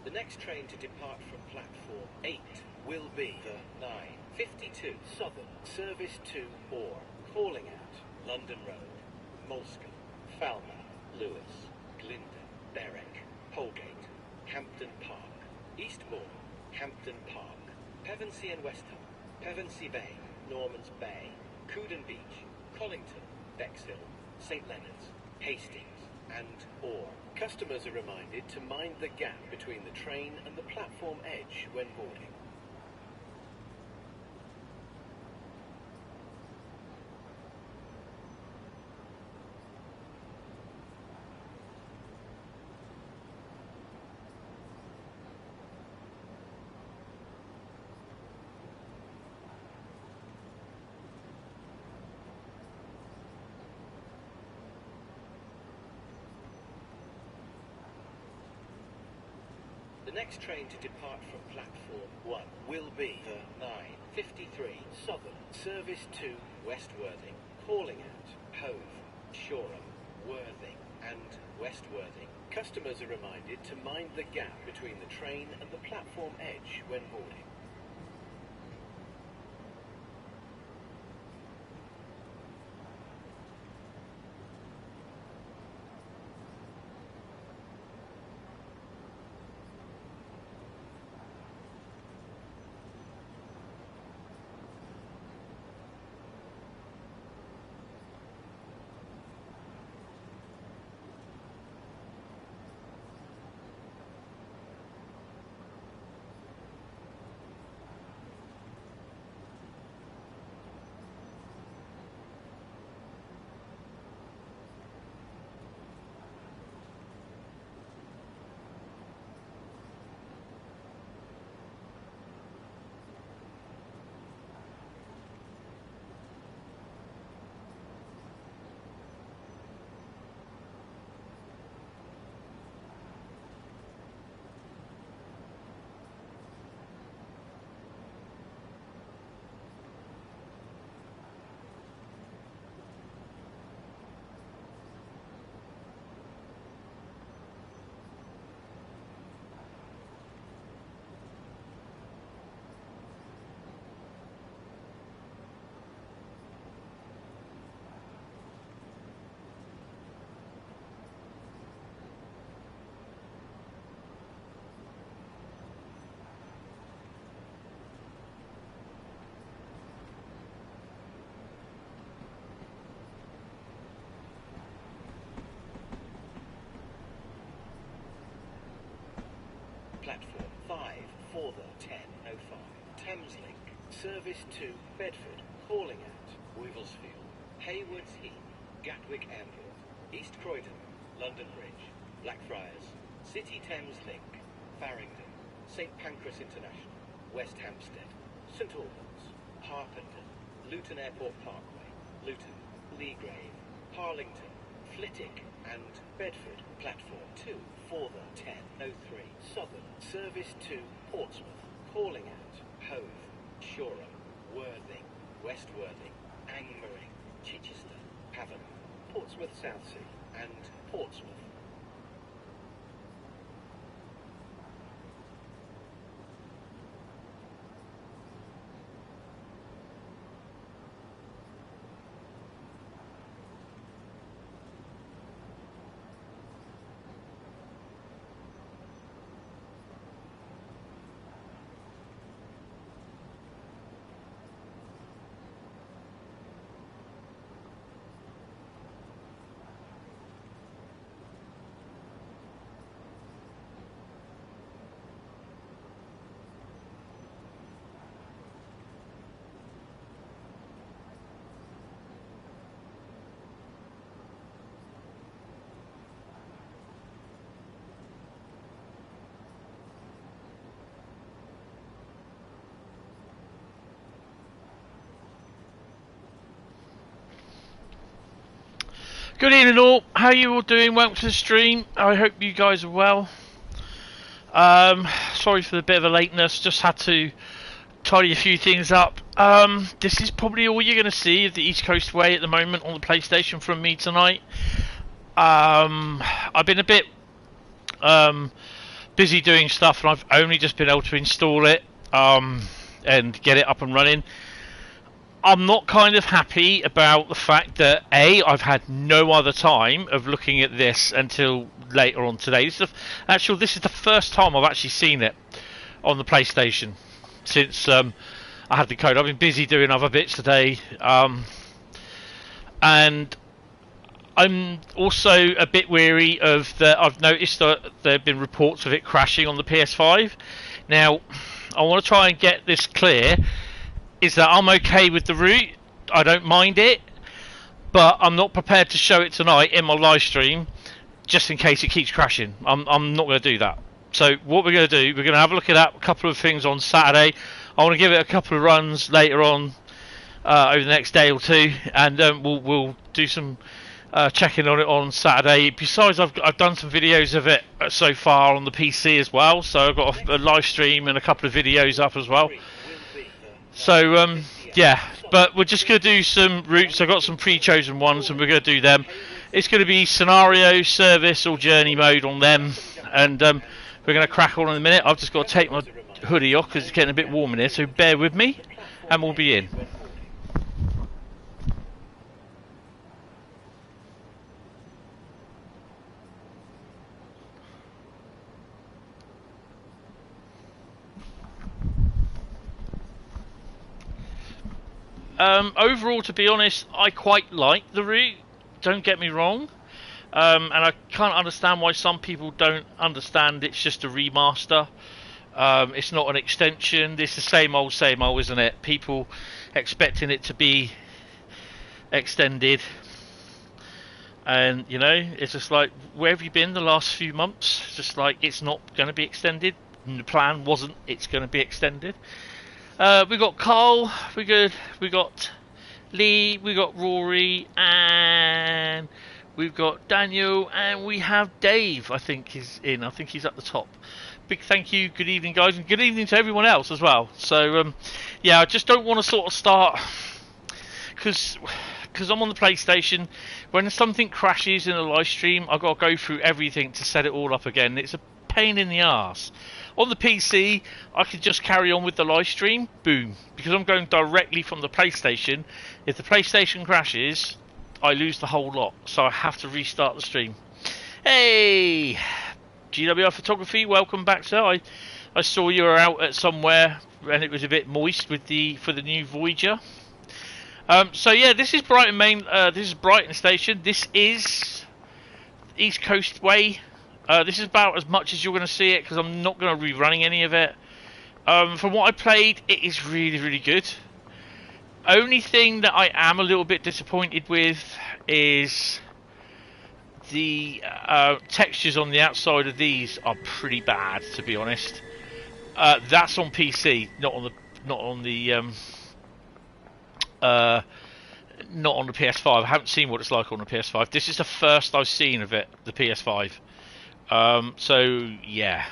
The next train to depart from platform 8 will be the 9:52 Southern service to or calling at London Road, Molescombe, Falmouth, Lewes, Glyndon, Berwick, Holgate, Hampton Park, Eastbourne, Hampton Park, Pevensey and Westham, Pevensey Bay, Normans Bay, Couden Beach, Collington, Bexhill, St Leonards, Hastings, and or. Customers are reminded to mind the gap between the train and the platform edge when boarding. The next train to depart from platform 1 will be the 9:53 Southern service to West Worthing, calling at Hove, Shoreham, Worthing and West Worthing. Customers are reminded to mind the gap between the train and the platform edge when boarding. Platform 5 for the 10:05 Thameslink service to Bedford, calling at Weevelsfield, Haywards Heath, Gatwick Airport, East Croydon, London Bridge, Blackfriars, City Thames Link, Farringdon, St Pancras International, West Hampstead, St Albans, Harpenden, Luton Airport Parkway, Luton, Leagrave, Harlington, Flitwick and Bedford. Platform 2 for the 10:03 Southern service to Portsmouth, calling at Hove, Shoreham, Worthing, West Worthing, Angmering, Chichester, Havant, Portsmouth Southsea and Portsmouth. Good evening all, how are you all doing? Welcome to the stream. I hope you guys are well. Sorry for the bit of a lateness, just had to tidy a few things up. This is probably all you're going to see of the East Coast Way at the moment on the PlayStation from me tonight. I've been a bit busy doing stuff, and I've only just been able to install it and get it up and running. I'm not kind of happy about the fact that I've had no other time of looking at this until later on today. This is the first time I've actually seen it on the PlayStation since I had the code. I've been busy doing other bits today, and I'm also a bit weary of that. I've noticed that there have been reports of it crashing on the PS5. Now, I want to try and get this clear. Is that I'm okay with the route, I don't mind it, but I'm not prepared to show it tonight in my live stream, just in case it keeps crashing. I'm not going to do that. So what we're going to do, we're going to have a look at a couple of things on Saturday. I want to give it a couple of runs later on over the next day or two, and we'll do some checking on it on Saturday. Besides, I've done some videos of it so far on the PC as well, so I've got a live stream and a couple of videos up as well. So, yeah, but we're just going to do some routes. I've got some pre-chosen ones, and we're going to do them. It's going to be scenario, service, or journey mode on them, and we're going to crack on in a minute. I've just got to take my hoodie off because it's getting a bit warm in here, so bear with me, and we'll be in. Overall, to be honest, I quite like the route, don't get me wrong, and I can't understand why some people don't understand it's just a remaster. It's not an extension. This is the same old, isn't it? People expecting it to be extended, and you know, it's just like, where have you been the last few months? It's just like, it's not going to be extended, and the plan wasn't it's going to be extended. We got Carl, we got Lee, we got Rory, and we've got Daniel, and we have Dave, I think is in. I think he's at the top. Big thank you, good evening guys, and good evening to everyone else as well. So, yeah, I just don't want to sort of start, because I'm on the PlayStation. When something crashes in a live stream, I've got to go through everything to set it all up again. It's a pain in the arse. On the PC, I could just carry on with the live stream, boom, because I'm going directly from the PlayStation. If the PlayStation crashes, I lose the whole lot, so I have to restart the stream. Hey, GWR Photography, welcome back, sir. I saw you were out at somewhere, and it was a bit moist with for the new Voyager. So yeah, this is Brighton Main. This is Brighton Station. This is East Coast Way. This is about as much as you're going to see it, because I'm not going to be running any of it. From what I played, it is really, really good. Only thing that I am a little bit disappointed with is the textures on the outside of these are pretty bad, to be honest. That's on PC, not on the PS5. I haven't seen what it's like on the PS5. This is the first I've seen of it, the PS5. So yeah,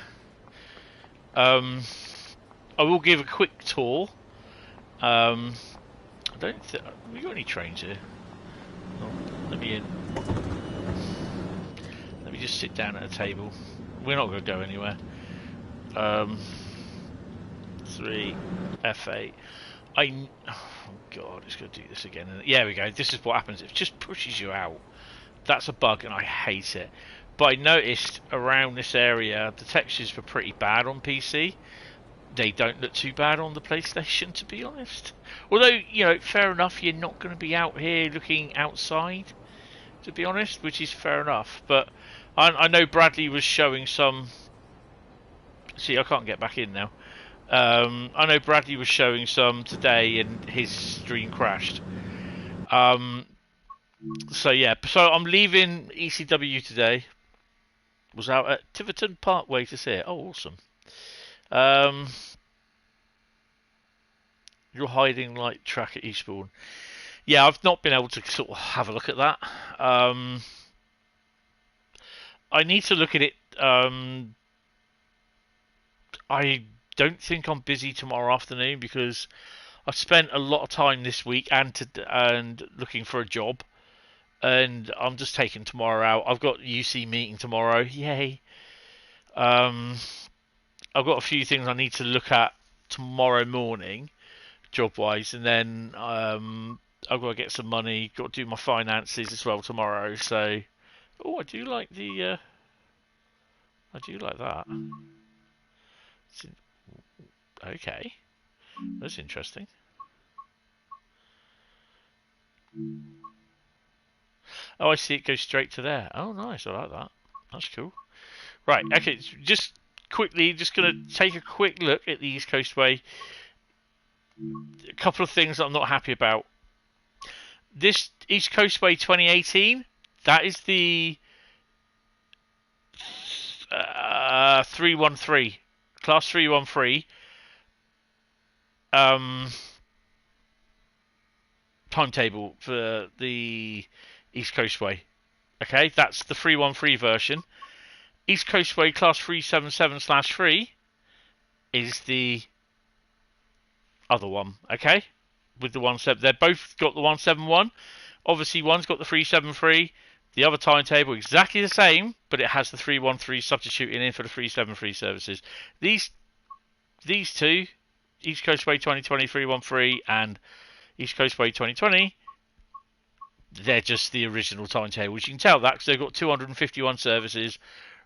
I will give a quick tour. I don't think we got any trains here. Oh, let me just sit down at a table. We're not going to go anywhere. 3 F8. Oh god, it's going to do this again. Yeah, we go. This is what happens. It just pushes you out. That's a bug, and I hate it. But I noticed around this area the textures were pretty bad on PC. They don't look too bad on the PlayStation, to be honest. Although, you know, fair enough, you're not going to be out here looking outside, to be honest, which is fair enough. But I know Bradley was showing some... See, I can't get back in now. I know Bradley was showing some today and his stream crashed. So yeah, so I'm leaving ECW today. Was out at Tiverton Parkway to see it. Oh, awesome. You're hiding light track at Eastbourne. Yeah, I've not been able to sort of have a look at that. I need to look at it. I don't think I'm busy tomorrow afternoon because I've spent a lot of time this week and looking for a job. And I'm just taking tomorrow out. I've got UC meeting tomorrow. Yay. I've got a few things I need to look at tomorrow morning, job-wise, and then I've got to get some money, got to do my finances as well tomorrow. So, oh, I do like the, I do like that. Okay, that's interesting. Oh, I see. It goes straight to there. Oh, nice. I like that. That's cool. Right. Okay. Just quickly, just gonna take a quick look at the East Coast Way. A couple of things that I'm not happy about. This East Coast Way 2018. That is the 313 class 313 timetable for the East Coast Way. Okay, that's the 313 version. East Coast Way class 377/3 is the other one. Okay, with the 17, they're both got the 171. Obviously, one's got the 373. The other timetable exactly the same, but it has the 313 substituting in for the 373 services. These two, East Coast Way 2020 313 and East Coast Way 2020, they're just the original timetables. You can tell that because they've got 251 services,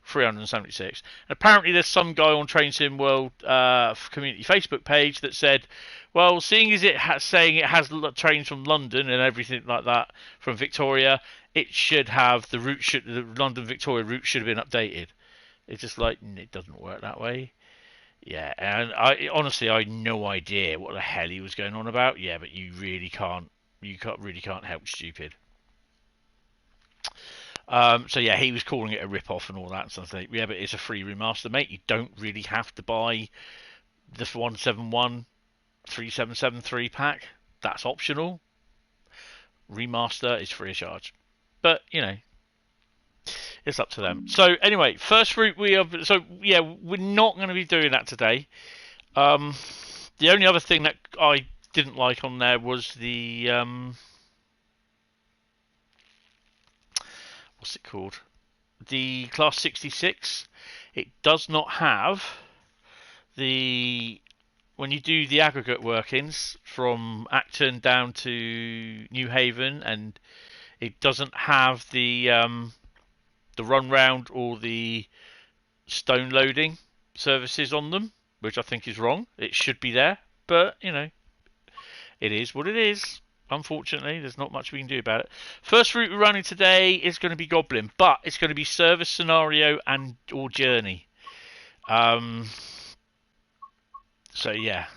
376. And apparently there's some guy on Train Sim World community Facebook page that said, well, seeing as saying it has trains from London and everything like that from Victoria, it should have the London Victoria route should have been updated. It's just like, it doesn't work that way. Yeah, and I had no idea what the hell he was going on about. Yeah, but you really can't help stupid. So yeah, he was calling it a rip-off and all that and something. Yeah, but it's a free remaster, mate. You don't really have to buy the 171 3773 pack. That's optional. Remaster is free of charge. But, you know, it's up to them. So anyway, first route we're not going to be doing that today. The only other thing that I didn't like on there was the what's it called? The Class 66. It does not have when you do the aggregate workings from Acton down to New Haven, and it doesn't have the run round or the stone loading services on them, which I think is wrong. It should be there, but you know, it is what it is. Unfortunately, there's not much we can do about it. First route we're running today is going to be Goblin, but it's going to be service, scenario, and or journey. So yeah.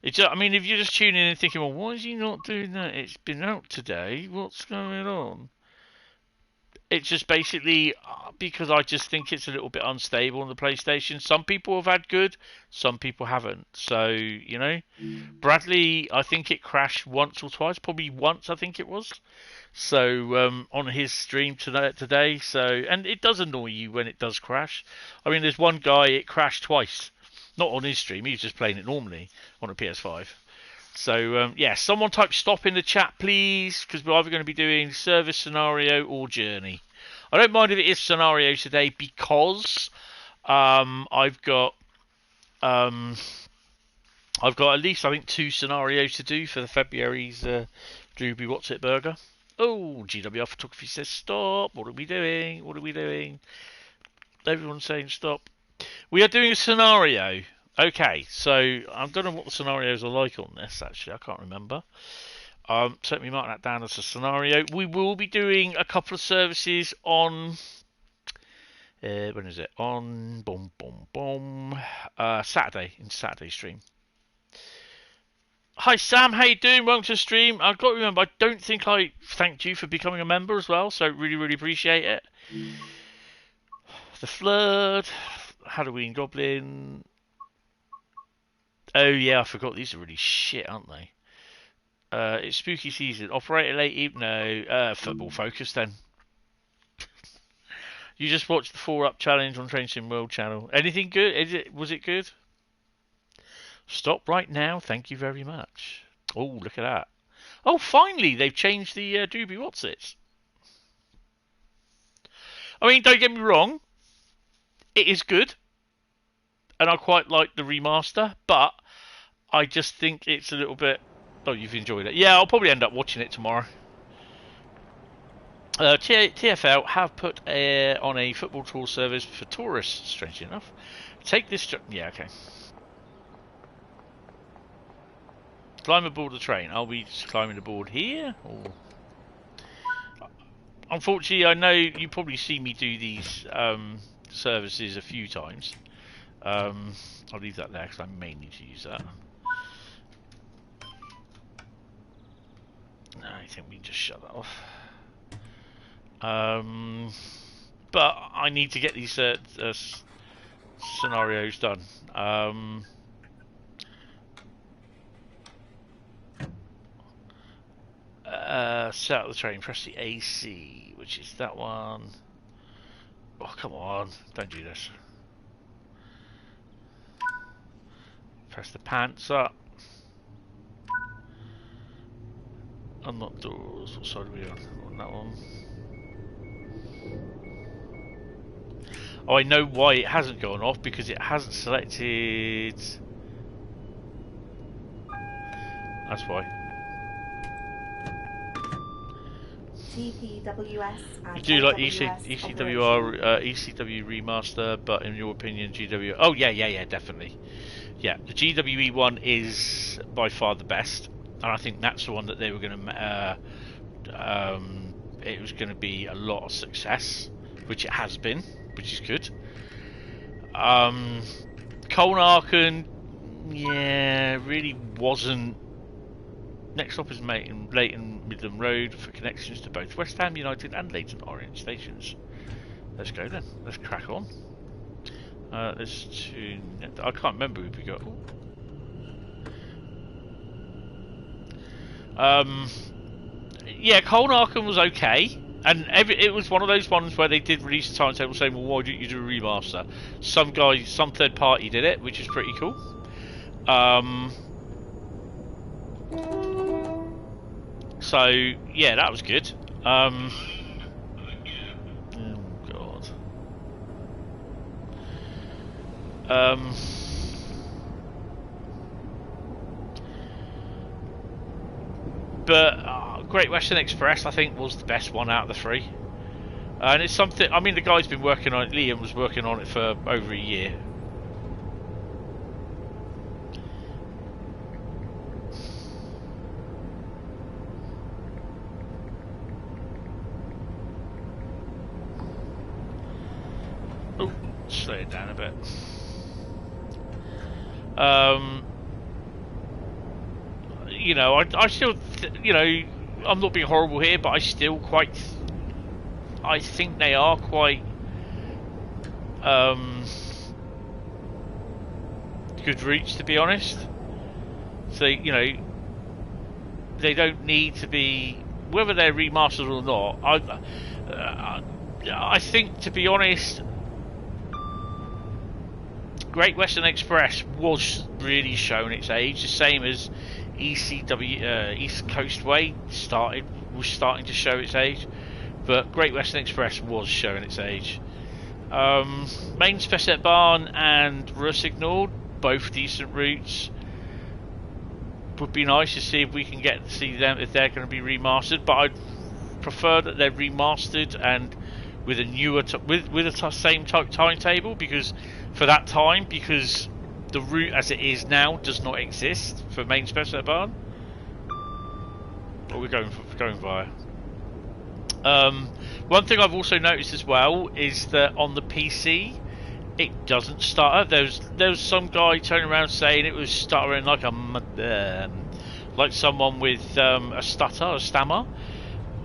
If you're just tuning in and thinking, well, why is he not doing that? It's been out today. What's going on? It's just basically because I just think it's a little bit unstable on the PlayStation. Some people have had good, some people haven't. So, you know, Bradley, I think it crashed once or twice, probably once I think it was. So, on his stream today. So, and it does annoy you when it does crash. I mean, there's one guy, it crashed twice. Not on his stream, he was just playing it normally on a PS5. So, yeah, someone type stop in the chat, please, because we're either going to be doing service, scenario, or journey. I don't mind if it is scenario today because I've got at least, I think, 2 scenarios to do for the February's Drewby What's It Burger. Oh, GWR Photography says stop. What are we doing? What are we doing? Everyone's saying stop. We are doing a scenario. Okay, so I don't know what the scenarios are like on this, actually. I can't remember. So let me mark that down as a scenario. We will be doing a couple of services on... when is it? On... Saturday, in Saturday stream. Hi Sam, how you doing? Welcome to the stream. I've got to remember, I don't think I thanked you for becoming a member as well, so really, really appreciate it. The Flood... Halloween Goblin... Oh yeah, I forgot. These are really shit, aren't they? It's spooky season. Operator late evening. No, football focus then. You just watched the 4-Up challenge on Train Sim World channel. Anything good? Was it good? Stop right now. Thank you very much. Oh, look at that. Oh, finally they've changed the Doobie Whatsits. I mean, don't get me wrong. It is good. and I quite like the remaster, but I just think it's a little bit... Oh, you've enjoyed it. Yeah, I'll probably end up watching it tomorrow. TfL have put on a football tour service for tourists, strangely enough. Take this... Yeah, okay. Climb aboard the train. Are we climbing aboard here? Or... Unfortunately, I know you probably see me do these services a few times. I'll leave that there because I may need to use that. No, I think we just shut that off. But I need to get these scenarios done. Set up the train, press the AC, which is that one. Oh, come on, don't do this. Press the pants up. Unlock doors. What side are we on that one? Oh, I know why it hasn't gone off, because it hasn't selected. That's why. GPWS and You do like ECWR ECW remaster, but in your opinion, GW? Oh yeah, definitely. Yeah, the GWE one is by far the best, and I think that's the one that they were going to. It was going to be a lot of success, which it has been, which is good. Koln Aachen, yeah, really wasn't. Next stop is Leighton Midland Road for connections to both West Ham United and Leighton Orient stations. Let's go then. Let's crack on. There's two. I can't remember who we got. Yeah, Koln Aachen was okay, and it was one of those ones where they did release a timetable saying, "Well, why don't you do a remaster?" Some guy, some third party did it, which is pretty cool. So yeah, that was good. Oh god. But Great Western Express, I think, was the best one out of the three, and it's something. I mean, the guy's been working on it. Liam was working on it for over a year. Slow it down a bit. You know, I still, you know, I'm not being horrible here, but I still quite, I think they are quite good routes, to be honest. So, you know, they don't need to be, whether they're remastered or not. I think, to be honest, Great Western Express was really showing its age, the same as ECW, East Coast Way was starting to show its age, but Great Western Express was showing its age. Main Spessart Bahn and Ruhr, both decent routes. Would be nice to see if we can get to see them if they're going to be remastered, but I'd prefer that they're remastered and with a newer with a same type timetable, because for that time, because the route as it is now does not exist for Main Spessart Bahn. Or we're going via. One thing I've also noticed as well is that on the PC it doesn't start. There was some guy turning around saying it was stuttering like like someone with a stammer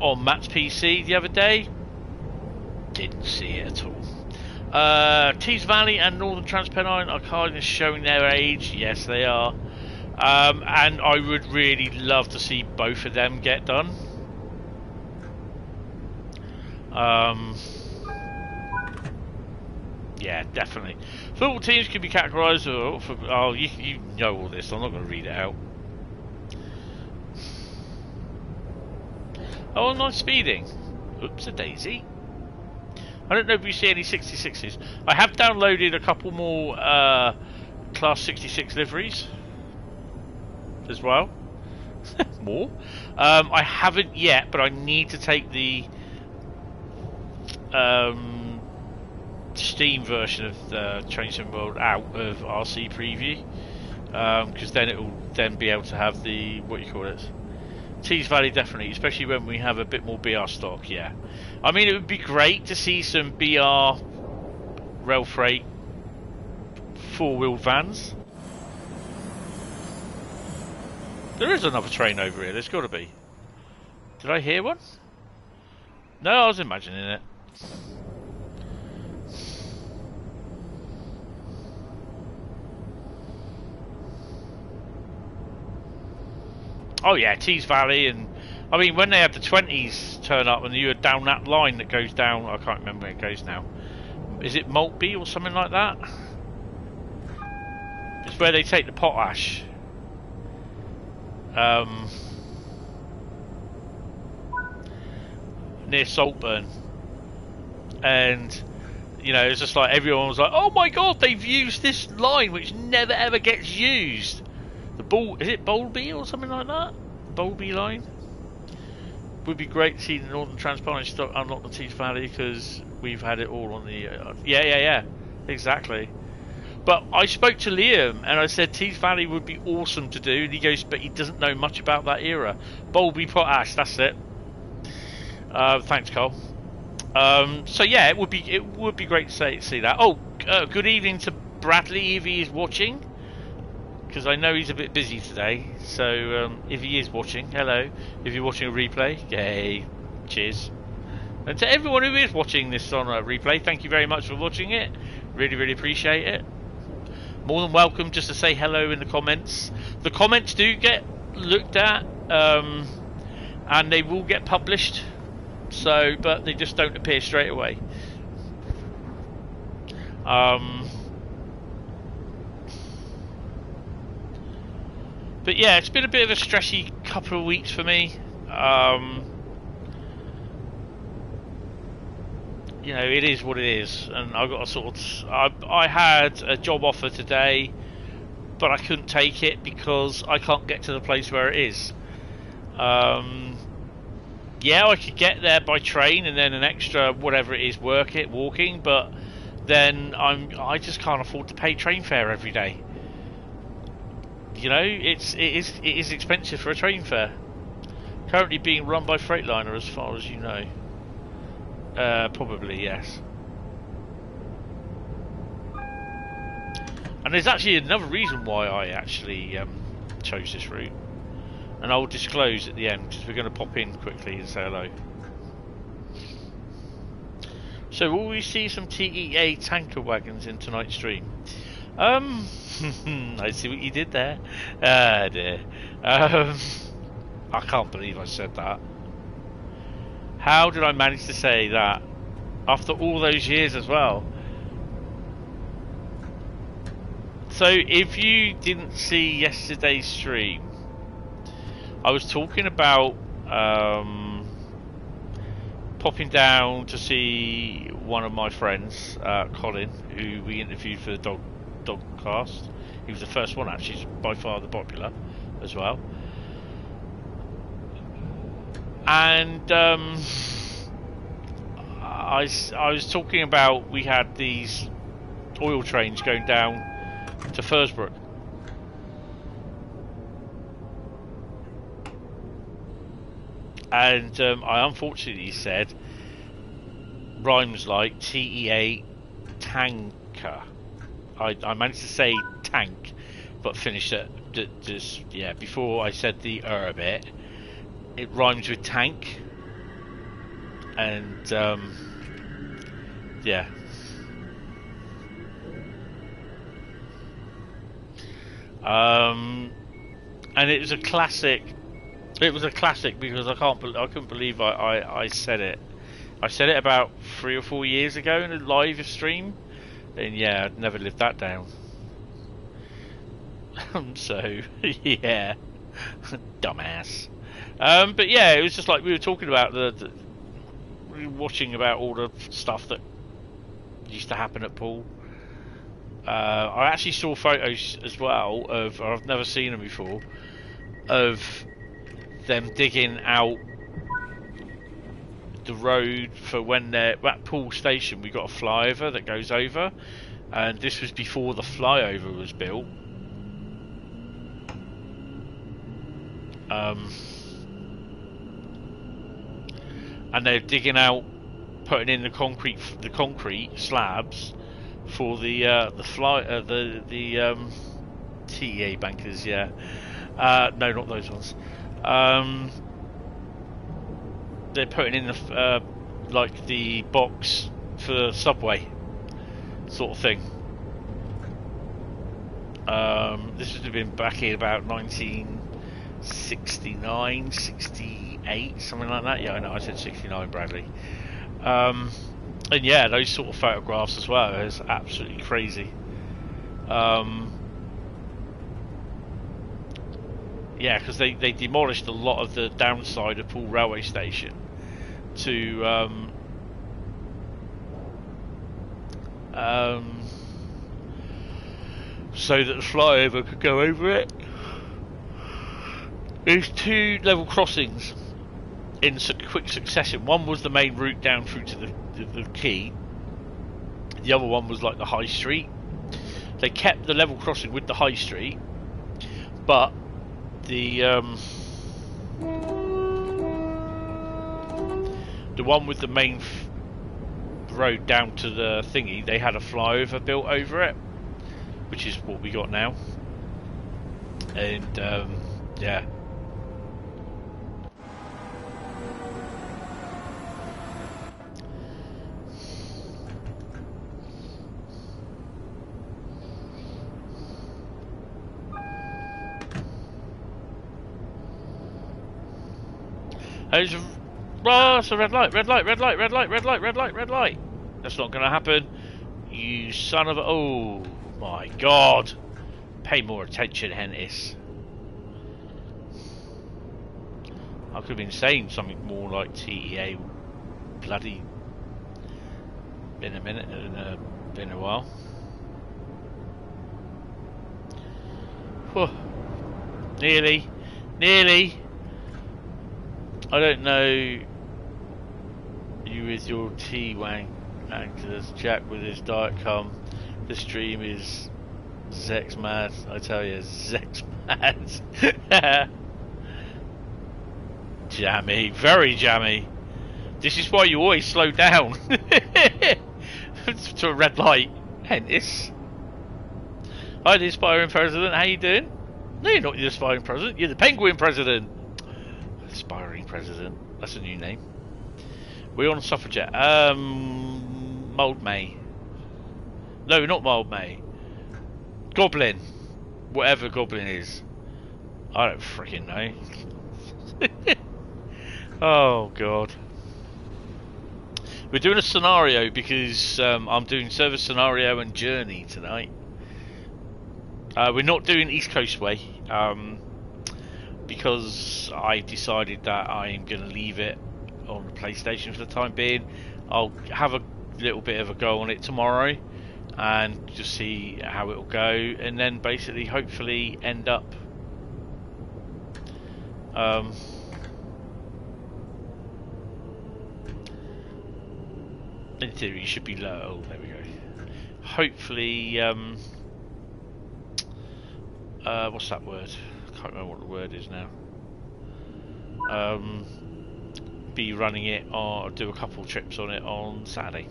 on Matt's PC the other day. Didn't see it at all. Tees Valley and Northern Trans Pennine are kind of showing their age. Yes, they are. And I would really love to see both of them get done. Yeah, definitely. Football teams can be categorised. Oh, you know all this. I'm not going to read it out. Oh, nice speeding. Oops, a daisy. I don't know if we see any 66s. I have downloaded a couple more Class 66 liveries as well. More. I haven't yet, but I need to take the Steam version of the Train Sim World out of RC Preview, because then it will then be able to have the, what you call it, Tees Valley, definitely, especially when we have a bit more BR stock. Yeah, I mean, it would be great to see some BR rail freight four-wheeled vans. There is another train over here, there's got to be. Did I hear one? No, I was imagining it. Oh yeah, Tees Valley, and I mean when they had the 20s turn up and you were down that line that goes down, I can't remember where it goes now. Is it Maltby or something like that? It's where they take the potash. Near Saltburn, and you know, it's just like everyone was like, "Oh my god, they've used this line which never ever gets used." The is it Bowlby or something like that? Bowlby line would be great to see the Northern Trans Pennine stock unlock the Tees Valley, because we've had it all on the yeah, exactly. But I spoke to Liam and I said Tees Valley would be awesome to do, and he goes, but he doesn't know much about that era. Bowlby Potash, that's it. Thanks, Cole. So yeah, it would be great to see that. Oh, good evening to Bradley if he is watching, because I know he's a bit busy today. So if he is watching, hello. If you're watching a replay, yay, cheers. And to everyone who is watching this on a replay, thank you very much for watching it. Really, really appreciate it. More than welcome just to say hello in the comments. The comments do get looked at, and they will get published. So, but they just don't appear straight away. But yeah, it's been a bit of a stressy couple of weeks for me. You know, it is what it is, and I've got to sort of. I had a job offer today, but I couldn't take it because I can't get to the place where it is. Yeah, I could get there by train and then an extra whatever it is walking, but then I just can't afford to pay train fare every day. You know, it is expensive for a train fare. Currently being run by Freightliner, as far as you know. Probably yes. And there's actually another reason why I actually chose this route, and I will disclose at the end, because we're going to pop in quickly and say hello. So will we see some TEA tanker wagons in tonight's stream? I see what you did there. Ah dear. I can't believe I said that. How did I manage to say that after all those years as well? So if you didn't see yesterday's stream, I was talking about popping down to see one of my friends, Koln, who we interviewed for the Dogcast. He was the first one, actually. He's by far the popular as well. And I was talking about, we had these oil trains going down to Fursbrook, and I unfortunately said rhymes like TEA tanker. I managed to say tank, but finished it just before I said the bit. It rhymes with tank, and yeah. And it was a classic. It was a classic because I couldn't believe I said it. I said it about 3 or 4 years ago in a live stream, and yeah, I'd never lived that down. So yeah, dumbass. But yeah, it was just like we were talking about we were watching about all the stuff that used to happen at Poole. I actually saw photos as well of, I've never seen them before, of them digging out the road for when they're at Poole station. We got a flyover that goes over, and this was before the flyover was built. And they're digging out, putting in the concrete slabs for the TEA bankers. Yeah, no, not those ones. They're putting in the like the box for subway sort of thing. This would have been back in about 1969, 68, something like that. Yeah, I know, I said 69, Bradley. And yeah, those sort of photographs as well is absolutely crazy. Yeah, because they demolished a lot of the downside of Poole railway station to so that the flyover could go over it. There's 2 level crossings in quick succession. One was the main route down through to the quay. The other one was like the high street. They kept the level crossing with the high street, but the one with the main road down to the thingy, they had a flyover built over it, which is what we got now. And yeah. It's a red light, red light, red light, red light, red light, red light, red light. That's not going to happen. You son of a... Oh my god. Pay more attention, Hentis. I could have been saying something more like TEA. Bloody... Been a minute, been a while. Whew. Nearly. Nearly. I don't know you with your T-Wang actors, Jack with his diet cum. The stream is Zex mad, I tell you, Zex mad. Jammy, very jammy. This is why you always slow down. To a red light. Hentis. Hi, the aspiring president, how you doing? No, you're not the aspiring president, you're the penguin president. Aspiring president, that's a new name. We're on Suffragette. Mould May. No, not Mould May. Goblin. Whatever Goblin is. I don't freaking know. Oh god. We're doing a scenario because I'm doing service scenario and journey tonight. We're not doing East Coast Way. Because I decided that I'm going to leave it on the PlayStation for the time being. I'll have a little bit of a go on it tomorrow and just see how it'll go, and then basically hopefully end up in theory it should be low. Oh, there we go. Hopefully what's that word? I can't remember what the word is now. Be running it or do a couple trips on it on Saturday.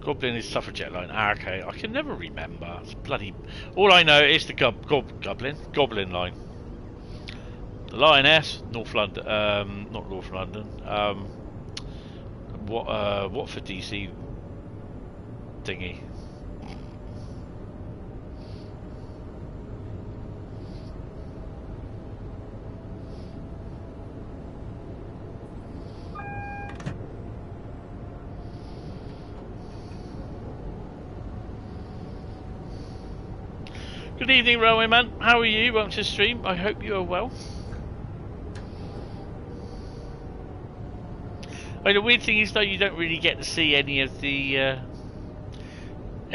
Goblin is Suffragette Line. Ah, okay. I can never remember. It's bloody. All I know is the Goblin Line. The Lioness, North London. Not North London. Watford DC thingy. Good evening, Railwayman. How are you? Welcome to the stream. I hope you are well. The weird thing is, though, you don't really get to see any of the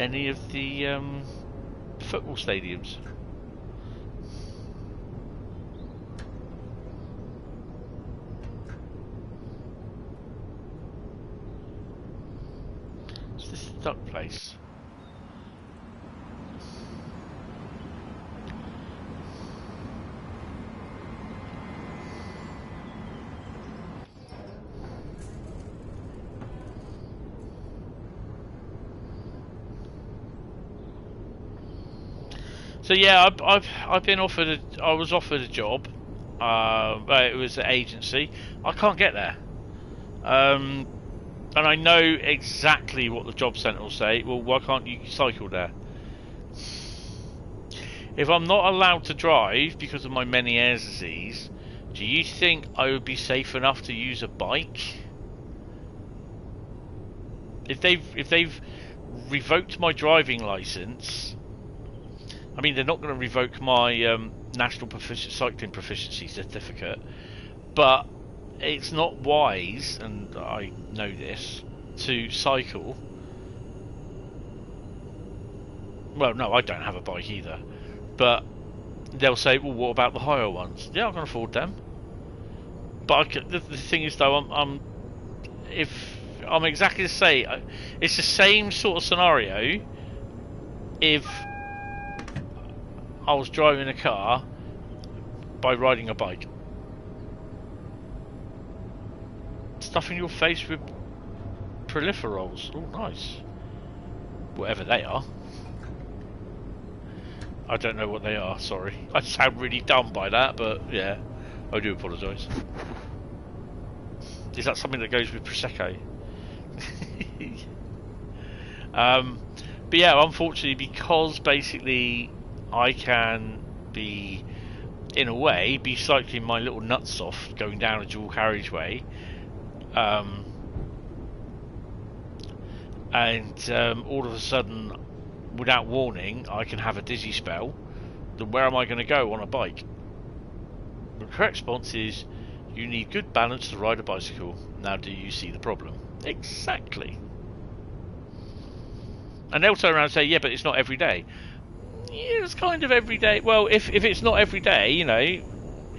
any of the football stadiums. Is this the duck place? So yeah, I've been offered I was offered a job, but it was an agency. I can't get there, and I know exactly what the job centre will say. Well, why can't you cycle there? If I'm not allowed to drive because of my Meniere's disease, do you think I would be safe enough to use a bike? If they've revoked my driving licence. I mean, they're not going to revoke my National Cycling Proficiency Certificate, but it's not wise, and I know this, to cycle. Well, no, I don't have a bike either, but they'll say, well, what about the higher ones? Yeah, I can afford them. But the thing is, though, if I'm exactly the same, it's the same sort of scenario if I was driving a car by riding a bike. Stuffing your face with proliferols. Oh, nice. Whatever they are. I don't know what they are, sorry. I sound really dumb by that, but yeah, I do apologise. Is that something that goes with Prosecco? But yeah, unfortunately, because basically I can be, in a way, be cycling my little nuts off going down a dual carriageway, and all of a sudden, without warning, I can have a dizzy spell. Then where am I going to go on a bike? The correct response is, you need good balance to ride a bicycle. Now do you see the problem? Exactly. And they'll turn around and say, yeah, but it's not every day. Yeah, it's kind of every day. Well, if it's not every day, you know,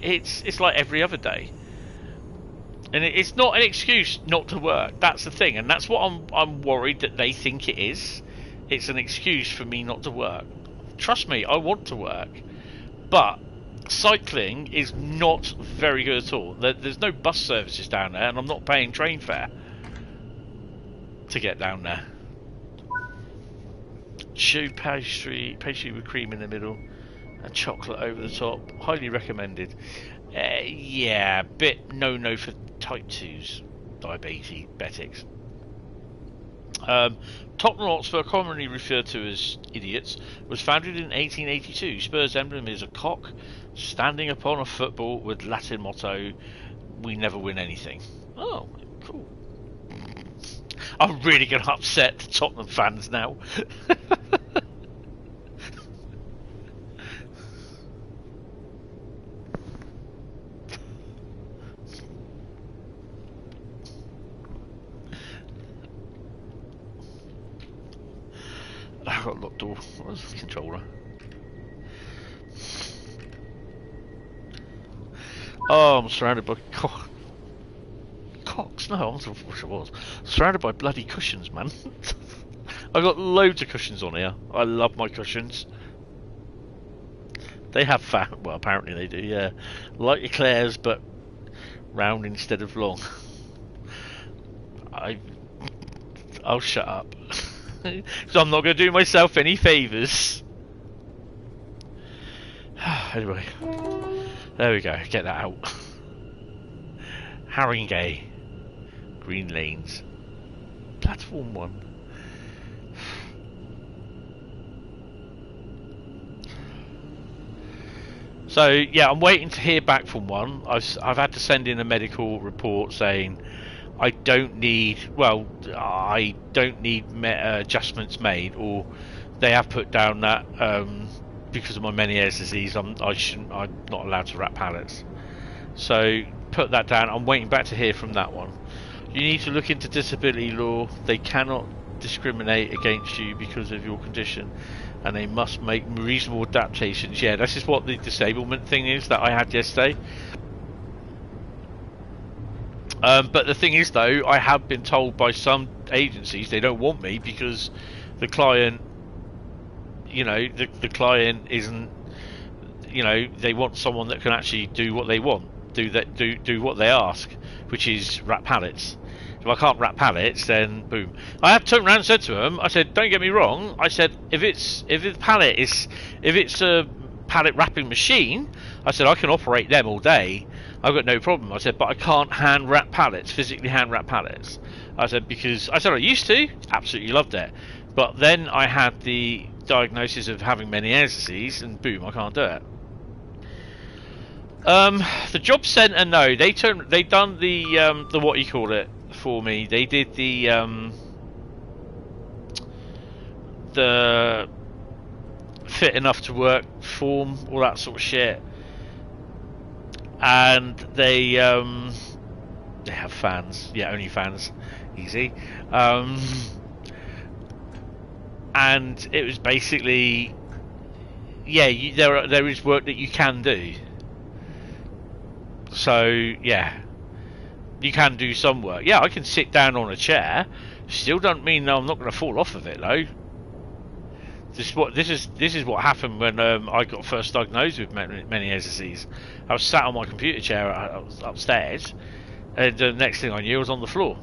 it's like every other day. And it's not an excuse not to work. That's the thing, and that's what I'm worried that they think it is. It's an excuse for me not to work. Trust me, I want to work, but cycling is not very good at all. There's no bus services down there, and I'm not paying train fare to get down there. Choux pastry with cream in the middle and chocolate over the top. Highly recommended. Yeah, bit no for type 2s, diabetics. Tottenham Hotspur, commonly referred to as idiots, was founded in 1882. Spurs' emblem is a cock standing upon a football with Latin motto, "We never win anything." Oh, cool. I'm really going to upset the Tottenham fans now. I've got locked door. Where's the controller? Oh, I'm surrounded by cocks. No, I wish I was. Surrounded by bloody cushions, man. I've got loads of cushions on here. I love my cushions. They have fat. Well, apparently they do, yeah. Like eclairs, but round instead of long. I'll shut up. So I'm not going to do myself any favours. Anyway, there we go. Get that out. Haringey, Green Lanes, Platform 1. So yeah, I'm waiting to hear back from one. I've had to send in a medical report saying I don't need adjustments made, or they have put down that because of my Meniere's disease, I'm not allowed to wrap pallets. So put that down. I'm waiting back to hear from that one. You need to look into disability law. They cannot discriminate against you because of your condition, and they must make reasonable adaptations. Yeah, this is what the disablement thing is that I had yesterday. But the thing is, though, I have been told by some agencies they don't want me because the client, you know, the client isn't, you know, they want someone that can actually do what they want, do what they ask, which is wrap pallets. If I can't wrap pallets, then boom. I have turned around and said to them, I said, don't get me wrong. I said, if the pallet is, if it's a pallet wrapping machine, I said I can operate them all day. I've got no problem. I said, but I can't hand wrap pallets, physically hand wrap pallets. I said, because I said I used to, absolutely loved it, but then I had the diagnosis of having meningitis, and boom, I can't do it. The job centre, no, they done the what you call it for me. They did the fit enough to work form, all that sort of shit, and they have fans. Yeah, only fans, easy. And it was basically, yeah, there is work that you can do. So yeah, you can do some work. Yeah, I can sit down on a chair. Still don't mean I'm not going to fall off of it though. This is what happened when I got first diagnosed with meningitis. I was sat on my computer chair upstairs, and the next thing I knew I was on the floor.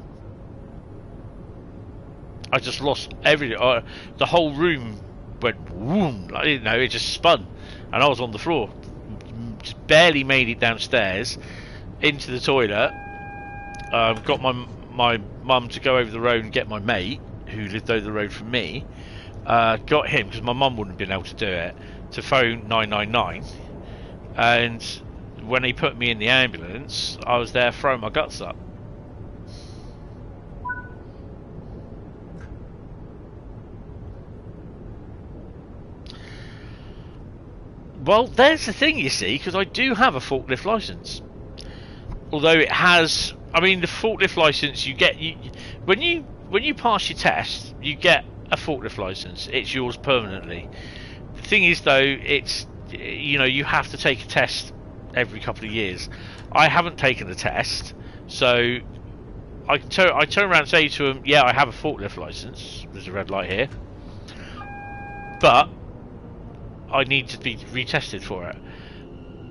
I just lost everything. The whole room went whoom, like, you know, it just spun, and I was on the floor. Just barely made it downstairs into the toilet. Got my mum to go over the road and get my mate who lived over the road from me. Got him, because my mum wouldn't have been able to do it, to phone 999, and when he put me in the ambulance, I was there throwing my guts up. Well, there's the thing, you see, because I do have a forklift licence. Although it has, I mean, the forklift licence you get, when you pass your test, you get a forklift licence. It's yours permanently. The thing is, though, it's, you know, you have to take a test every couple of years. I haven't taken the test, so I turn around and say to them, yeah, I have a forklift licence. There's a red light here, but I need to be retested for it.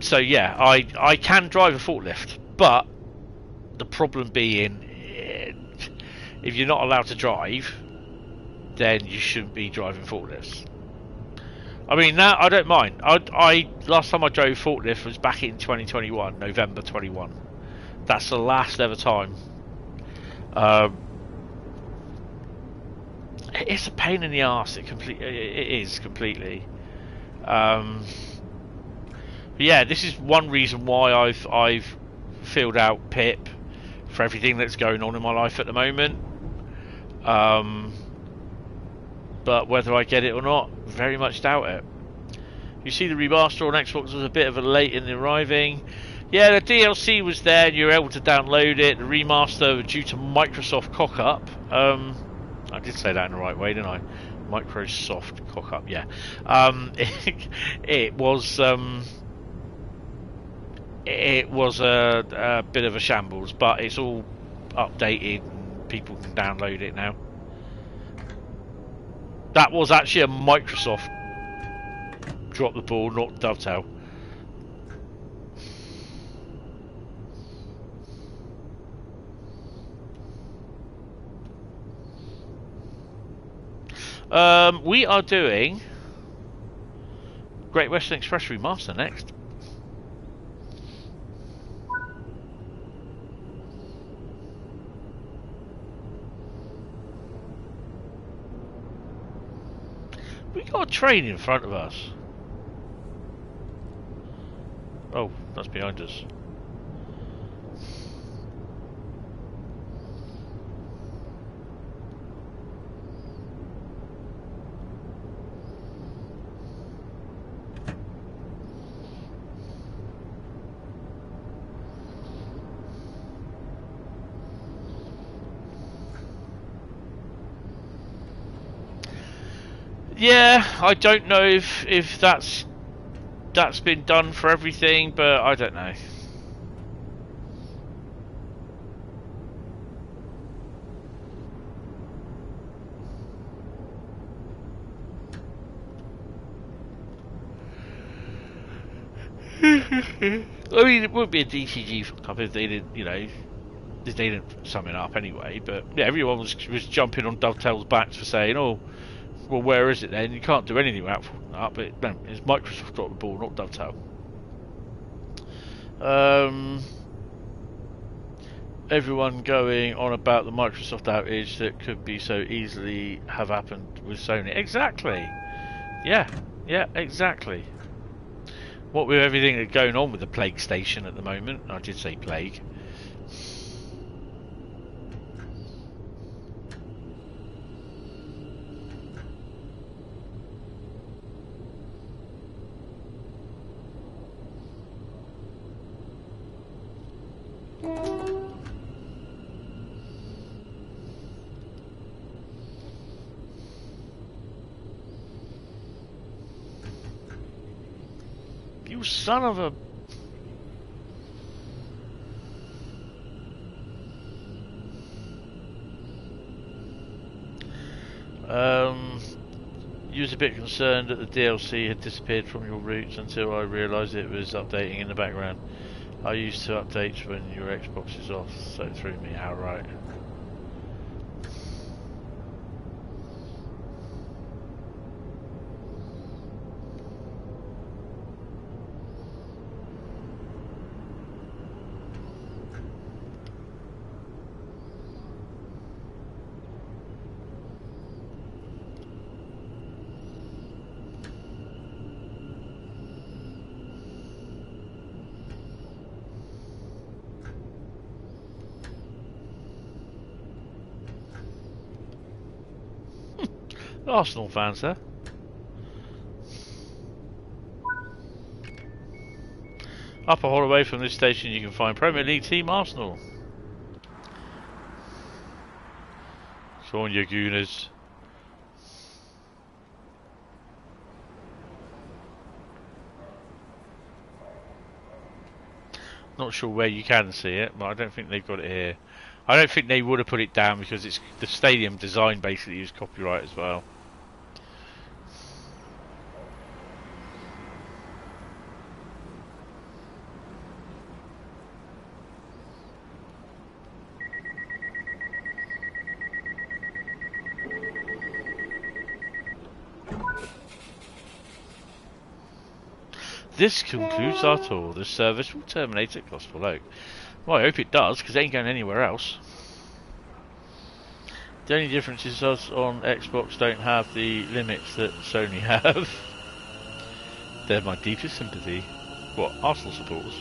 So yeah, I can drive a forklift, but the problem being, if you're not allowed to drive, then you shouldn't be driving forklifts. I mean, now I don't mind. I last time I drove forklift was back in 2021, November 21. That's the last ever time. It's a pain in the arse. It is completely. But yeah, this is one reason why I've filled out PIP for everything that's going on in my life at the moment. But whether I get it or not, very much doubt it. You see, the remaster on Xbox was a bit of a late in arriving. Yeah, the DLC was there and you were able to download it. The remaster, due to Microsoft cock-up, I did say that in the right way, didn't I? Microsoft cock-up, yeah. It was a bit of a shambles, but it's all updated and people can download it now. That was actually a Microsoft drop the ball, not Dovetail. We are doing Great Western Express Remaster next. We got a train in front of us. Oh, that's behind us. Yeah, I don't know if that's been done for everything, but I don't know. I mean, it would be a DCG fuck up if they didn't, you know, if they didn't sum it up anyway. But yeah, everyone was jumping on Dovetail's backs for saying, "Oh, well, where is it then? You can't do anything without fucking up." But no, it's Microsoft got the ball, not Dovetail. Everyone going on about the Microsoft outage that could be so easily have happened with Sony. Exactly. Yeah, exactly. What with everything that's going on with the Plague Station at the moment, I did say Plague. You son of a... You was a bit concerned that the DLC had disappeared from your routes until I realised it was updating in the background. I used to update when your Xbox is off, so it threw me out right. Arsenal fans there. Up a hall away from this station you can find Premier League team Arsenal. Go on, you gooners. Not sure where you can see it, but I don't think they've got it here. I don't think they would have put it down because it's the stadium design basically is copyright as well. This concludes our tour. This service will terminate at Gospel Oak. Well, I hope it does, because it ain't going anywhere else. The only difference is us on Xbox don't have the limits that Sony have. They're my deepest sympathy. What, Arsenal supporters?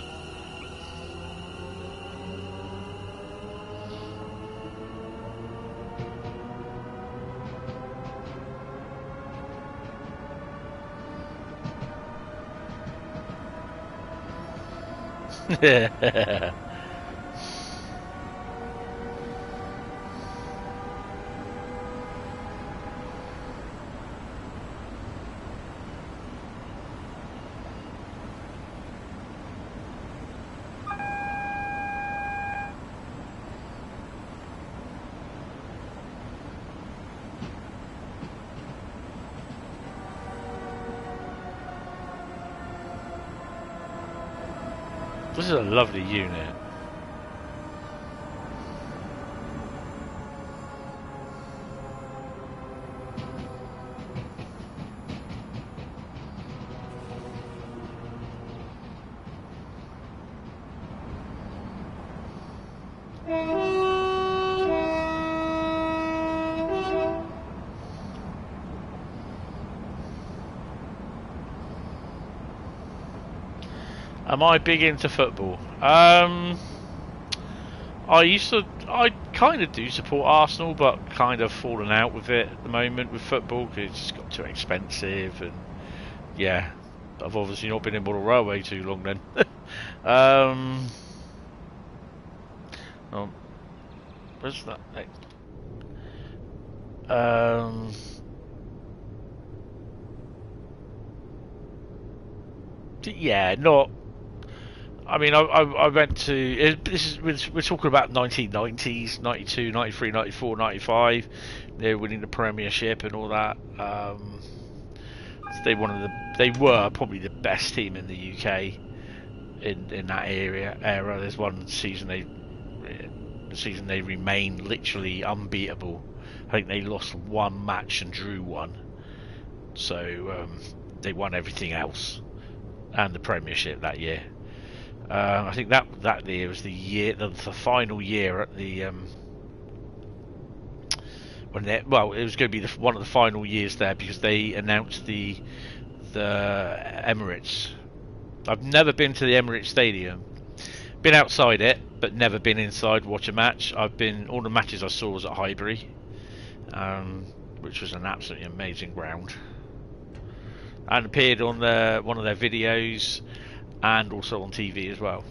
This is a lovely unit. Am I big into football? I kind of do support Arsenal, but kind of fallen out with it at the moment with football because it's got too expensive, and yeah, I've obviously not been in Model Railway too long then. Where's that? Yeah, not. I mean, I went to. We're talking about 1990s, 92, 93, 94, 95. They're winning the Premiership and all that. They were probably the best team in the UK in that era. There's one season they remained literally unbeatable. I think they lost one match and drew one. So they won everything else and the Premiership that year. I think that year was the final year at the it was going to be one of the final years there because they announced the Emirates. I've never been to the Emirates Stadium. Been outside it, but never been inside. Watch a match. All the matches I saw was at Highbury, which was an absolutely amazing ground, and appeared on one of their videos, and also on TV as well.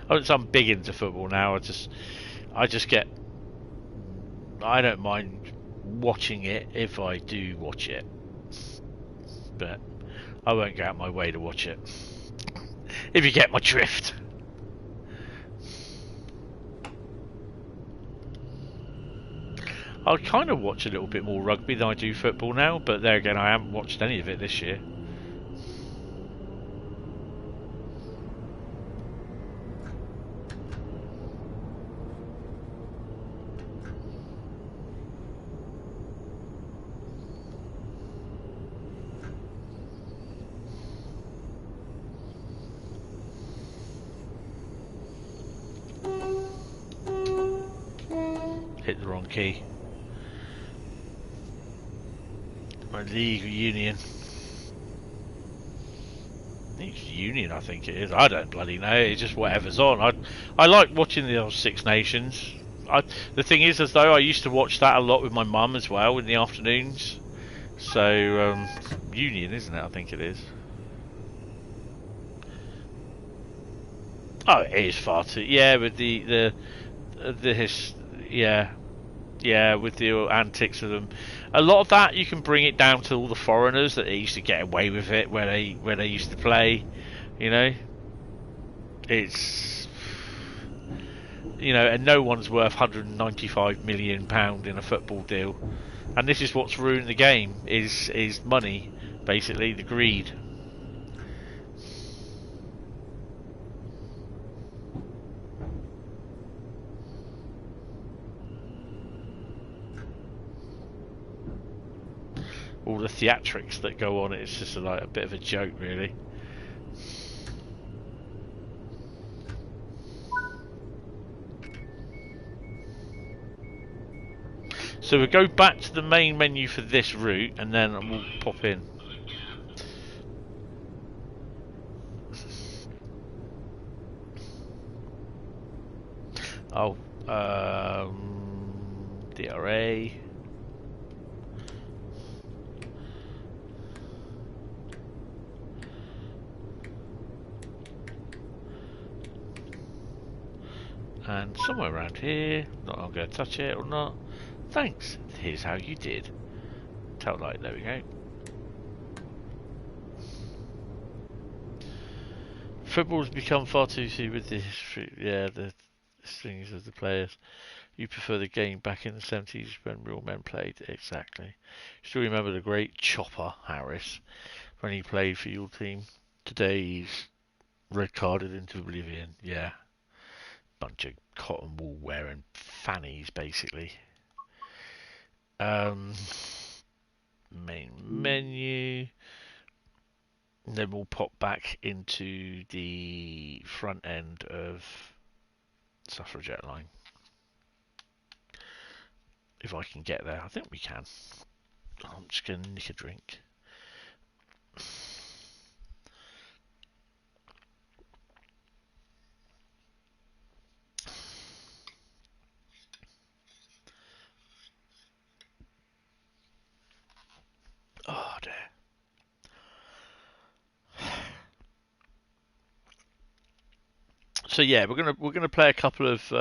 I'm big into football now. I don't mind watching it if I do watch it, but I won't go out my way to watch it. If you get my drift. I kind of watch a little bit more rugby than I do football now, but there again, I haven't watched any of it this year. Hit the wrong key. My league union. It's union, I think it is. I don't bloody know. It's just whatever's on. I like watching the old Six Nations. The thing is, as though I used to watch that a lot with my mum as well in the afternoons. So union, isn't it? I think it is. Oh, it is far too. Yeah, with the yeah, with the antics of them. A lot of that you can bring it down to all the foreigners that they used to get away with it where they used to play. You know, it's and no one's worth £195 million in a football deal, and this is what's ruined the game is money, basically the greed. All the theatrics that go on, it's just like a bit of a joke, really. So we'll go back to the main menu for this route, and then we'll pop in. Oh, DRA. And somewhere around here, I'm going to touch it or not. Thanks, here's how you did. Tail light, there we go. Football's become far too easy with the history, the strings of the players. You prefer the game back in the 70s when real men played, exactly. Still remember the great Chopper Harris when he played for your team. Today he's red carded into oblivion, yeah. Bunch of cotton wool wearing fannies, basically. Main menu. And then we'll pop back into the front end of Suffragette Line. If I can get there, I think we can. I'm just going to nick a drink. Oh dear. So yeah, we're gonna play a couple of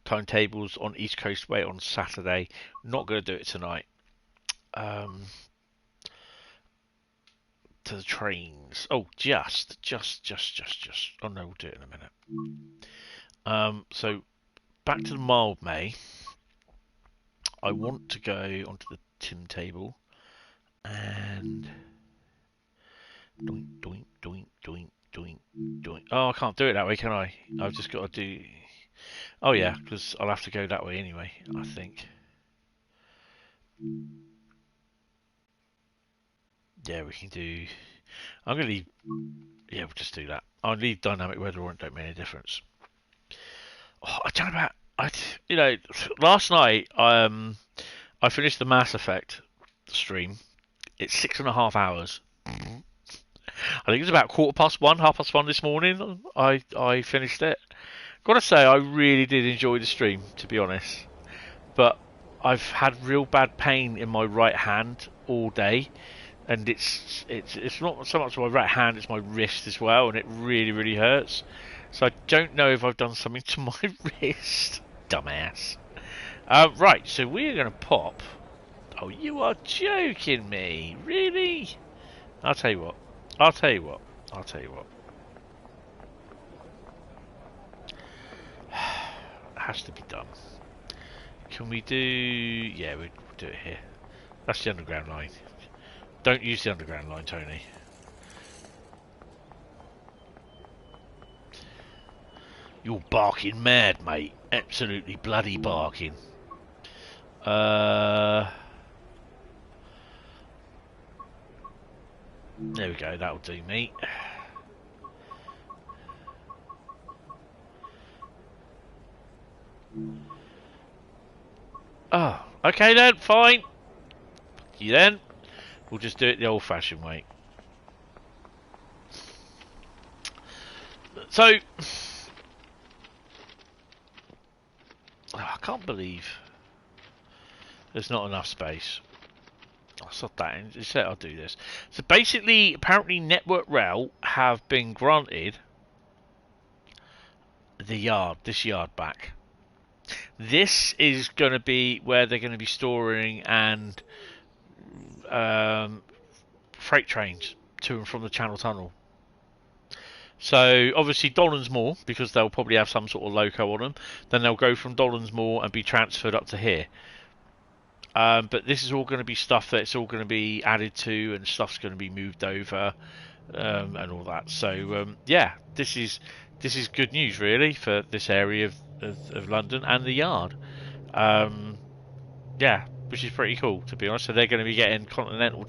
timetables on East Coast Way on Saturday. Not gonna do it tonight. Um, to the trains. Oh, just. Oh no, we'll do it in a minute. So back to the mild May. I want to go onto the timetable and doink doink doink doink doink doink. Oh, I can't do it that way, can I? I've just got to do. Oh yeah, because I'll have to go that way anyway, I think. Yeah, we can do. I'm gonna leave. Yeah, we'll just do that. I'll leave dynamic weather or it don't make any difference. Oh, I don't know about. Last night I finished the Mass Effect stream. It's 6.5 hours. I think it's about 1:15, 1:30 this morning. I finished it. Gotta say, I really did enjoy the stream, to be honest. But I've had real bad pain in my right hand all day, and it's not so much my right hand; it's my wrist as well, and it really hurts. So I don't know if I've done something to my wrist, dumbass. Right, so we're gonna pop. Oh, you are joking me, really? I'll tell you what. Has to be done. Can we do... Yeah, we'll do it here. That's the underground line. Don't use the underground line, Tony. You're barking mad, mate. Absolutely bloody barking. There we go, that'll do me. Oh, okay then, fine. You then. We'll just do it the old-fashioned way. So, I can't believe there's not enough space. I'll sort that in. It said I'll do this. So basically, apparently Network Rail have been granted this yard back. This is going to be where they're going to be storing and freight trains to and from the Channel Tunnel. So obviously Dolan's Moor, because they'll probably have some sort of loco on them. Then they'll go from Dolan's Moor and be transferred up to here. But this is all going to be stuff that's all going to be added to, and stuff's going to be moved over, and all that. So yeah, this is good news really for this area of London and the yard. Yeah, which is pretty cool, to be honest. So they're going to be getting continental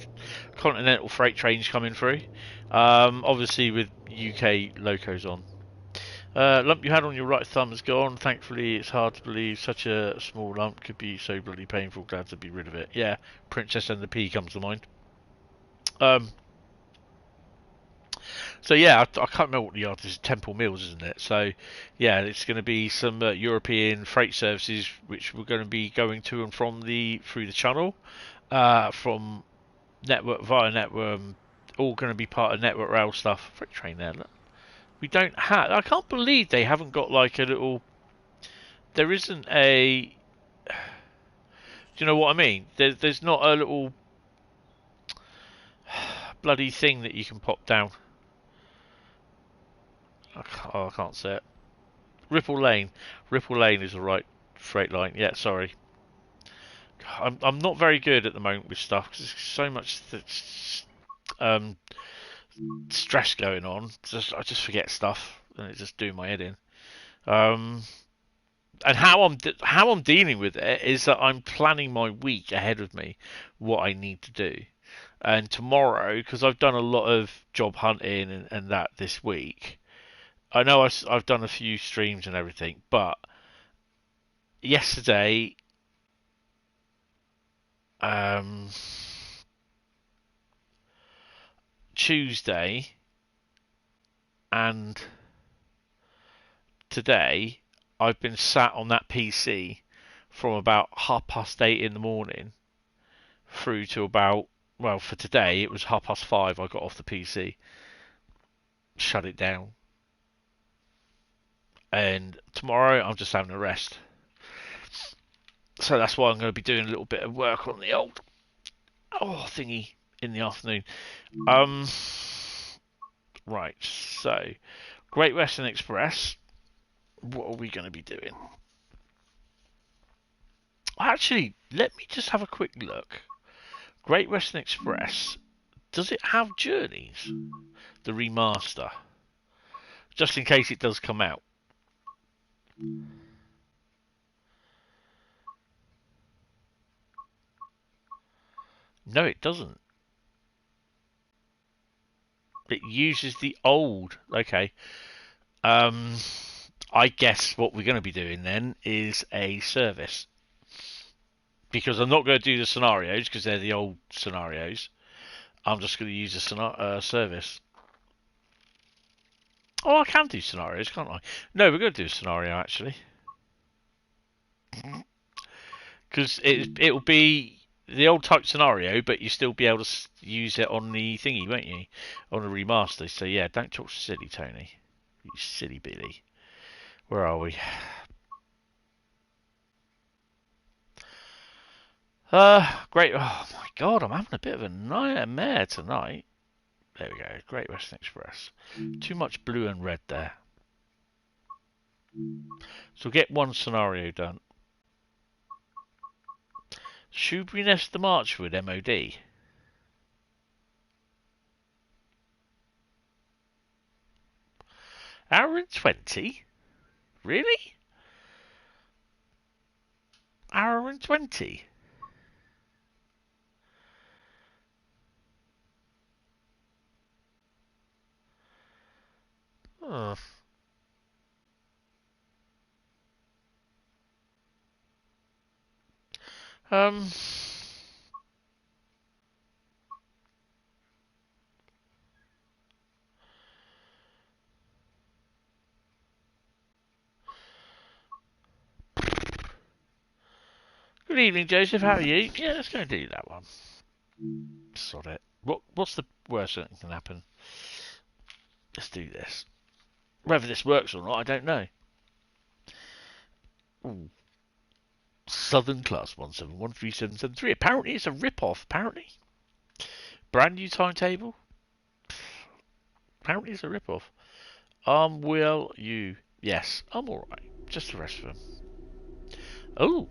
freight trains coming through, obviously with UK locos on. Lump you had on your right thumb is gone. Thankfully, it's hard to believe such a small lump could be so bloody painful. Glad to be rid of it. Yeah, Princess and the Pea comes to mind. So yeah, I can't remember what the yard is. Temple Mills, isn't it? So yeah, it's going to be some European freight services which we're going to be going to and from through the channel, from network via network, all going to be part of Network Rail stuff. Freight train there. Look. We don't have. I can't believe they haven't got like a little. There isn't a. Do you know what I mean? There's not a little bloody thing that you can pop down. I can't say it. Ripple Lane. Ripple Lane is the right freight line. Yeah, sorry. I'm not very good at the moment with stuff because there's so much stress going on. I just forget stuff and it's just doing my head in. And how I'm dealing with it is that I'm planning my week ahead of me, what I need to do. And tomorrow, because I've done a lot of job hunting and that this week, I know I've done a few streams and everything, but yesterday, Tuesday, and today, I've been sat on that PC from about 8:30 in the morning through to about, well, for today it was 5:30. I got off the PC, shut it down. and tomorrow I'm just having a rest. So that's why I'm going to be doing a little bit of work on the old thingy in the afternoon. Right, so Great Western Express. What are we going to be doing? Actually, let me just have a quick look. Great Western Express, does it have journeys? The remaster, just in case it does come out. No, it doesn't. It uses the old. Okay. I guess what we're going to be doing then is a service. Because I'm not going to do the scenarios because they're the old scenarios. I'm just going to use a service. Oh, I can do scenarios, can't I? No, we're going to do a scenario actually. Because it'll be the old type scenario, but you still be able to use it on the thingy, won't you? On the remaster. So yeah, don't talk silly, Tony. You silly Billy. Where are we? Great. Oh my God, I'm having a bit of a nightmare tonight. There we go. Great Western Express. Too much blue and red there. So get one scenario done. Shoebury-Nest to Marchwood MOD. Hour and 20? Really? Hour and 20? Oh. Good evening, Joseph. How are you? Yeah, let's go and do that one. Sod it. What's the worst that can happen? Let's do this. Whether this works or not, I don't know. Ooh. Southern Class 1713773. Apparently it's a rip-off, apparently. Brand new timetable. Apparently it's a rip-off. Will you? Yes, I'm alright. Just the rest of them. Oh.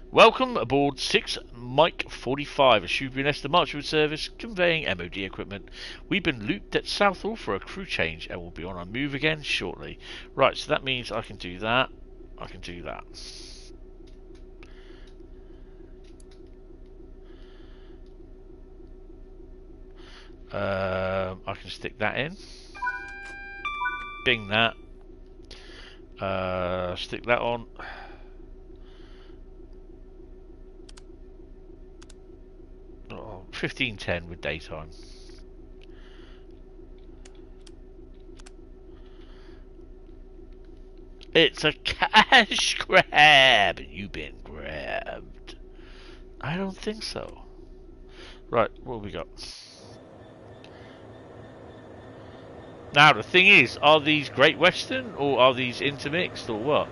Welcome aboard 6 Mike 45, a Shoebury-Nest to Marchwood service conveying MOD equipment. We've been looped at Southall for a crew change and will be on our move again shortly. Right, so that means I can do that. I can do that. I can stick that in. Bing that. Stick that on. Oh, 15:10 with daytime. It's a cash grab. You've been grabbed. I don't think so. Right, what have we got? Now the thing is, are these Great Western or are these intermixed or what?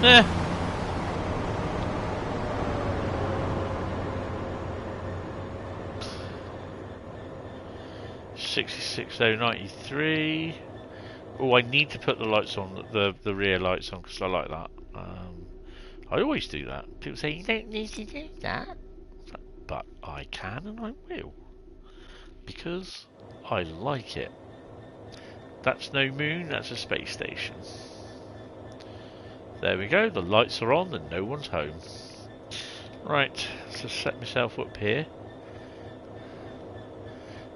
Eh. $66,093. Oh, I need to put the lights on, the rear lights on, because I like that. I always do that. People say you don't need to do that, but I can and I will, because I like it. That's no moon, that's a space station. There we go, the lights are on and no one's home. Right, so set myself up here.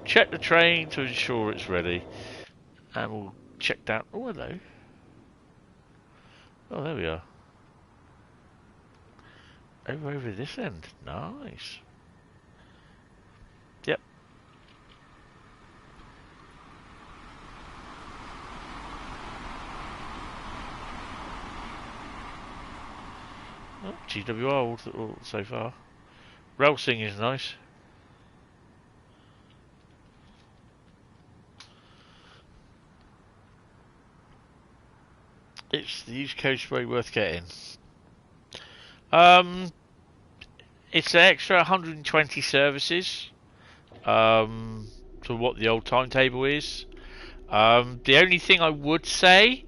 Check the train to ensure it's ready. And we'll check down. Oh, hello. Oh, there we are. Over this end. Nice. Yep. Oh, GWR all so far. Relsing is nice. It's the East Coast Way worth getting. It's an extra 120 services to what the old timetable is. The only thing I would say,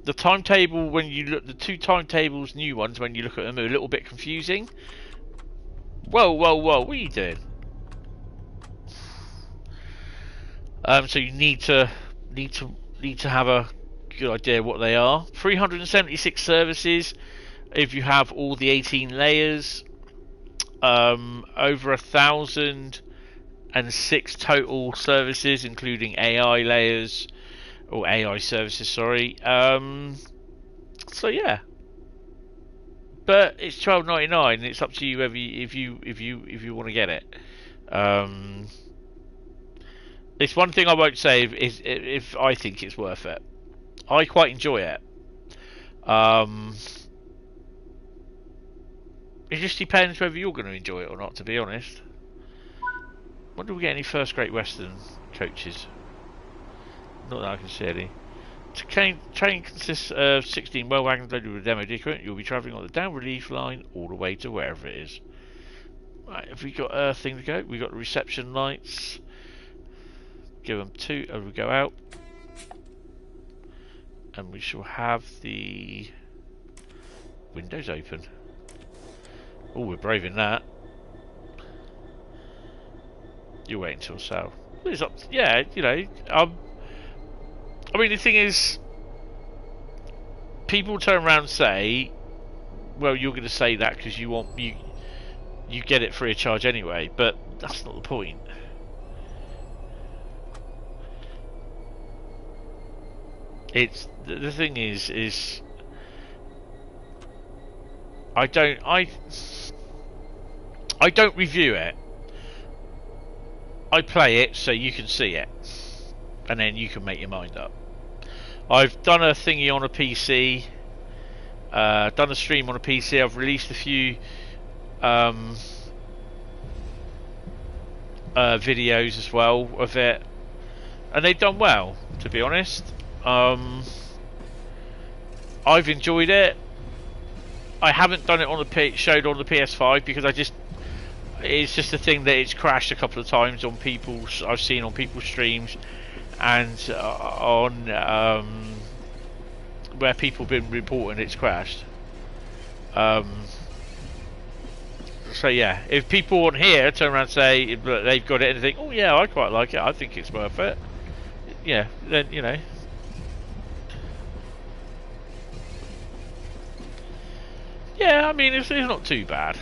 the timetable, when you look, the two timetables, new ones, when you look at them, are a little bit confusing. Whoa, what are you doing? So you need to have a good idea what they are. 376 services if you have all the 18 layers. Over 1,006 total services, including AI layers or AI services. Sorry. So yeah, but it's $12.99. It's up to you if you want to get it. It's one thing I won't say if I think it's worth it. I quite enjoy it. It just depends whether you're going to enjoy it or not, to be honest. When do we get any first Great Western coaches? Not that I can see any. Train consists of 16 well wagons loaded with demo equipment. You'll be travelling on the down relief line all the way to wherever it is. Right, have we got a thing to go? We've got the reception lights. Give them 2 as we go out. And we shall have the windows open. Oh, we're braving that. You wait until so. It's up to, yeah, you know. I mean, the thing is, people turn around and say, "Well, you're going to say that because you want you get it free of charge anyway." But that's not the point. It's the thing is I don't review it. I play it so you can see it, and then you can make your mind up. I've done a thingy on a PC, done a stream on a PC. I've released a few videos as well of it, and they've done well, to be honest. I've enjoyed it. I haven't done it on the showed on the PS5 because it's just a thing that it's crashed a couple of times on people's. I've seen on people's streams and on where people have been reporting it's crashed. So yeah, if people on here turn around and say they've got it and think, oh yeah, I quite like it, I think it's worth it. Yeah, then you know. Yeah, I mean it's not too bad.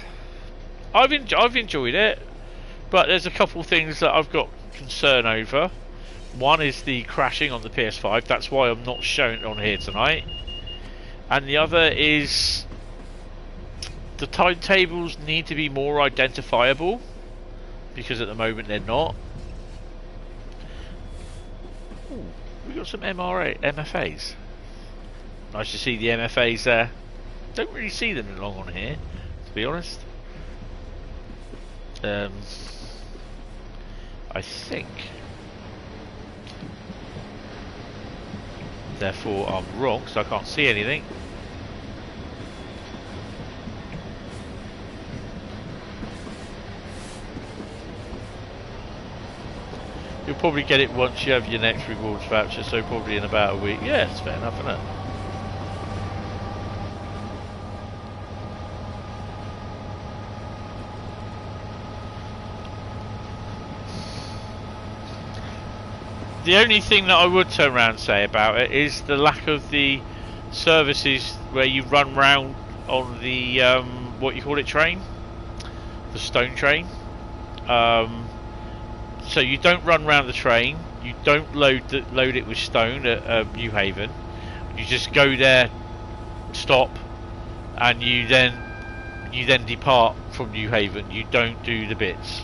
I've enjoyed it, but there's a couple of things that I've got concern over. One is the crashing on the PS5. That's why I'm not showing it on here tonight. And the other is the timetables need to be more identifiable because at the moment they're not. Ooh, we got some MFAs. Nice to see the MFAs there. Don't really see them long on here, to be honest. I think. Therefore, I'm wrong, so I can't see anything. You'll probably get it once you have your next rewards voucher, so probably in about a week. Yeah, it's fair enough, isn't it? The only thing that I would turn around and say about it is the lack of the services where you run round on the what you call it, train, the stone train. So you don't run round the train. You don't load it with stone at New Haven. You just go there, stop, and you then depart from New Haven. You don't do the bits.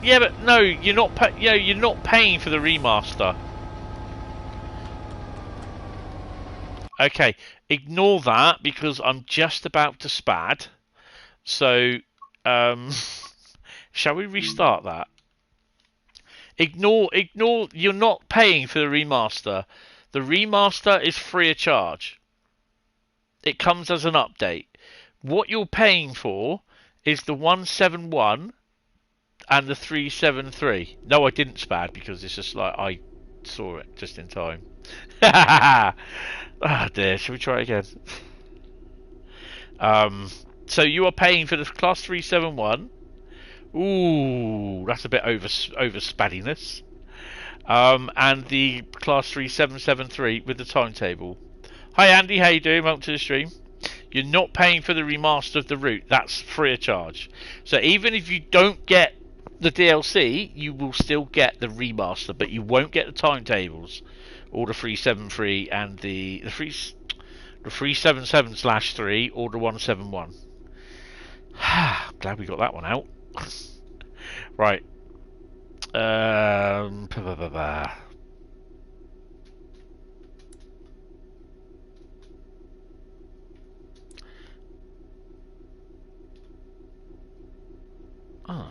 Yeah, but no, you're not paying for the remaster. Okay, ignore that because I'm just about to spad. So, shall we restart that? Ignore. You're not paying for the remaster. The remaster is free of charge. It comes as an update. What you're paying for is the 171 and the 373. No, I didn't spad because it's just like I saw it just in time. Ah dear, shall we try it again? So you are paying for the class 371. Ooh, that's a bit over spaddiness. And the class 3773 with the timetable. Hi Andy, how you doing? Welcome to the stream. You're not paying for the remaster of the route. That's free of charge. So even if you don't get the DLC, you will still get the remaster, but you won't get the timetables or the 373 and the 377/3 or the 171. Glad we got that one out. Right. Oh no.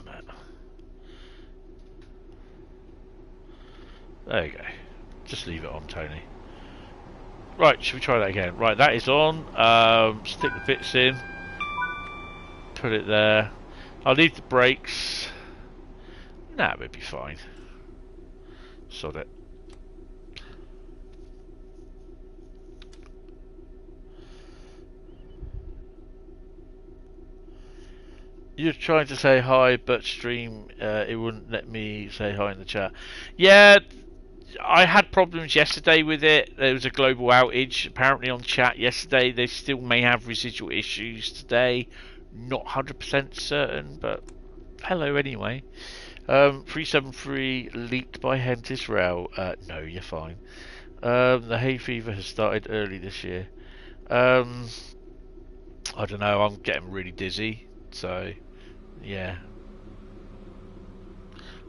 There you go. Just leave it on, Tony. Right, should we try that again? Right, that is on. Stick the bits in. Put it there. I'll leave the brakes. Nah, we'll be fine. Sod it. You're trying to say hi, but stream, it wouldn't let me say hi in the chat. Yeah, I had problems yesterday with it. There was a global outage apparently on chat yesterday. They still may have residual issues today. Not 100% certain, but hello anyway. 373 leaked by Hentis Rail. No, you're fine. The hay fever has started early this year. I don't know, I'm getting really dizzy, so yeah.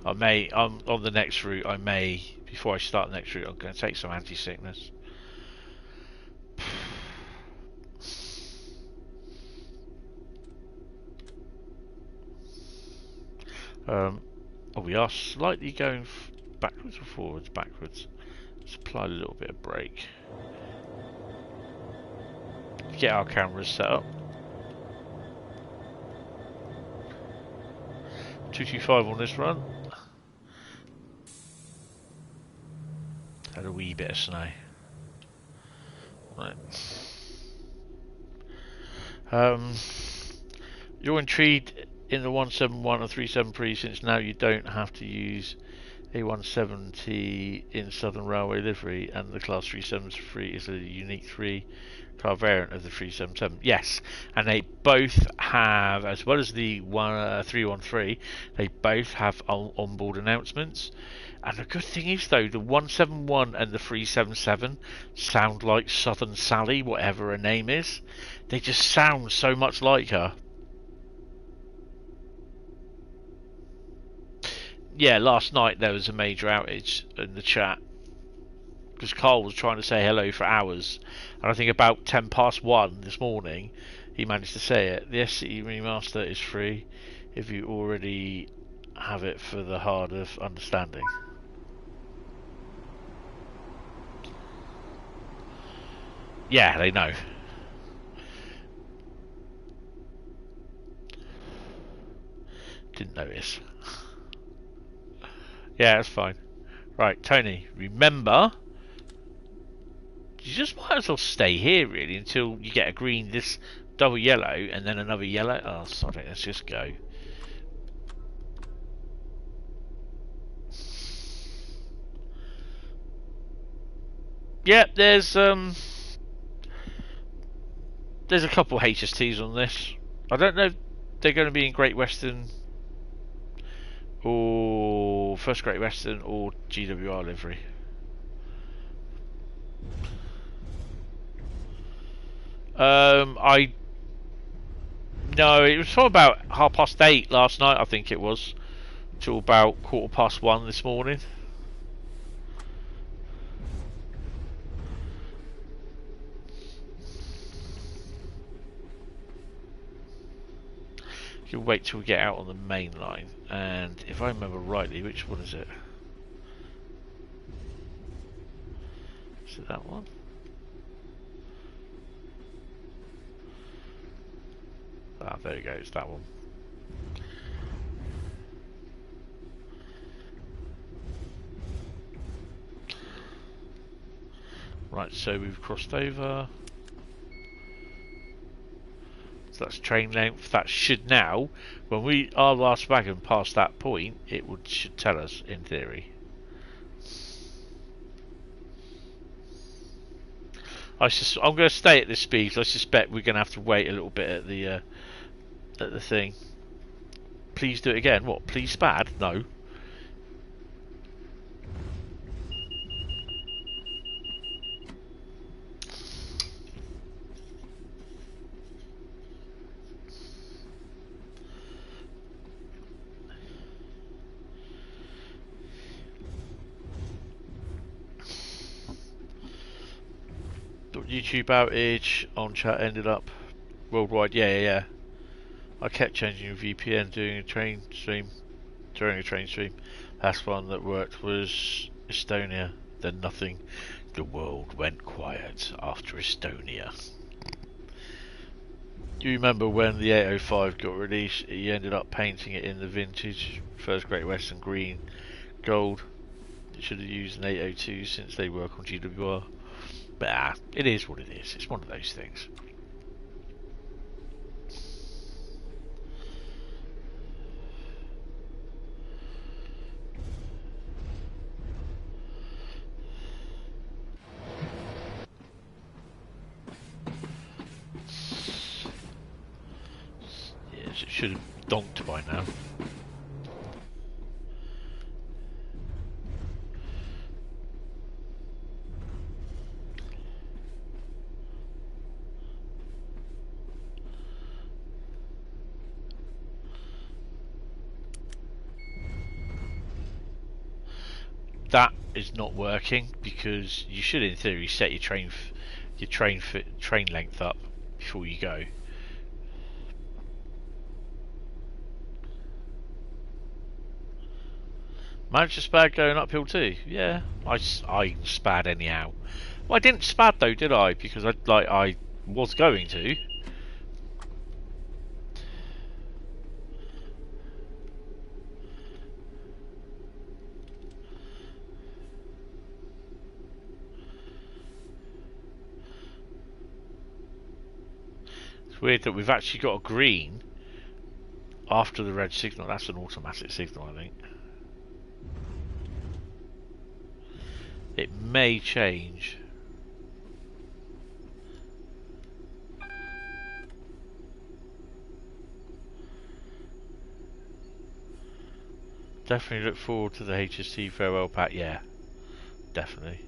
On the next route, before I start the next route, I'm going to take some anti-sickness. We are slightly going backwards or forwards? Backwards. Let's apply a little bit of brake. Get our cameras set up. 225 on this run. Had a wee bit of snow. Right. You're intrigued in the 171 or 373 since now you don't have to use a 170 in Southern Railway livery, and the class 373 is a unique 3-car variant of the 377. Yes, and they both have, as well as the 313, they both have onboard announcements. And the good thing is though, the 171 and the 377 sound like Southern Sally, whatever her name is. They just sound so much like her. Yeah, last night there was a major outage in the chat because Carl was trying to say hello for hours, and I think about 1:10 this morning he managed to say it. The SCE Remaster is free if you already have it for the hard of understanding. Yeah, they know. Didn't notice. Yeah, that's fine. Right, Tony, remember, you just might as well stay here really until you get a green, this double yellow, and then another yellow. Oh, sorry, let's just go. Yeah, there's a couple HSTs on this. I don't know if they're going to be in Great Western or First Great Western or GWR livery. No, it was from about 8:30 last night, I think it was, till about 1:15 this morning. You'll wait till we get out on the main line, and if I remember rightly, which one is it? Is it that one? Ah, there you go, it's that one. Right, so we've crossed over. So that's train length. That should now, when our last wagon passed that point, it should tell us in theory. I'm going to stay at this speed. I suspect we're going to have to wait a little bit at the thing. Please do it again. What? Please spad? No. YouTube outage on chat ended up worldwide. Yeah. I kept changing VPN during a train stream. Last one that worked was Estonia. Then nothing. The world went quiet after Estonia. Do you remember when the 805 got released? He ended up painting it in the vintage First Great Western green gold. It should have used an 802 since they work on GWR. But it is what it is. It's one of those things. Yes, it should have donked by now. That is not working because you should, in theory, set your train length up before you go. Managed to spad going uphill too. Yeah, I spad anyhow. Well, I didn't spad though, did I? Because I was going to. Weird that we've actually got a green after the red signal. That's an automatic signal, I think. It may change. Definitely look forward to the HST farewell pack. Yeah, definitely.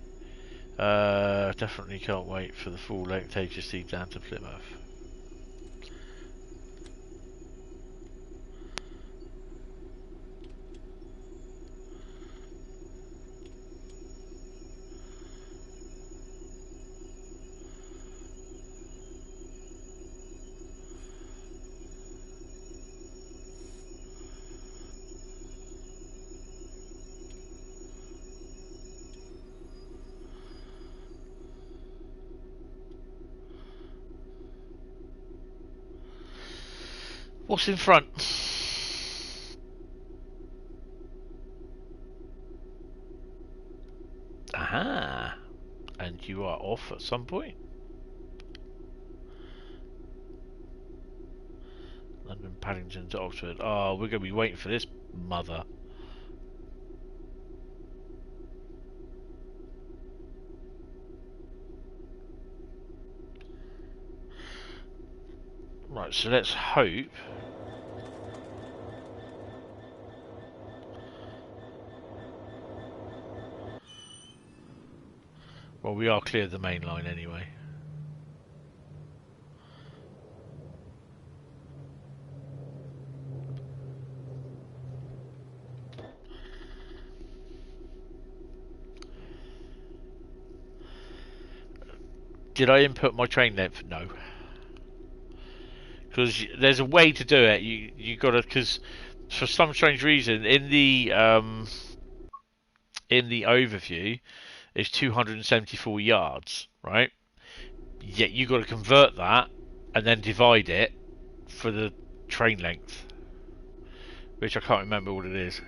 Definitely can't wait for the full length HST down to Plymouth. What's in front? Aha! And you are off at some point? London, Paddington to Oxford. Oh, we're going to be waiting for this mother. Right, so let's hope. Well, we are clear of the main line anyway. Did I input my train length? No. because there's a way to do it. You got to, because for some strange reason in the overview it's 274 yards, right? Yet you got to convert that and then divide it for the train length, which I can't remember what it is.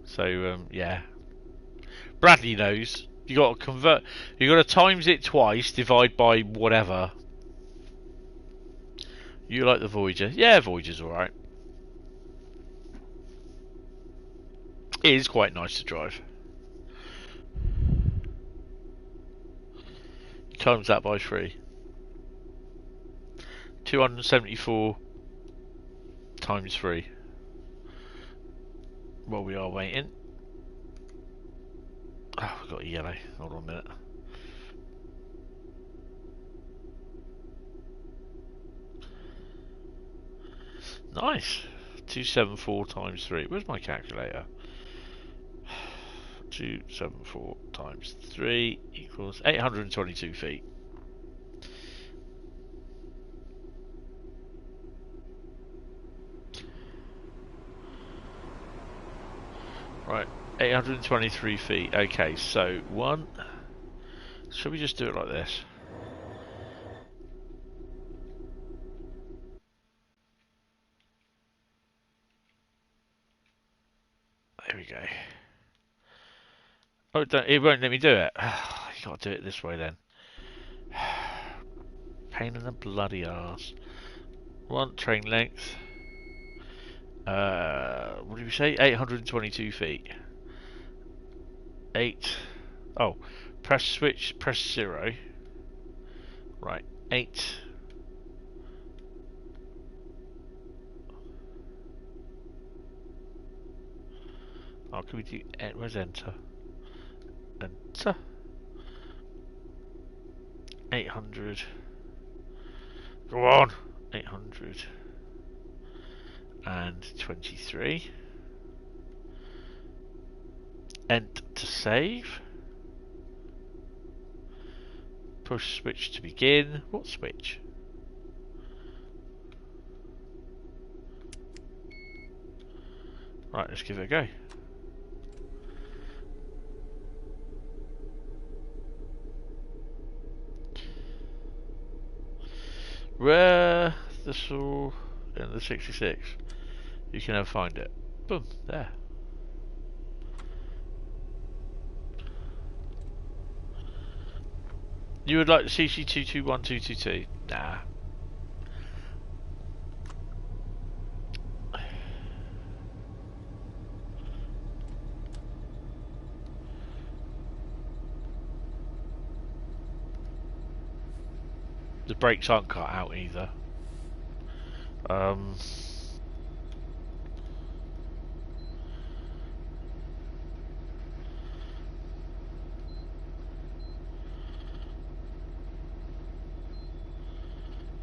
So yeah, Bradley knows. You got to convert. You got to times it twice, divide by whatever. You like the Voyager? Yeah, Voyager's all right. It is quite nice to drive. Times that by 3. 274 times 3. While we are waiting. Oh, we've got a yellow. Hold on a minute. Nice. 274 times 3. Where's my calculator? 274 times 3 equals 822 feet. Right, 823 feet. Okay, so one. Shall we just do it like this? There we go. Oh, it won't let me do it. You gotta do it this way then. Pain in the bloody arse. One train length. What did we say? 822 feet. 8. Oh, press switch, press 0. Right, 8. Oh, can we do? Where's enter? Enter. 800. Go on. 823. Enter to save. Push switch to begin. What switch? Right, let's give it a go. Where the saw in the 66? You can never find it. Boom, there. You would like the CC221222? Nah. The brakes aren't cut out either.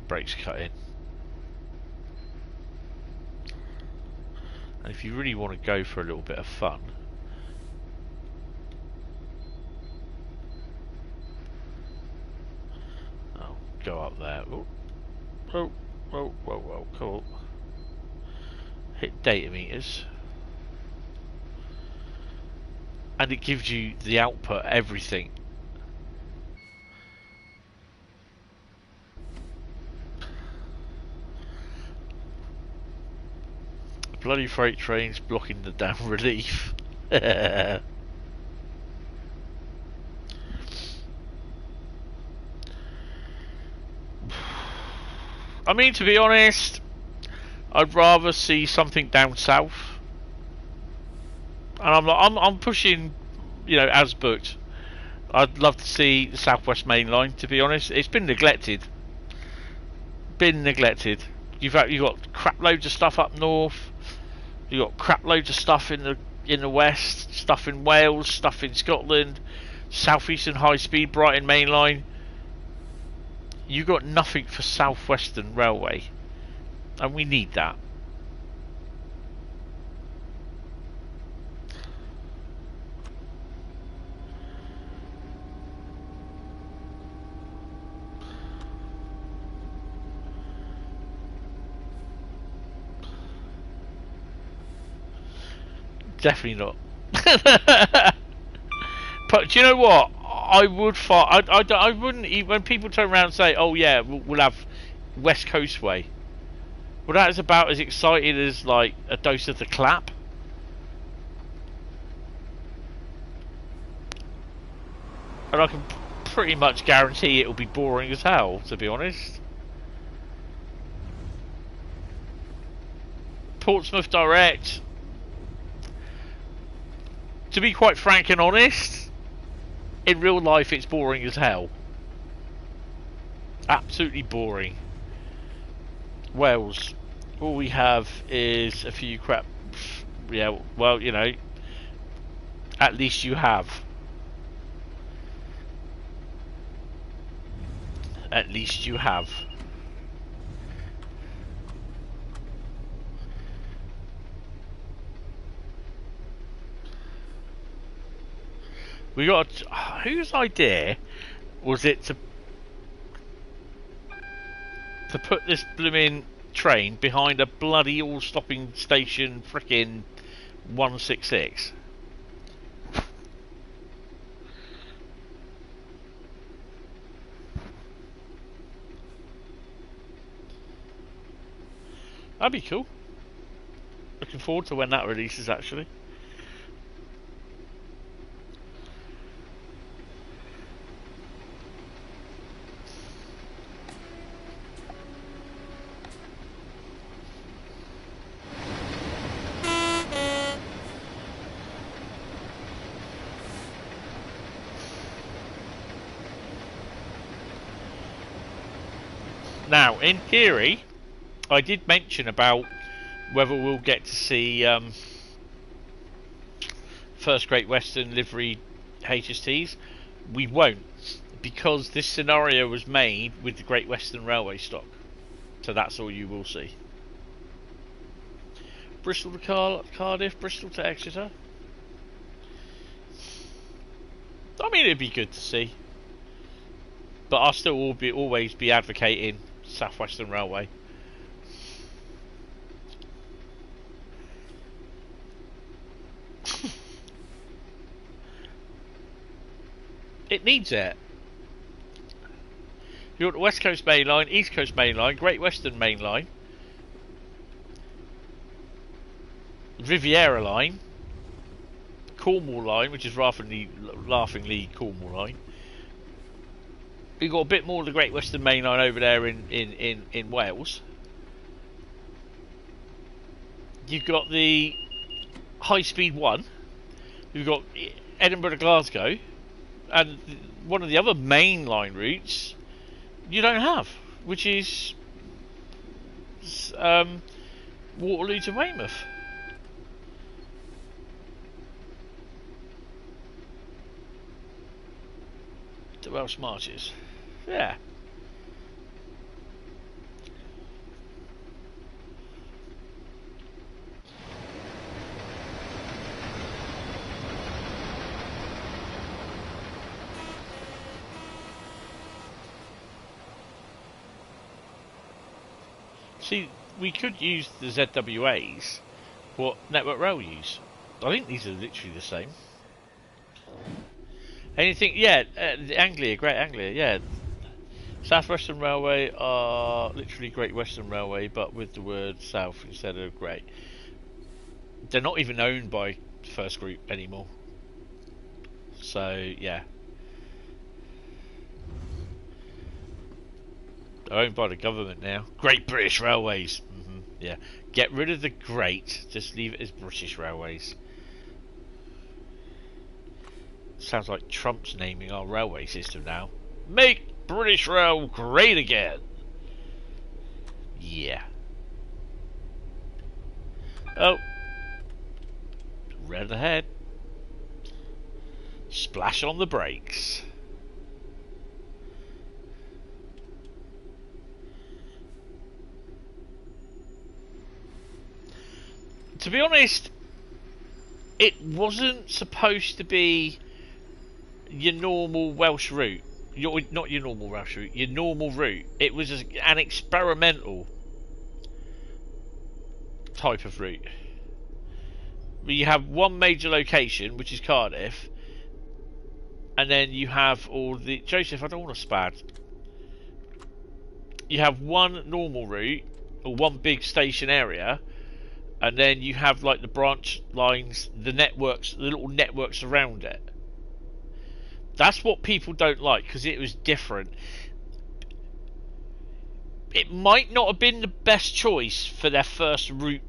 Brakes cut in. And if you really want to go for a little bit of fun, go up there. Oh, whoa, whoa, whoa, whoa, cool. Hit data meters. And it gives you the output, everything. Bloody freight trains blocking the damn relief. I mean, to be honest, I'd rather see something down south, and I'm pushing, you know, as booked. I'd love to see the Southwest Mainline. To be honest, it's been neglected. You've got crap loads of stuff up north. You got crap loads of stuff in the west, stuff in Wales, stuff in Scotland, Southeastern Highspeed, Brighton Mainline. You got nothing for Southwestern Railway, and we need that. Definitely not. But do you know what? I would fight. I wouldn't even, when people turn around and say, "Oh yeah, we'll have West Coast Way." Well, that is about as exciting as like a dose of the clap. And I can pretty much guarantee it'll be boring as hell, to be honest. Portsmouth Direct. To be quite frank and honest, in real life it's boring as hell. Absolutely boring. Wales. All we have is a few crap. Yeah, well, you know, at least you have. At least you have. We got. Whose idea was it to put this blooming train behind a bloody all-stopping station, frickin' 166? That'd be cool. Looking forward to when that releases, actually. Now, in theory, I did mention about whether we'll get to see first Great Western livery HSTs. We won't, because this scenario was made with the Great Western Railway stock. So that's all you will see. Bristol to Cardiff, Bristol to Exeter. I mean, it'd be good to see. But I'll still always be advocating South Western Railway. It needs it. You've got the West Coast Mainline, East Coast Mainline, Great Western Mainline, Riviera Line, Cornwall Line, which is laughingly Cornwall Line. We've got a bit more of the Great Western Mainline over there in Wales. You've got the Highspeed 1. You've got Edinburgh to Glasgow. And one of the other mainline routes you don't have, which is Waterloo to Weymouth. The Welsh Marches. Yeah. See, we could use the ZWAs, what Network Rail use. I think these are literally the same. Anything, yeah, Anglia, Great Anglia, yeah. South Western Railway are literally Great Western Railway, but with the word South instead of Great. They're not even owned by First Group anymore. So, yeah. They're owned by the government now. Great British Railways. Yeah. Get rid of the Great. Just leave it as British Railways. Sounds like Trump's naming our railway system now. Make British Rail great again. Yeah. Oh. Red ahead. Splash on the brakes. To be honest, it wasn't supposed to be your normal Welsh route. Not your normal Welsh route, your normal route. It was an experimental type of route. you have one major location, which is Cardiff, and then you have all the... Joseph, I don't want to spad. You have one normal route, or one big station area, and then you have like the branch lines, the networks, the little networks around it. That's what people don't like, because it was different. It might not have been the best choice for their first route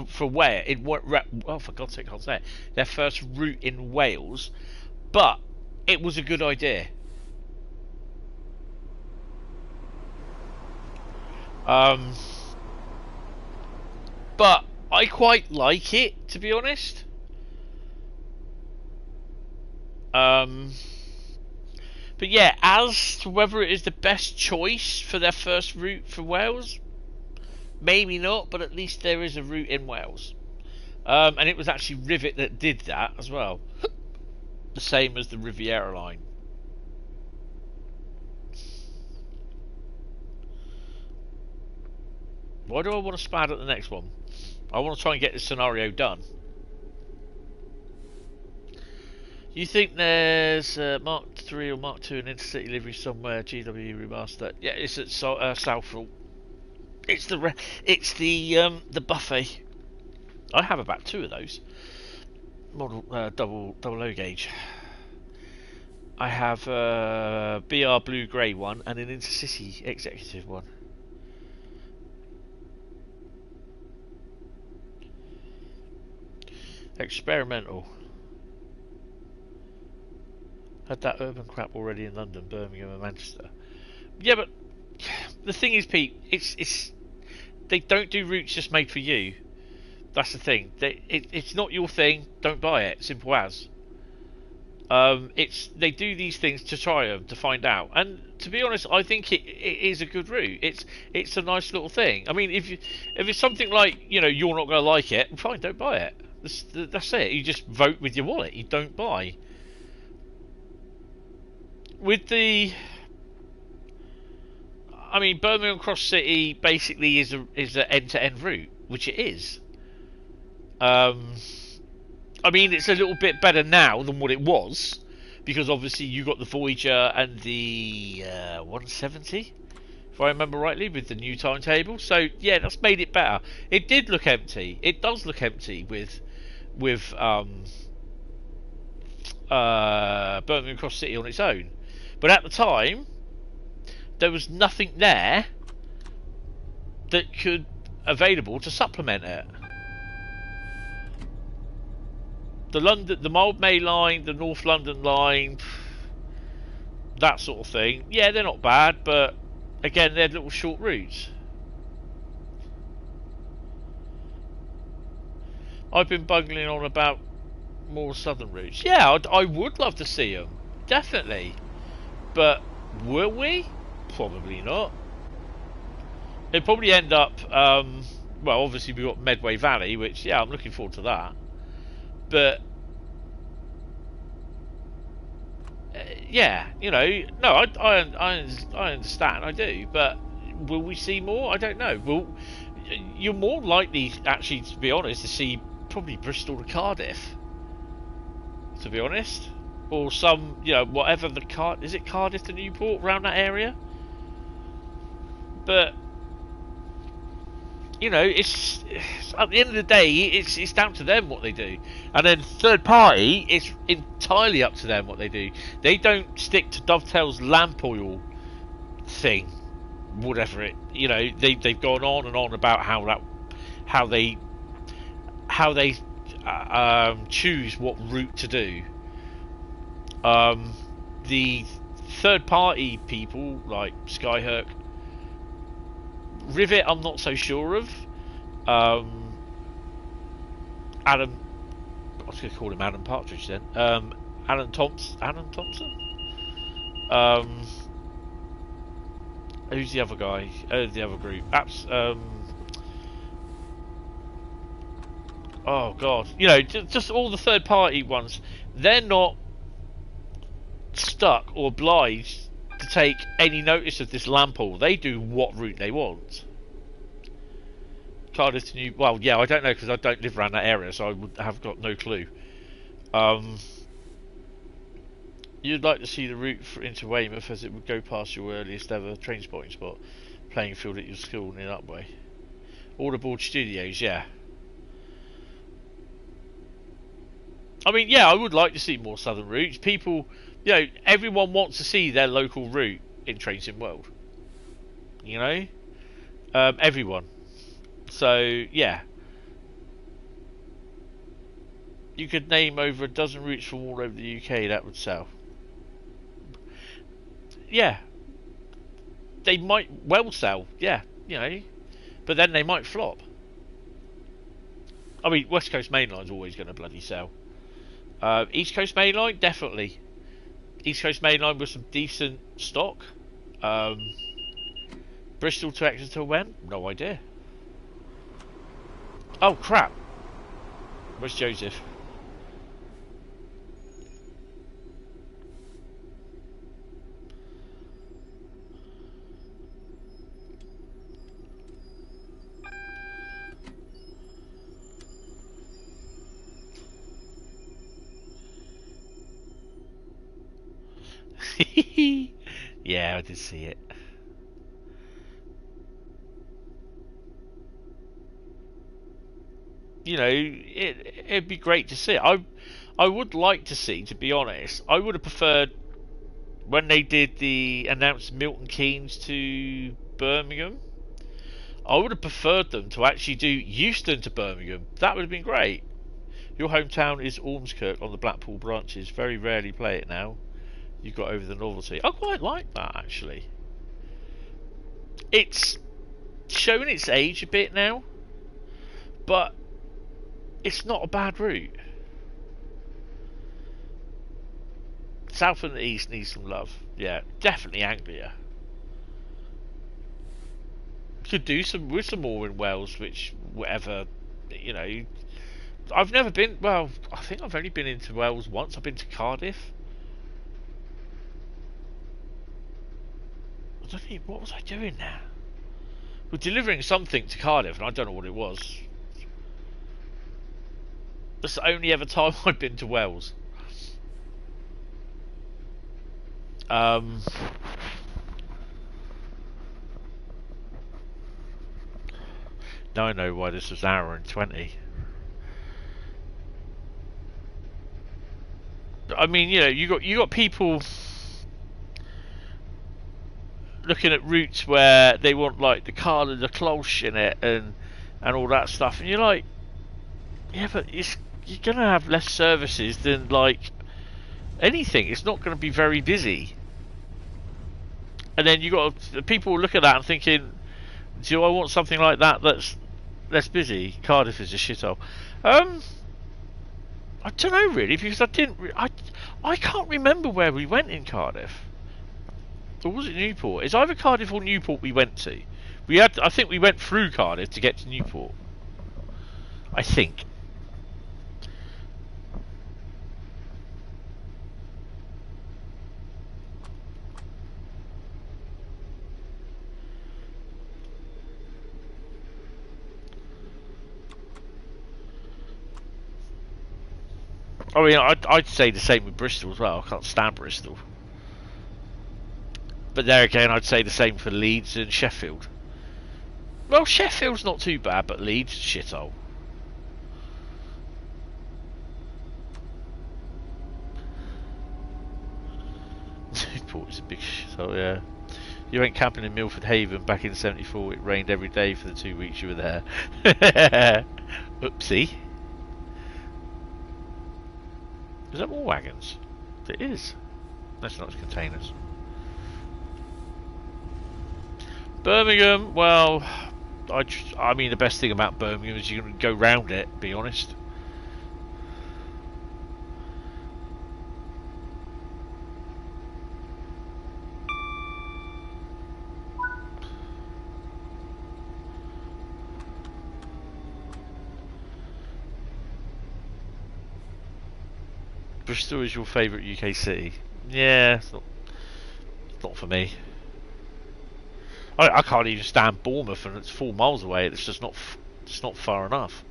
for where in what? Oh, for God's sake, I can't say it. Their first route in Wales, but it was a good idea. But I quite like it, to be honest. But yeah, as to whether it is the best choice for their first route for Wales, maybe not, but at least there is a route in Wales. And it was actually Rivet that did that as well. The same as the Riviera line. Why do I want to spad at the next one? I want to try and get this scenario done. You think there's Mark 3 or Mark 2 an intercity livery somewhere? GW Remaster. Yeah, it's at Southall. It's the buffet. I have about 2 of those. Model double low gauge. I have BR blue grey one and an intercity executive one. Experimental. Had that urban crap already in London, Birmingham and Manchester. Yeah, but the thing is, Pete, it's they don't do routes just made for you. That's the thing. It's not your thing. Don't buy it. Simple as. They do these things to try them, to find out. And to be honest, I think it is a good route. It's a nice little thing. I mean, if it's something like, you know, you're not going to like it, fine, don't buy it. That's it. You just vote with your wallet. You don't buy. With the, I mean, Birmingham Cross City basically is an end-to-end route, which it is. I mean, it's a little bit better now than what it was, because obviously you got the Voyager and the 170, if I remember rightly, with the new timetable. So yeah, that's made it better. It did look empty. It does look empty with Birmingham Cross City on its own. But at the time, there was nothing there that could available to supplement it. The Mild May line, the North London line, that sort of thing. Yeah, they're not bad, but again, they're little short routes. I've been bungling on about more southern routes. Yeah, I would love to see them, definitely. But will we? Probably not. It'd probably end up, well, obviously we've got Medway Valley, which, yeah, I'm looking forward to that. But, yeah, you know, no, I understand, I do. But will we see more? I don't know. You're more likely, actually, to be honest, to see probably Bristol to Cardiff, to be honest. Or some, you know, whatever is it Cardiff to Newport, around that area? But, you know, it's at the end of the day, it's down to them what they do. And then third party, it's entirely up to them what they do. They don't stick to Dovetail's lamp oil thing, whatever it, you know, they've gone on and on about how they choose what route to do. The third party people like Skyhook, Rivet, I'm not so sure of. Adam, I was going to call him Adam Partridge then. Alan Thompson. Who's the other guy? The other group. Oh God, you know, just all the third party ones. They're not stuck or obliged to take any notice of this lamp oil. They do what route they want. Cardiff to New... Well, yeah, I don't know because I don't live around that area, so I would have got no clue. You'd like to see the route into Weymouth as it would go past your earliest ever train spotting spot, playing field at your school near that way. All aboard studios, yeah. I mean, yeah, I would like to see more southern routes. People, you know, everyone wants to see their local route in Train Sim World. You know? Everyone. So, yeah. You could name over a dozen routes from all over the UK that would sell. Yeah. They might well sell, yeah, you know. But then they might flop. I mean, West Coast Mainline's always going to bloody sell. East Coast Mainline, definitely. East Coast Mainline with some decent stock. Bristol to Exeter when? No idea. Oh crap. Where's Joseph? Yeah, I did see it. You know, it'd be great to see. I would like to see, to be honest. I would have preferred when they did the announced Milton Keynes to Birmingham. I would have preferred them to actually do Euston to Birmingham. That would have been great. Your hometown is Ormskirk on the Blackpool branches. Very rarely play it now. You got over the novelty. I quite like that actually. It's showing its age a bit now, but it's not a bad route. South and the East needs some love. Yeah, definitely Anglia. Could do some with some more in Wales, which whatever, you know. I've never been. Well, I think I've only been into Wales once. I've been to Cardiff. I don't know, what was I doing there? We're delivering something to Cardiff, and I don't know what it was. That's the only ever time I've been to Wales. Now I know why this was an hour and 20. I mean, you know, you got people looking at routes where they want like the Carl and the Cloche in it and all that stuff, and you're like, yeah, but you're gonna have less services than like anything. It's not going to be very busy. And then you got people look at that and thinking, do I want something like that that's less busy? Cardiff is a shithole. I don't know really, because I can't remember where we went in Cardiff. Or was it Newport? It's either Cardiff or Newport we went to. I think we went through Cardiff to get to Newport. I think. I mean, I'd say the same with Bristol as well. I can't stand Bristol. But there again, I'd say the same for Leeds and Sheffield. Well, Sheffield's not too bad, but Leeds, shithole. Newport is a big shithole, yeah. You went camping in Milford Haven back in '74. It rained every day for the 2 weeks you were there. Oopsie. Is that more wagons? It is. That's not containers. Birmingham, well, I mean, the best thing about Birmingham is you can go round it, to be honest. Bristol is your favourite UK city? Yeah, it's not for me. I can't even stand Bournemouth, and it's 4 miles away. It's just not It's not far enough.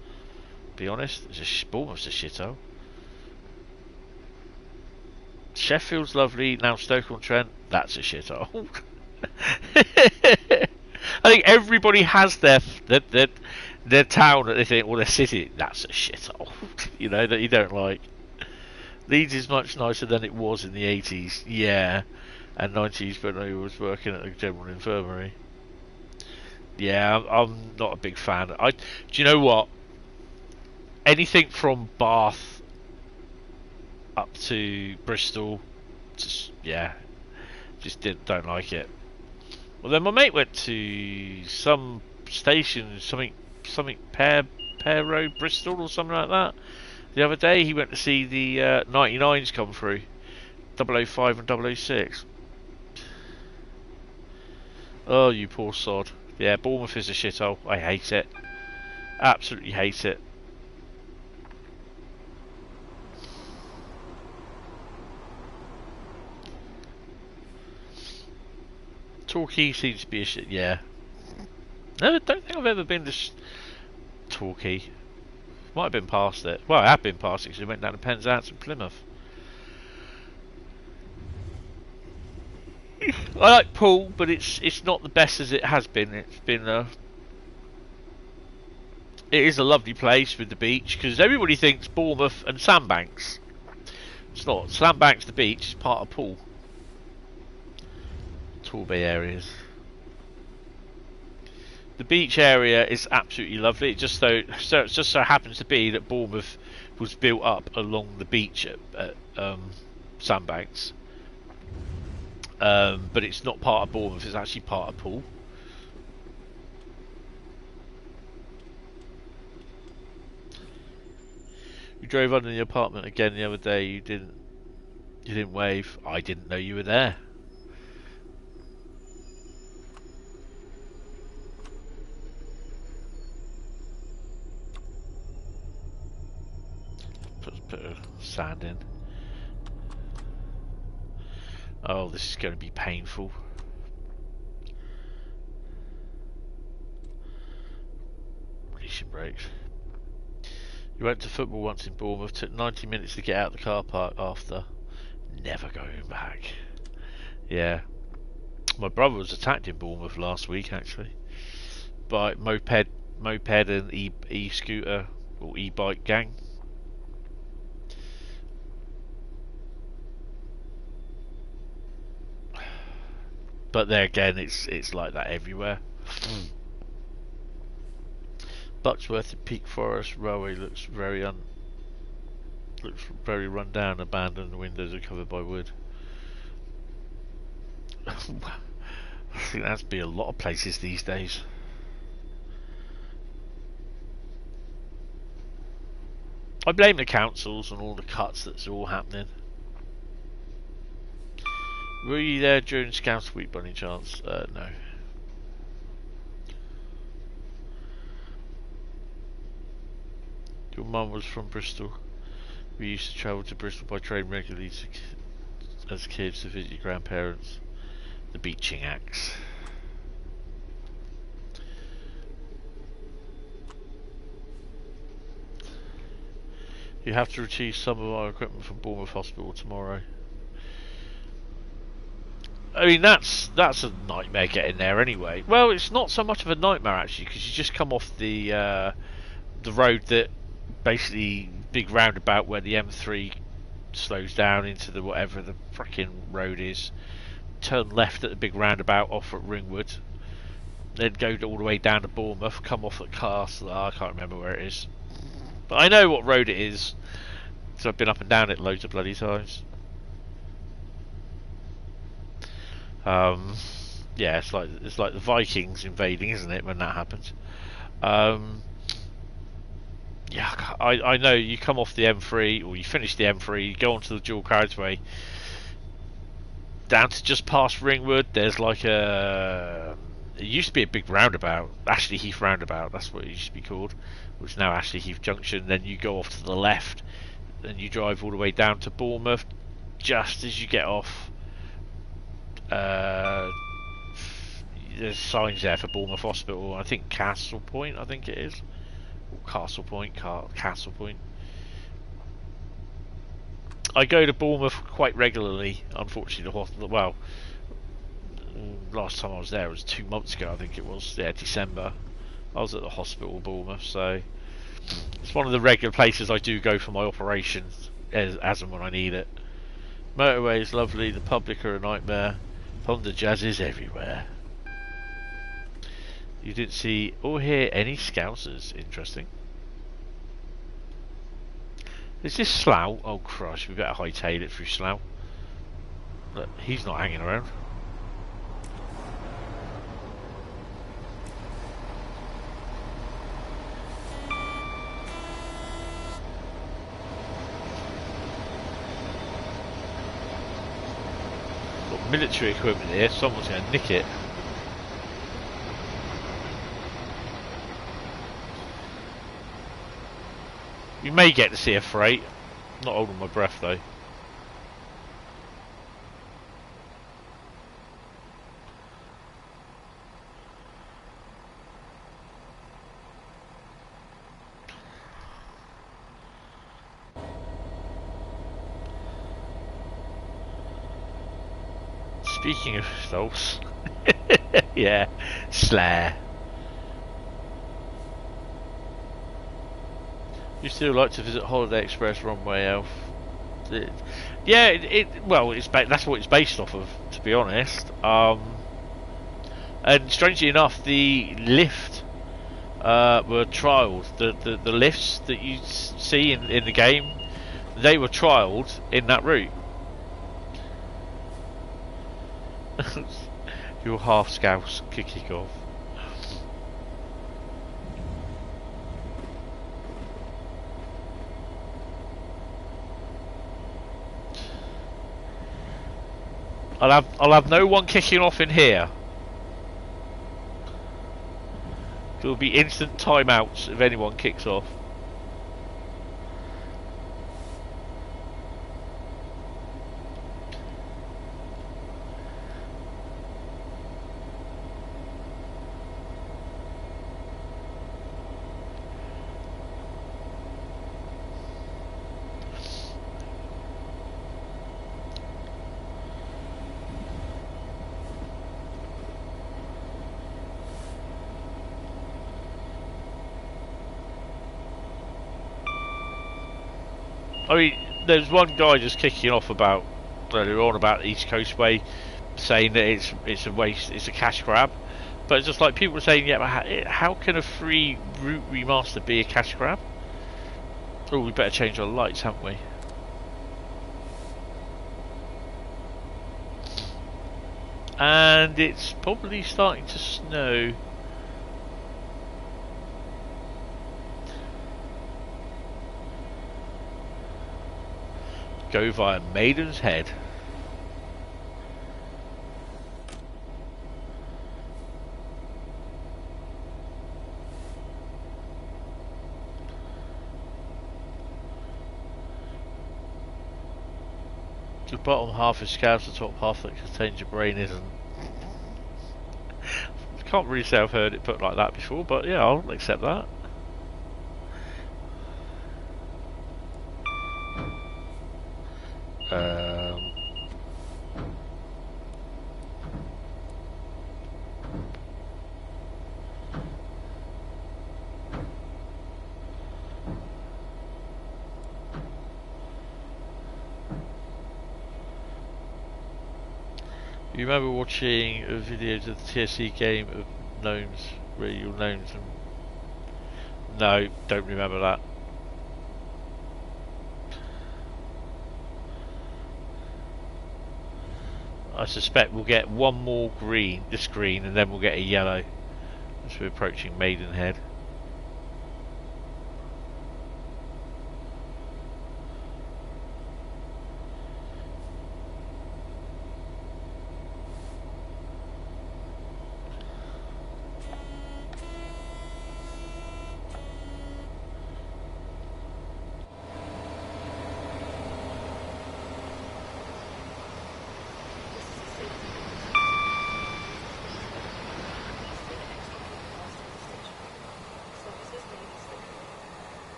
Be honest, Bournemouth's a shithole. Sheffield's lovely. Now Stoke-on-Trent, that's a shithole. I think everybody has their town that they think, well, their city, that's a shithole. You know, that you don't like. Leeds is much nicer than it was in the 80s, yeah, and 90s when I was working at the General Infirmary. Yeah, I'm not a big fan. Do you know what? Anything from Bath up to Bristol, just don't like it. Well, then my mate went to some station, something Pear Road, Bristol, or something like that. The other day, he went to see the 99s come through, 005 and 006. Oh, you poor sod. Yeah, Bournemouth is a shithole. I hate it. Absolutely hate it. Torquay seems to be a shit. Yeah. No, I don't think I've ever been to Torquay. Might have been past it. Well, I have been past it because we went down to Penzance and Plymouth. I like Poole, but it's not the best as it has been. It's been it is a lovely place with the beach, because everybody thinks Bournemouth and Sandbanks. It's not. Sandbanks, the beach, is part of Poole. Torbay areas. The beach area is absolutely lovely. It just it just so happens to be that Bournemouth was built up along the beach at Sandbanks. But it's not part of Bournemouth, it's actually part of Poole. You drove under the apartment again the other day. You didn't wave. I didn't know you were there. Put a sand in. Oh, this is going to be painful. Release your brakes. You went to football once in Bournemouth, took 90 minutes to get out of the car park after. Never going back. Yeah. My brother was attacked in Bournemouth last week, actually. By moped and e-scooter or e-bike gang. But there again, it's like that everywhere. Bucksworth and Peak Forest Railway looks very run down, abandoned. The windows are covered by wood. I think that's be a lot of places these days. I blame the councils and all the cuts that's all happening. Were you there during Scouts Week by any chance? No. Your mum was from Bristol. We used to travel to Bristol by train regularly as kids to visit your grandparents. The Beaching Axe. You have to retrieve some of our equipment from Bournemouth Hospital tomorrow. I mean, that's a nightmare getting there anyway. Well, it's not so much of a nightmare actually, because you just come off the road that basically big roundabout where the M3 slows down into the whatever the frickin' road is. Turn left at the big roundabout off at Ringwood, then go all the way down to Bournemouth. Come off at Castle. I can't remember where it is, but I know what road it is. So I've been up and down it loads of bloody times. Yeah, it's like the Vikings invading, isn't it, when that happens? Yeah, I know you come off the M3 or you finish the M3, you go onto the dual carriageway down to just past Ringwood. There's like it used to be a big roundabout, Ashley Heath roundabout, that's what it used to be called, which is now Ashley Heath Junction. Then you go off to the left and you drive all the way down to Bournemouth. Just as you get off, there's signs there for Bournemouth Hospital. I think Castle Point, I think it is. Castle Point. Castle Point. I go to Bournemouth quite regularly. Unfortunately, the hospital. Well, last time I was there was 2 months ago. I think it was. Yeah, December. I was at the hospital in Bournemouth, so it's one of the regular places I do go for my operations, as and when I need it. Motorway is lovely. The public are a nightmare. Honda Jazz is everywhere. You didn't see or hear any Scousers. Interesting. Is this Slough? Oh Christ, we better hightail it through Slough. Look, he's not hanging around. Got military equipment here, someone's going to nick it. You may get to see a freight. Not holding my breath though. Speaking of stalls, yeah, Slayer. You still like to visit Holiday Express Runway Elf? Yeah, well, that's what it's based off of, to be honest. And strangely enough, the lift were trialled. The lifts that you see in the game, they were trialled in that route. Your half Scouse could kick off. I'll have no one kicking off in here. There will be instant timeouts if anyone kicks off. I mean, there's one guy just kicking off about earlier on about East Coast Way, saying that it's a waste, it's a cash grab. But it's just like people are saying, yeah, but how can a free route remaster be a cash grab? Oh, we better change our lights, haven't we? And it's probably starting to snow. Go via Maiden's Head. The bottom half is Scouts, the top half that contains your brain isn't. Can't really say I've heard it put like that before, but yeah, I'll accept that. You remember watching a video of the TSC game of gnomes, where you're gnomes and... No, don't remember that. I suspect we'll get one more green, this green, and then we'll get a yellow as we're approaching Maidenhead.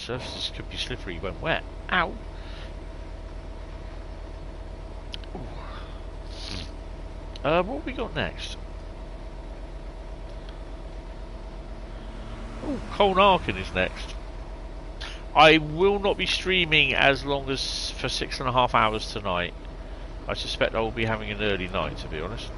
Surfaces could be slippery when wet. Ow! What have we got next? Oh, Koln Aachen is next. I will not be streaming as long as for 6.5 hours tonight. I suspect I will be having an early night, to be honest.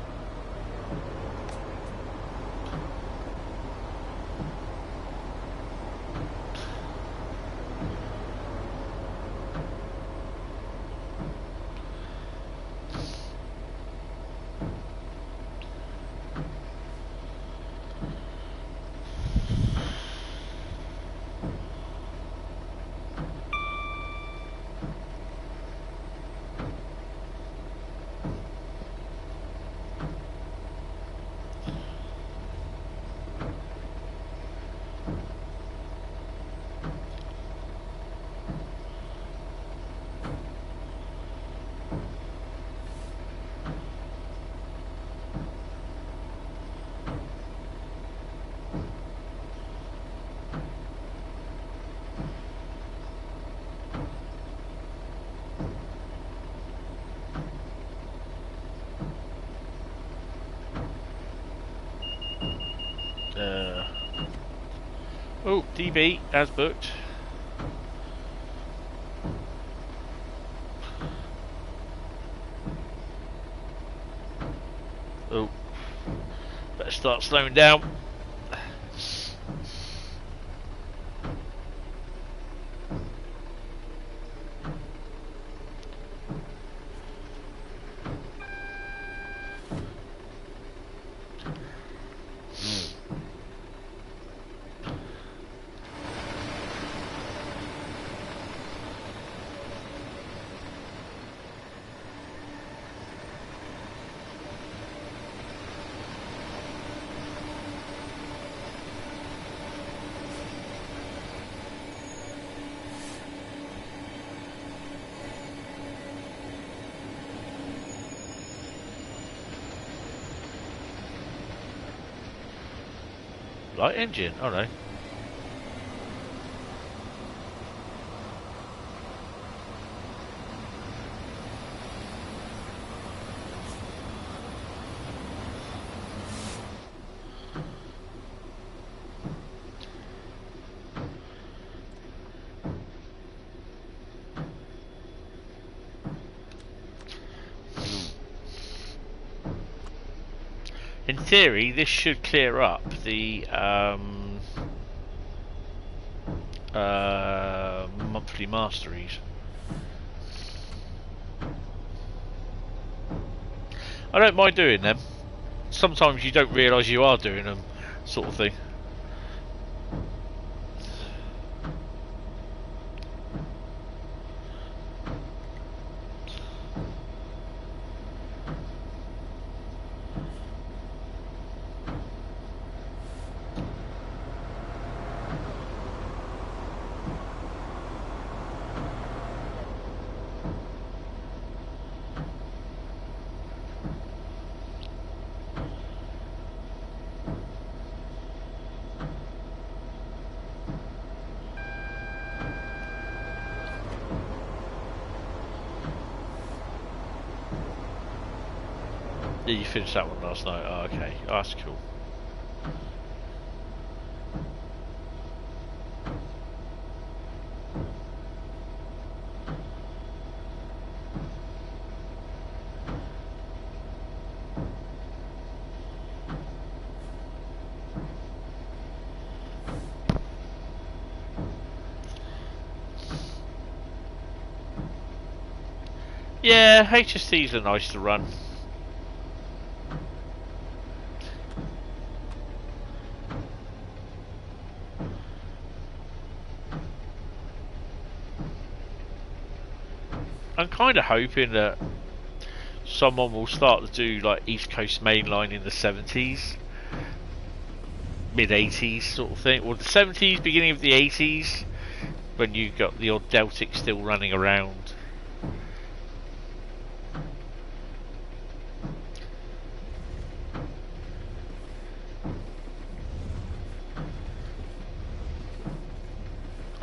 Oh, DB, as booked. Oh, better start slowing down. Light engine? Oh no. In theory, this should clear up the monthly masteries. I don't mind doing them. Sometimes you don't realise you are doing them, sort of thing. Yeah, you finished that one last night. Oh, okay. Oh, that's cool. Yeah, HSTs are nice to run. I'm kind of hoping that someone will start to do like Eastcoast Mainline in the 70s, mid 80s sort of thing, or the 70s, beginning of the 80s, when you got the odd Deltic still running around.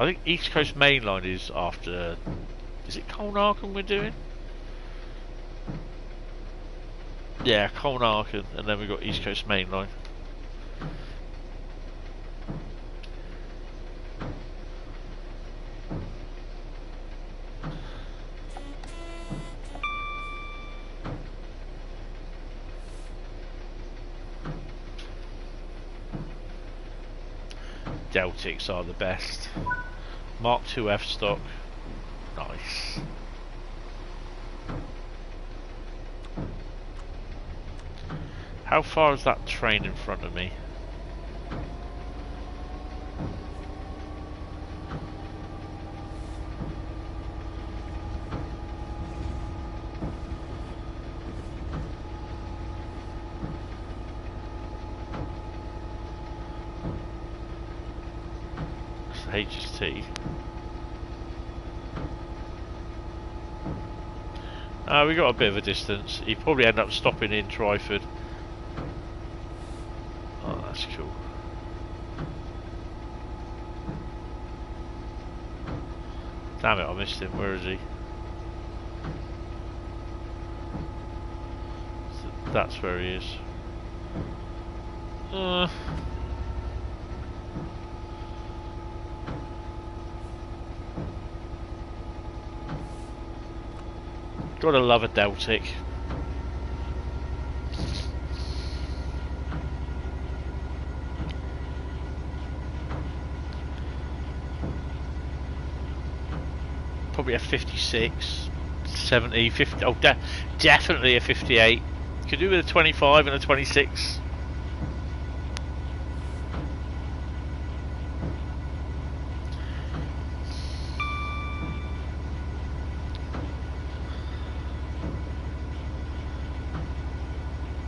I think Eastcoast Mainline is after. Is it Koln Aachen we're doing? Yeah, Koln Aachen, and then we've got Eastcoast Mainline. Deltics are the best. Mark II F stock. Nice. How far is that train in front of me? HST. We got a bit of a distance. He'd probably end up stopping in Twyford. Oh, that's cool. Damn it, I missed him. Where is he? So that's where he is. Gotta love a Deltic. Probably a 56, 70, 50, oh definitely a 58. Could do with a 25 and a 26.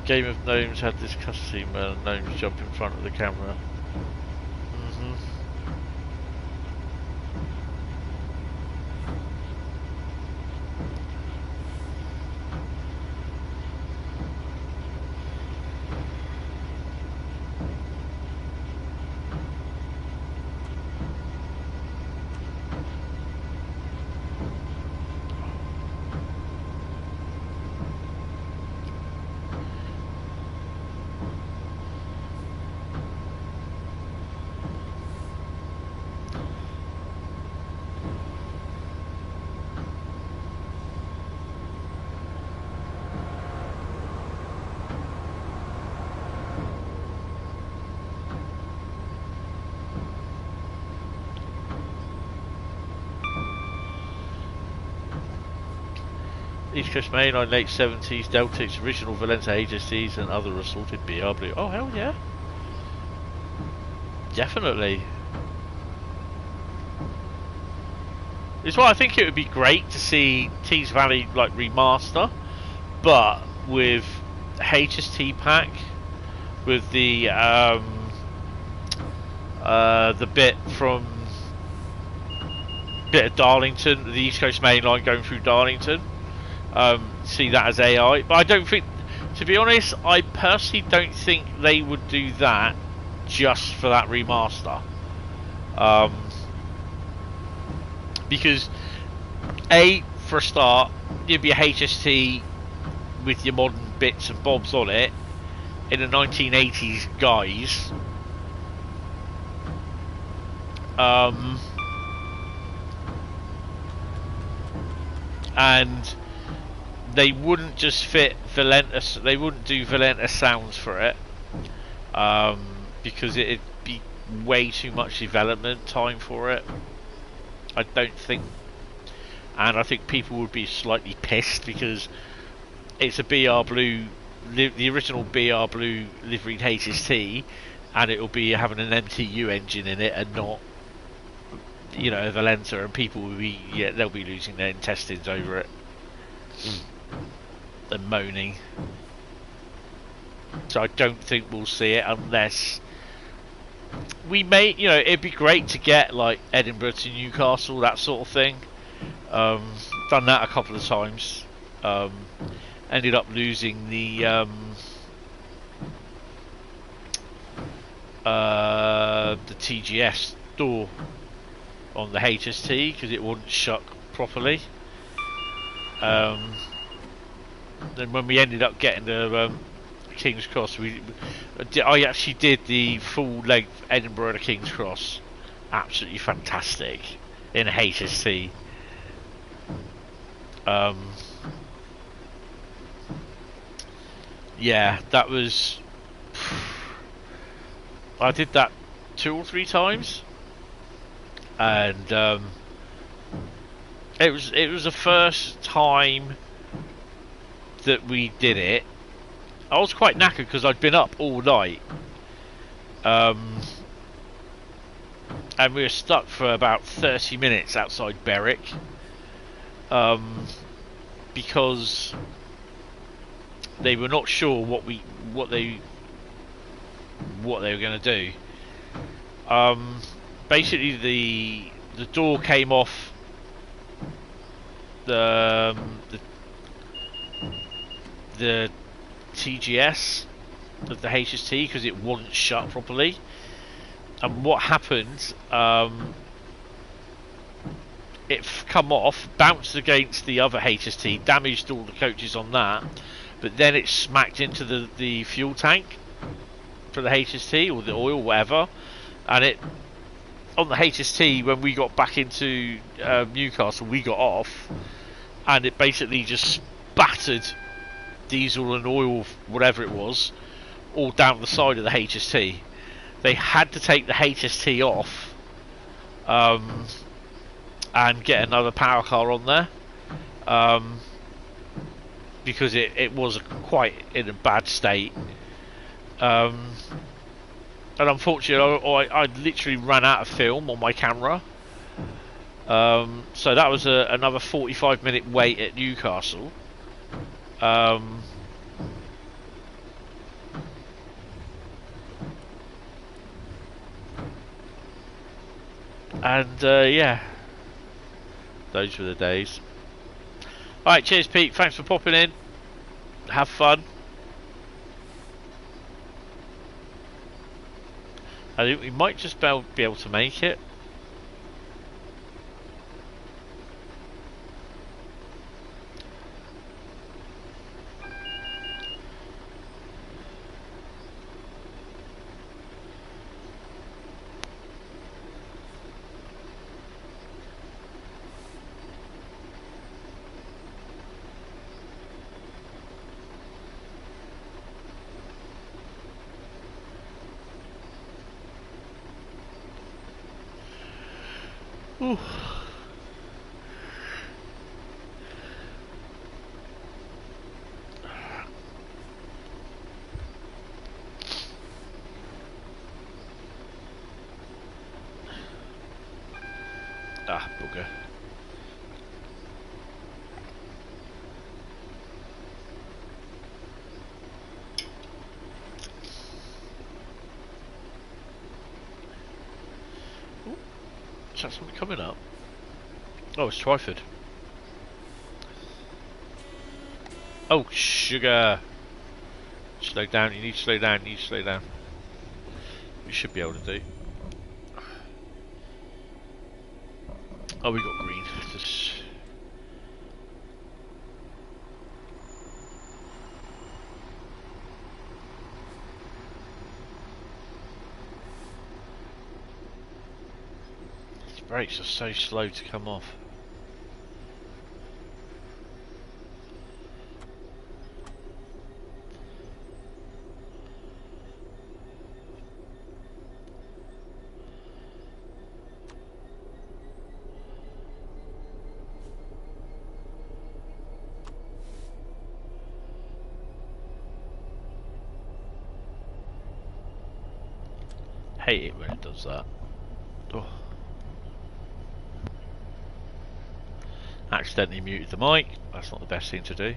Game of Gnomes had this cutscene where gnomes jump in front of the camera. Eastcoast Mainline, late 70s, Deltics, original Valenta HSTs and other assorted BR Blue. Oh hell yeah. Definitely. It's why I think it would be great to see Tees Valley like remaster, but with HST pack, with the bit of Darlington, the Eastcoast Mainline going through Darlington. See that as AI, but I don't think, to be honest, I personally don't think they would do that just for that remaster, because for a start, you'd be a HST with your modern bits and bobs on it in a 1980s guise, and they wouldn't just fit Valenta. They wouldn't do Valenta sounds for it, because it'd be way too much development time for it. I don't think, and I think people would be slightly pissed because it's a BR Blue, the original BR Blue liveried HST, and it'll be having an MTU engine in it and not, you know, a Valenta, and people will be, they'll be losing their intestines over it. And moaning. So I don't think we'll see it unless we may, you know, it'd be great to get like Edinburgh to Newcastle, that sort of thing. Done that a couple of times. Ended up losing the TGS door on the HST because it wouldn't shut properly. Then when we ended up getting the King's Cross, I actually did the full length Edinburgh to King's Cross. Absolutely fantastic in HST. Yeah, that was. I did that 2 or 3 times, and it was the first time that we did it. I was quite knackered because I'd been up all night, and we were stuck for about 30 minutes outside Berwick, because they were not sure what they were going to do. Basically, the door came off the TGS of the HST because it wasn't shut properly. And what happened? It come off, bounced against the other HST, damaged all the coaches on that, but then it smacked into the fuel tank for the HST or the oil, whatever, and it on the HST when we got back into Newcastle, we got off, and it basically just spattered diesel and oil, whatever it was, all down the side of the HST. They had to take the HST off and get another power car on there, because it was quite in a bad state. And unfortunately, I literally ran out of film on my camera. So that was another 45-minute wait at Newcastle. Yeah, those were the days. Alright, cheers Pete, thanks for popping in. Have fun. I think we might just be able to make it. Ooh. Ah, bugger. Ooh. Is that something coming up? Oh, it's Twyford. Oh, sugar. Slow down, you need to slow down, you need to slow down. We should be able to do. Oh, we got green. Just... These brakes are so slow to come off. Hate it when it does that. Oh. Accidentally muted the mic. That's not the best thing to do.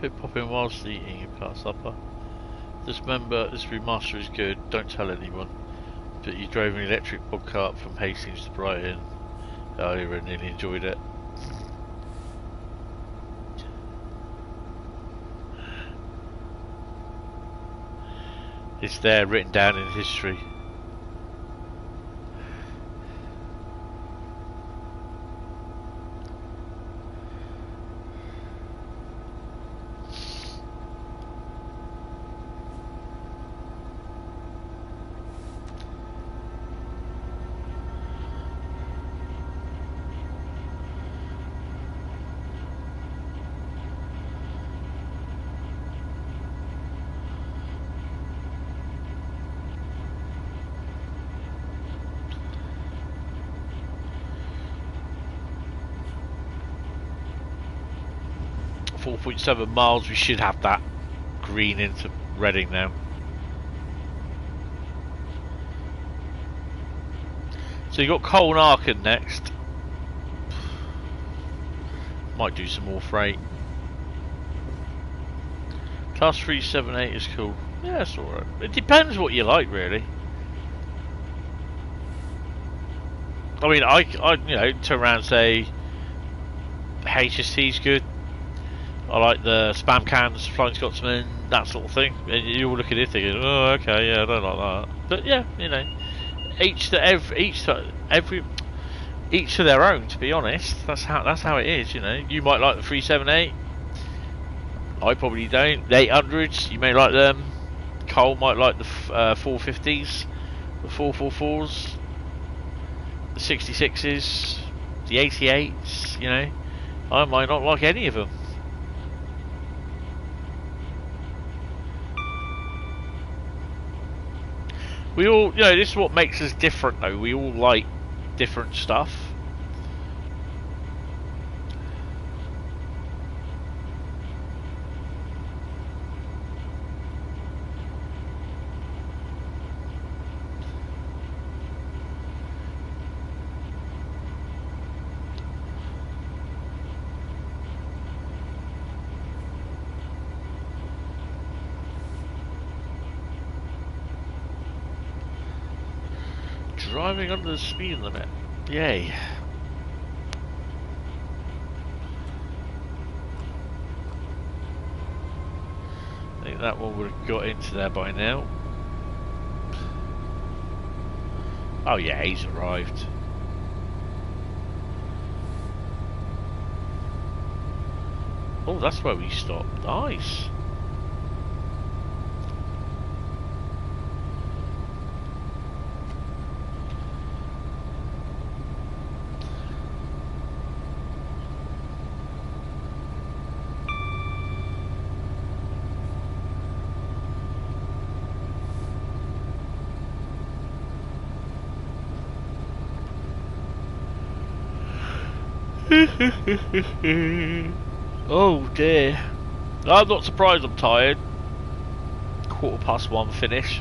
Pit popping whilst eating your past supper. Just remember, this remaster is good, don't tell anyone. But you drove an electric bog cart from Hastings to Brighton earlier and really enjoyed it. It's there, written down in history. .7 miles, we should have that green into Reading now. So you got Koln Aachen next. Might do some more freight. Class 378 is cool. Yeah, it's alright. It depends what you like, really. I mean, I you know, turn around and say HST's good. I like the spam cans, Flying Scotsman, that sort of thing. And you all look at it thinking, oh, okay, yeah, I don't like that. But yeah, you know, each to their own. To be honest, that's how it is. You know, you might like the 378. I probably don't. The 800s, you may like them. Cole might like the 450s, the 444s, the 66s, the 88s. You know, I might not like any of them. We all, you know, this is what makes us different though, we all like different stuff. Driving under the speed limit. Yay. I think that one would have got into there by now. Oh yeah, he's arrived. Oh, that's where we stopped. Nice. Oh dear. I'm not surprised I'm tired. 1:15 finish.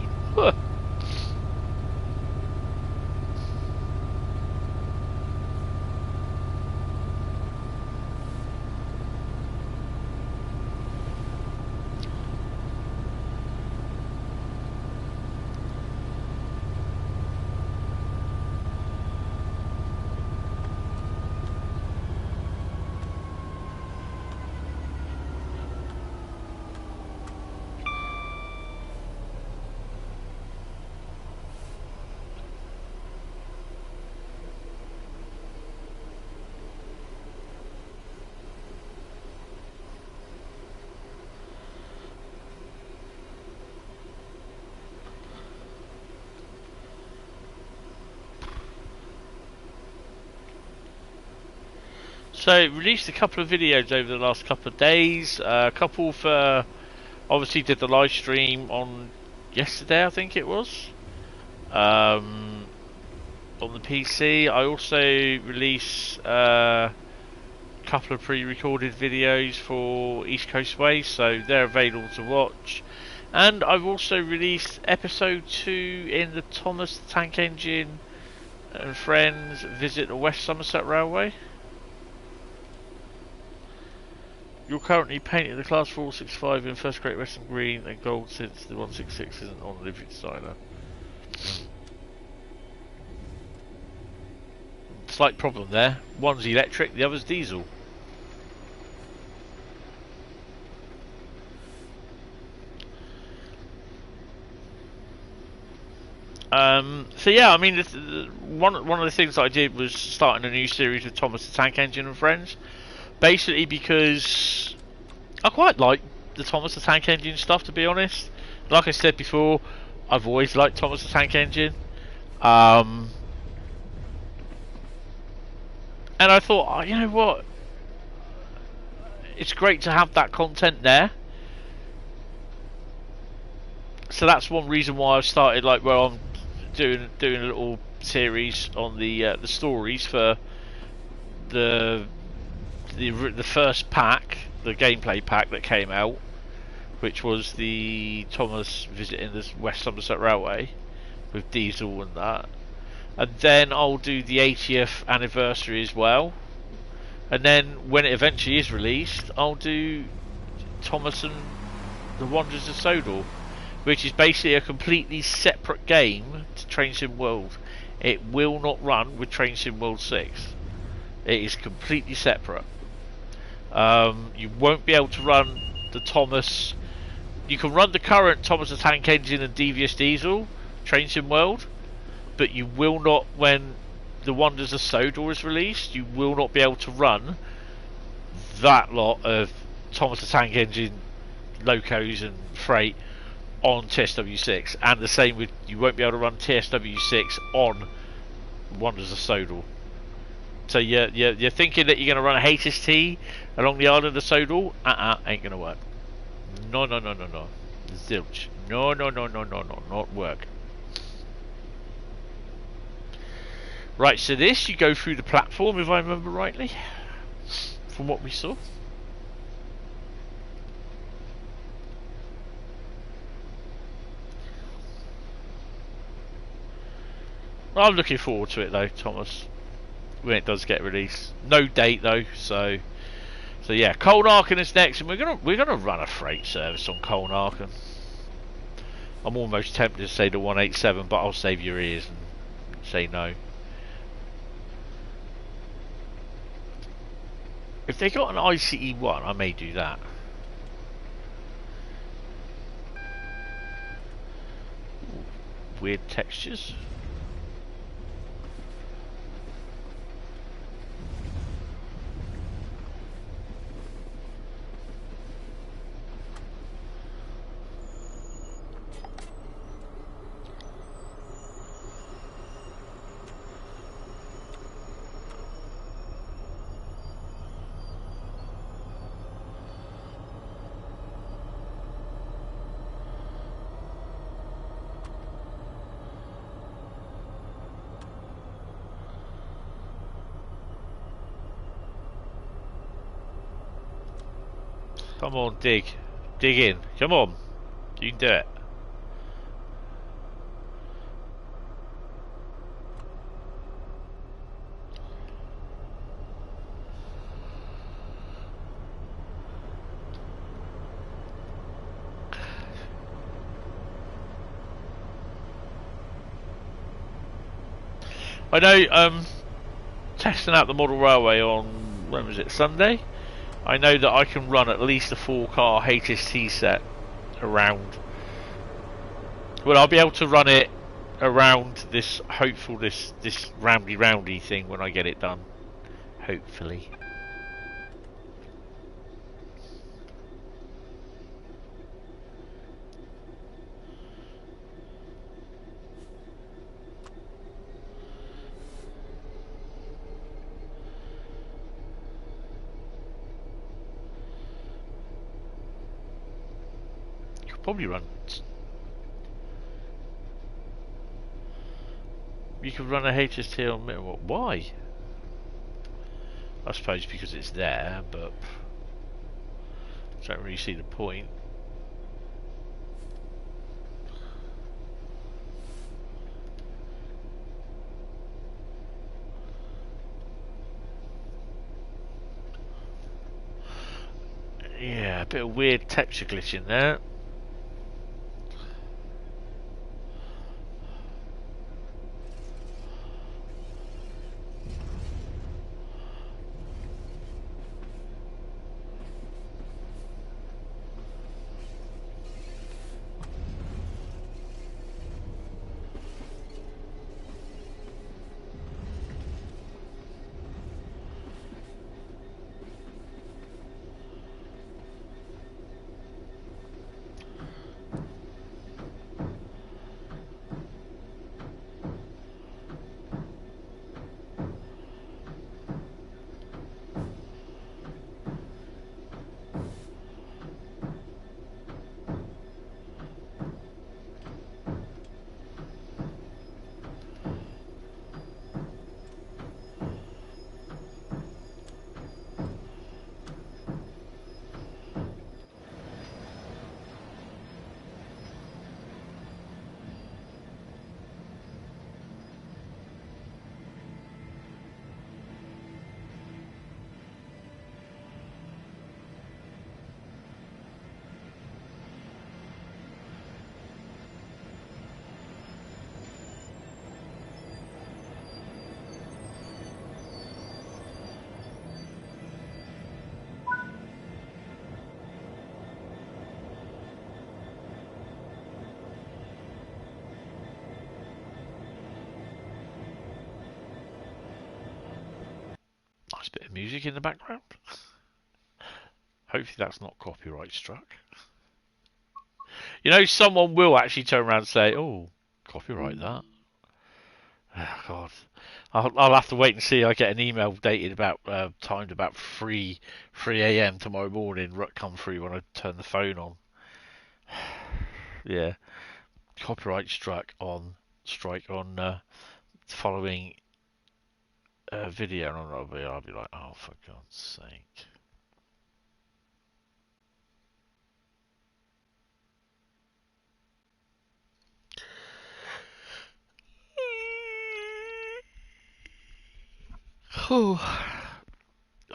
So, released a couple of videos over the last couple of days. A couple for, obviously did the live stream on yesterday, I think it was. On the PC. I also released a couple of pre-recorded videos for Eastcoast Way, so they're available to watch. And I've also released episode 2 in the Thomas the Tank Engine and Friends Visit the West Somerset Railway. You're currently painting the Class 465 in first grade Western green and gold since the 166 isn't on Livery Designer. Slight problem there. One's electric, the other's diesel. So yeah, I mean, one of the things I did was starting a new series with Thomas the Tank Engine and friends, basically because I quite like the Thomas the Tank Engine stuff, to be honest. Like I said before, I've always liked Thomas the Tank Engine, and I thought, oh, you know what, it's great to have that content there. So that's one reason why I've started, like, well, I'm doing a little series on the stories for the first pack, the gameplay pack that came out, which was the Thomas visiting the West Somerset Railway with diesel and that. And then I'll do the 80th anniversary as well. And then when it eventually is released, I'll do Thomas and the Wanderers of Sodor, which is basically a completely separate game to Train Sim World. It will not run with Train Sim World 6. It is completely separate. You won't be able to run the Thomas. You can run the current Thomas the Tank Engine and Devious Diesel, Train Sim World, but you will not, when the Wonders of Sodor is released, you will not be able to run that lot of Thomas the Tank Engine locos and freight on TSW6, and the same with, you won't be able to run TSW6 on Wonders of Sodor. So you're thinking that you're going to run a HST along the island of Sodor? Ain't going to work. No. Zilch. No, not work. Right, so this, you go through the platform, if I remember rightly, from what we saw. I'm looking forward to it though, Thomas, when it does get released. No date though, so yeah, Koln Aachen is next, and we're gonna run a freight service on Koln Aachen. I'm almost tempted to say the 187, but I'll save your ears and say no. If they got an ICE 1, I may do that. Ooh, weird textures. Come on, dig in. Come on, you can do it. I know, testing out the model railway on, when was it, Sunday? I know that I can run at least a 4-car HST set around. Well, I'll be able to run it around this roundy thing when I get it done. Hopefully. Probably run. You could run a HST on middle. Why? I suppose because it's there, but I don't really see the point. Yeah, a bit of weird texture glitch in there. Nice bit of music in the background. Hopefully that's not copyright struck. You know, someone will actually turn around and say, "Oh, copyright that." Oh, God, I'll have to wait and see. I get an email dated about timed about 3 a.m. tomorrow morning. Come through when I turn the phone on. Yeah, copyright strike on following video, and I'll be like, oh, for God's sake. Oh,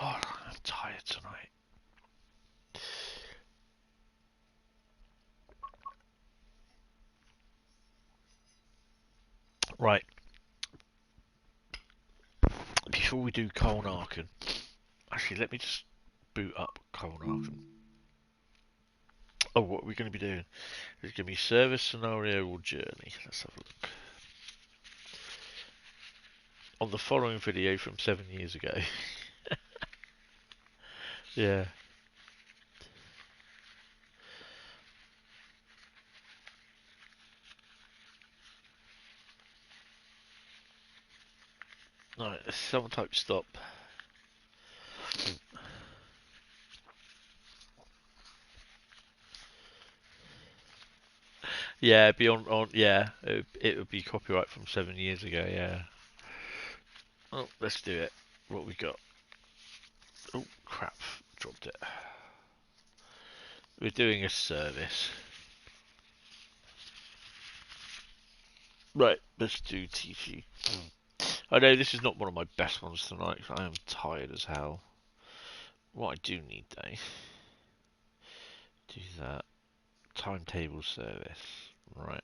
I'm tired tonight. Right. Before we do Koln Aachen, actually, let me just boot up Koln Aachen. Oh, what are we going to be doing? It's going to be service, scenario, or journey. Let's have a look. On the following video from 7 years ago. Yeah. Right, someone type stop. Yeah, it'd be yeah, it would be copyright from 7 years ago, yeah. Oh, let's do it. What we got? Oh, crap, dropped it. We're doing a service. Right, let's do TG. I know this is not one of my best ones tonight, because I am tired as hell. What I do need, though, do that. Timetable service. Right.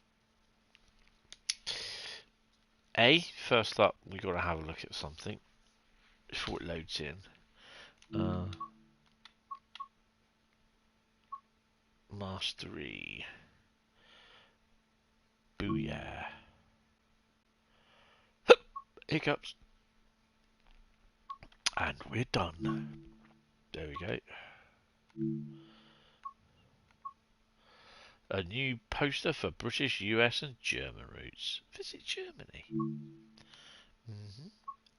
First up, we've got to have a look at something before it loads in. Mastery. Booyah. Hiccups. And we're done. There we go. A new poster for British, US and German routes. Visit Germany.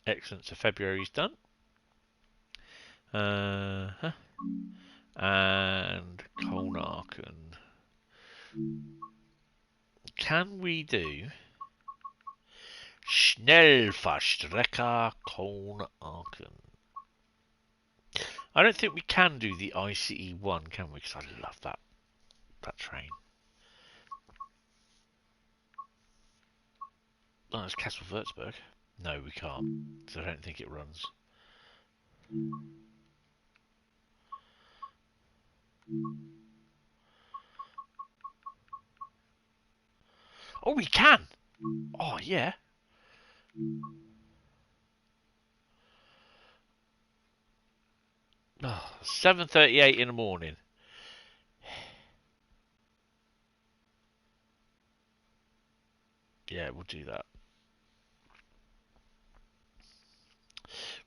Excellent. So February's done. And Koln Aachen. Can we do Schnellfahrstrecke Koln Aachen? I don't think we can do the ICE 1, can we? Because I love that train. Oh, it's Castle Würzburg. No, we can't. Because I don't think it runs. Oh, we can. Oh, yeah. Oh, 7:38 in the morning. Yeah, we'll do that.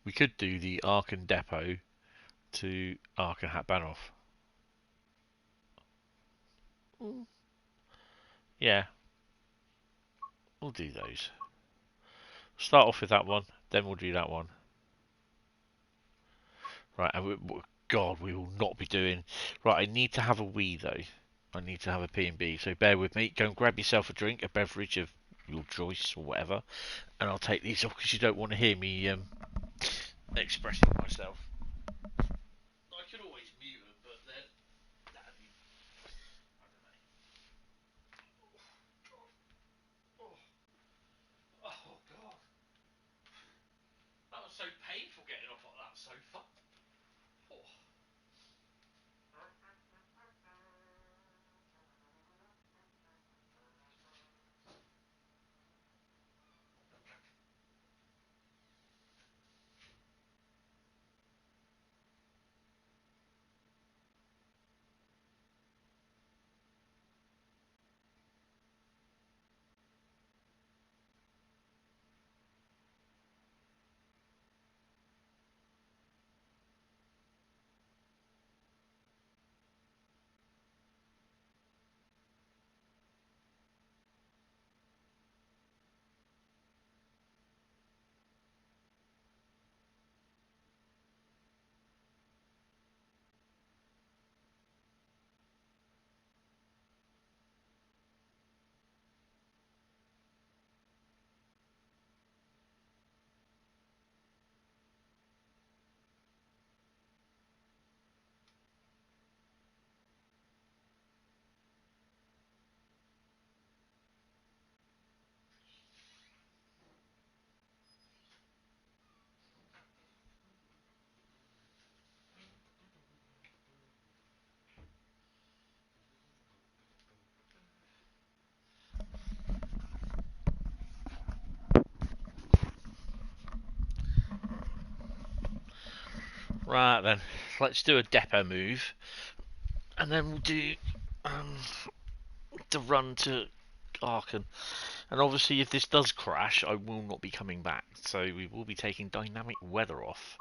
We could do the Aachen depot to Aachen Hauptbahnhof. Yeah, we'll do those. Start off with that one, then we'll do that one. Right, and God, we will not be doing... Right, I need to have a wee, though. I need to have a P&B, so bear with me. Go and grab yourself a drink, a beverage of your choice, or whatever. And I'll take these off, because you don't want to hear me expressing myself. I could always mute them, but then... That'd be... I don't know. Oh, God. That was so painful getting off of that sofa. Oh. Right then, let's do a depot move, and then we'll do the run to Aachen. And obviously, if this does crash, I will not be coming back, so we will be taking dynamic weather off.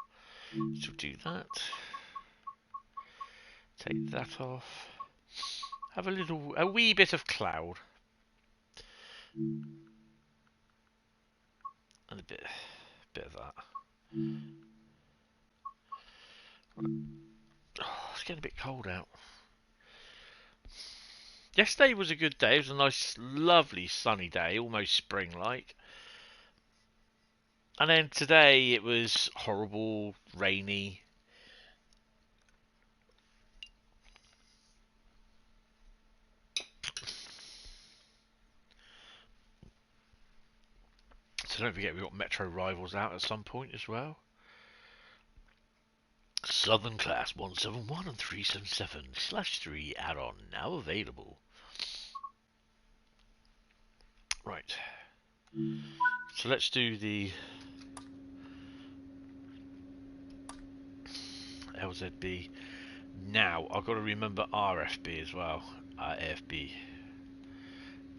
So do that. Take that off. Have a wee bit of cloud, and a bit of that. Oh, it's getting a bit cold out. Yesterday was a good day. It was a nice, lovely, sunny day, almost spring-like. And then today it was horrible, rainy. So don't forget we've got Metro Rivals out at some point as well. Southern Class 171 and 377/3 add-on now available. Right. So let's do the LZB. Now, I've got to remember RFB as well. AFB.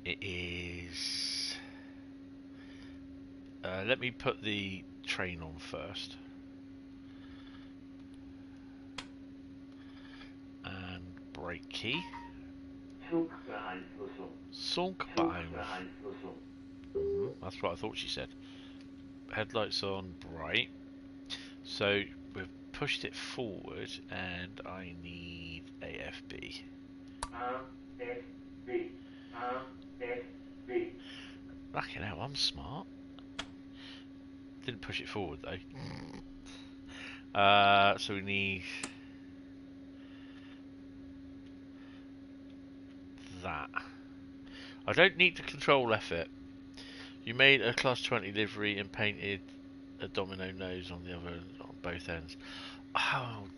It is... let me put the train on first. And brake key. Zugbeeinflussung. That's what I thought she said. Headlights on, bright. So we've pushed it forward, and I need AFB. Fucking hell, I'm smart. Didn't push it forward though. So we need that. I don't need to control F it. You made a class 20 livery and painted a domino nose on the other, on both ends. Oh.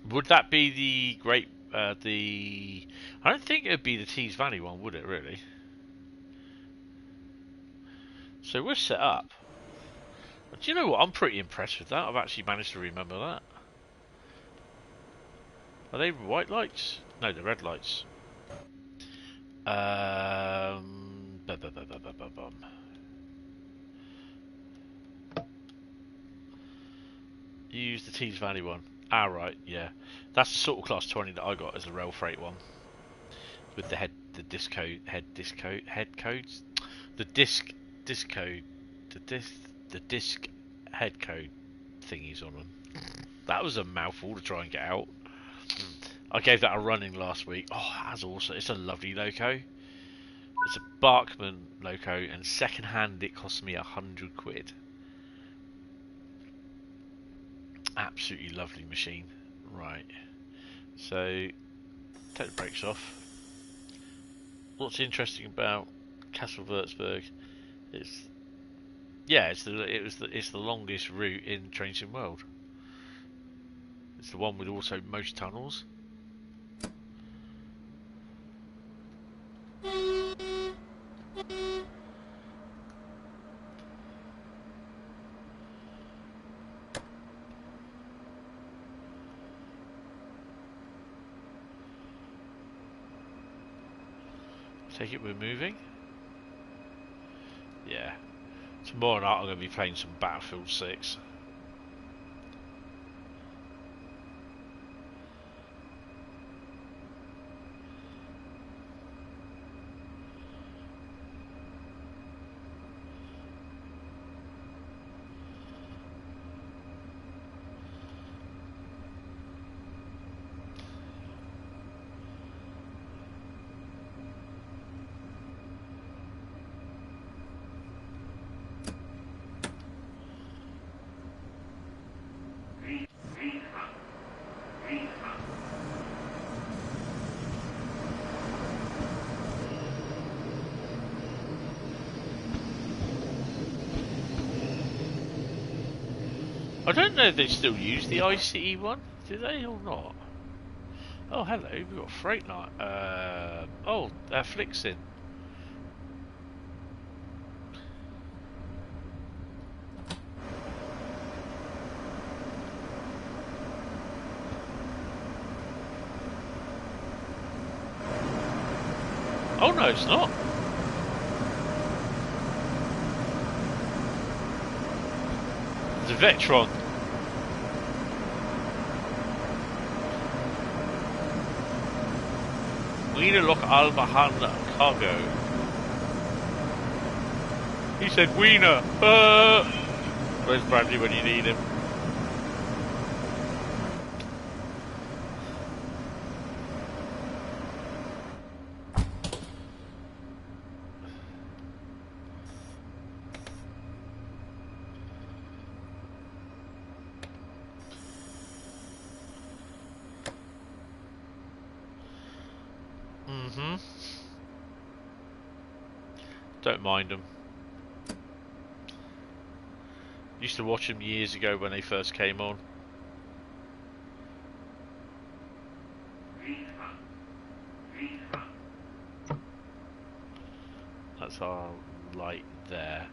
Would that be the great, the... I don't think it would be the Tees Valley one, would it, really? So we're set up. But do you know what? I'm pretty impressed with that. I've actually managed to remember that. Are they white lights? No, they're red lights. You use the Tees Valley one. Ah, right, yeah. That's the sort of class 20 that I got as a rail freight one. With the disc codes, the disc head code thingies on them. That was a mouthful to try and get out. I gave that a running last week. Oh, that's awesome. It's a lovely loco. It's a Barkman loco, and second hand it cost me £100. Absolutely lovely machine. Right. So take the brakes off. What's interesting about Castle Würzburg is, yeah, it's the longest route in Trains in World. It's the one with also most tunnels. Take it we're moving. Yeah. Tomorrow night I'm going to be playing some Battlefield 6. I don't know if they still use the ICE one, do they or not? Oh, hello, we've got Freight Line. Flixin. Oh no, it's not. It's a Vectron. Wiener Loch Albahan cargo. He said Wiener. Where's Bradley when you need him? Don't mind them. Used to watch them years ago when they first came on. That's our light there.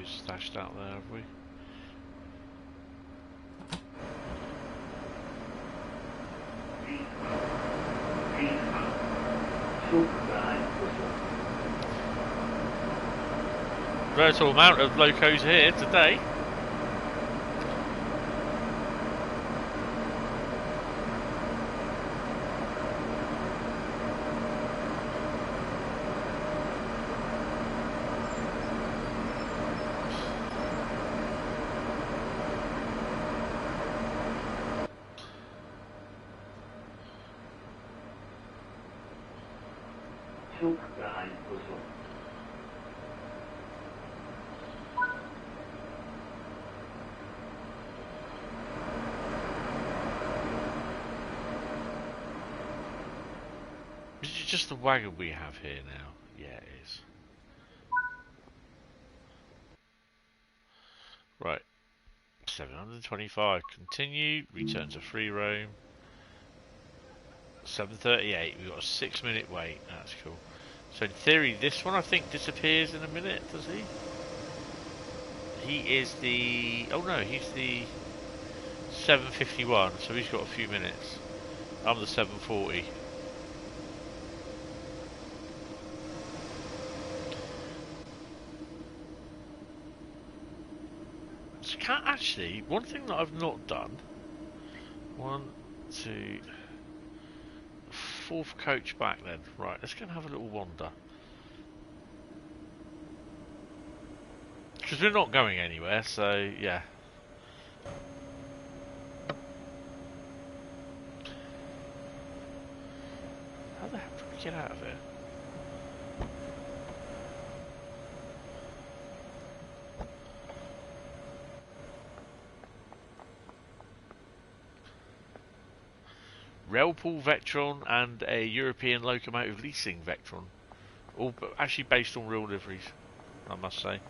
Stashed out there, have we? Total amount of locos here today. just the wagon we have here now? Yeah, it is. Right. 725. Continue. Return to free roam. 7:38. We've got a 6-minute wait. That's cool. So in theory, this one I think disappears in a minute. Does he? He is the. Oh no, he's the 7:51. So he's got a few minutes. I'm the 7:40. So can't actually. One thing that I've not done. 1, 2. 4th coach back then. Right, let's go and have a little wander. Because we're not going anywhere, so yeah. How the hell do we get out of here? Railpool Vectron and a European locomotive leasing Vectron. All actually based on real liveries, I must say.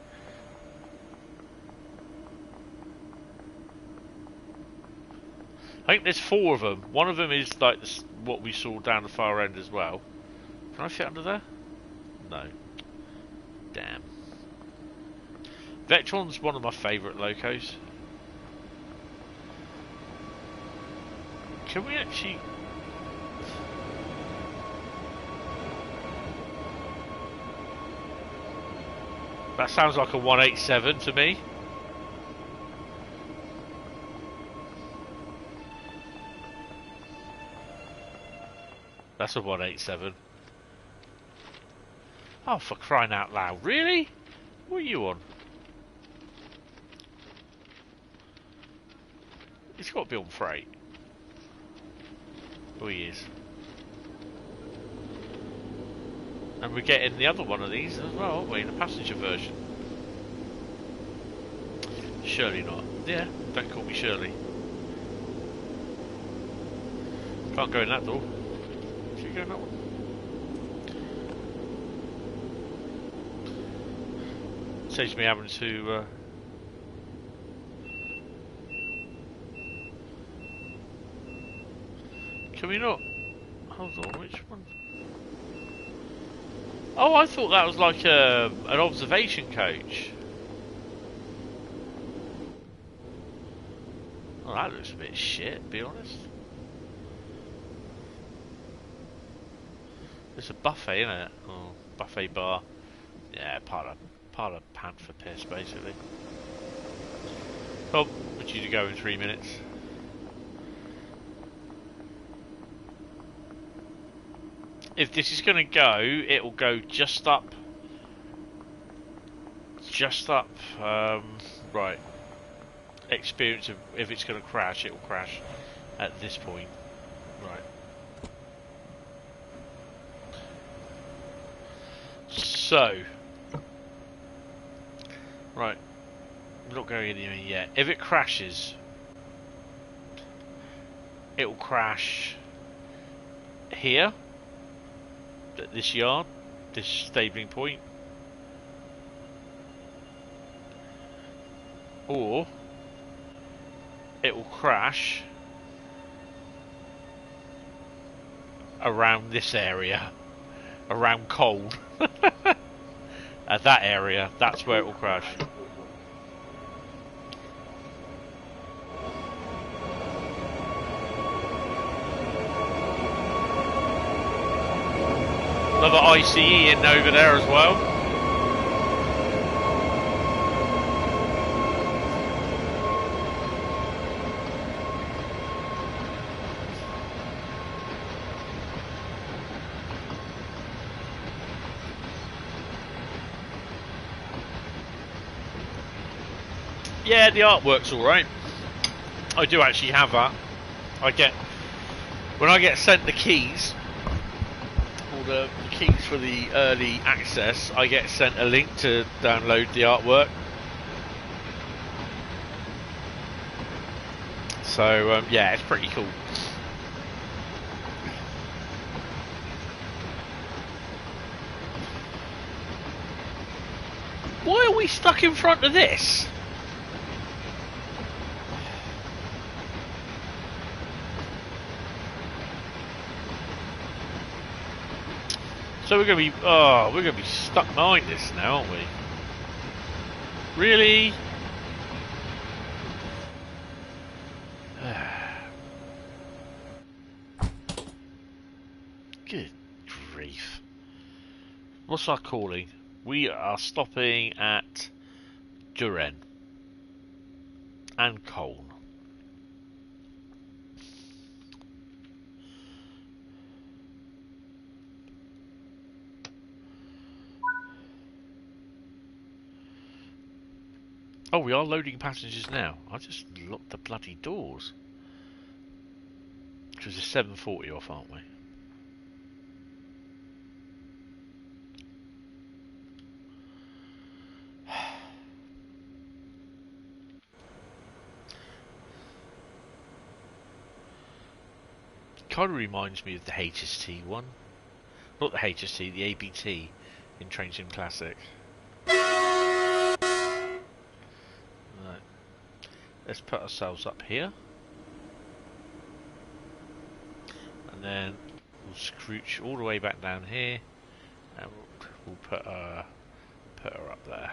I think there's 4 of them. One of them is like what we saw down the far end as well. Can I fit under there? No. Damn. Vectron's one of my favourite locos. Can we actually... That sounds like a 187 to me. That's a 187. Oh, for crying out loud. Really? What are you on? It's got to be on freight. Oh, he is. And we're getting the other one of these as well, aren't we? The passenger version. Surely not. Yeah, don't call me Shirley. Can't go in that door. Should we go in that one? Saves me having to... Can we not? Hold on, which one? Oh, I thought that was like an observation coach. Oh, that looks a bit shit, to be honest. It's a buffet, isn't it? Oh, buffet bar. Yeah, part of Panther piss, basically. Oh, we're due to go in 3 minutes. If this is going to go, it will go just up. Right. Experience of if it's going to crash, it will crash at this point. Right. So. Right. I'm not going anywhere yet. If it crashes, it will crash here. At this yard, this stabling point, or it will crash around this area, around Koln. At that area, that's where it will crash. Another ICE in over there as well. Yeah, the artwork's alright. I do actually have that. When I get sent the keys, or the keys for the early access, I get sent a link to download the artwork. So yeah, it's pretty cool. Why are we stuck in front of this? So we're gonna be stuck behind this now, aren't we? Really? Good grief. What's our calling? We are stopping at Rhein and Koln. Oh, we are loading passengers now. I just locked the bloody doors. Because it's 7:40 off, aren't we? Kind of reminds me of the HST one. Not the HST, the ABT in Train Sim Classic. Right. Let's put ourselves up here. And then we'll scrooch all the way back down here. And we'll put her up there.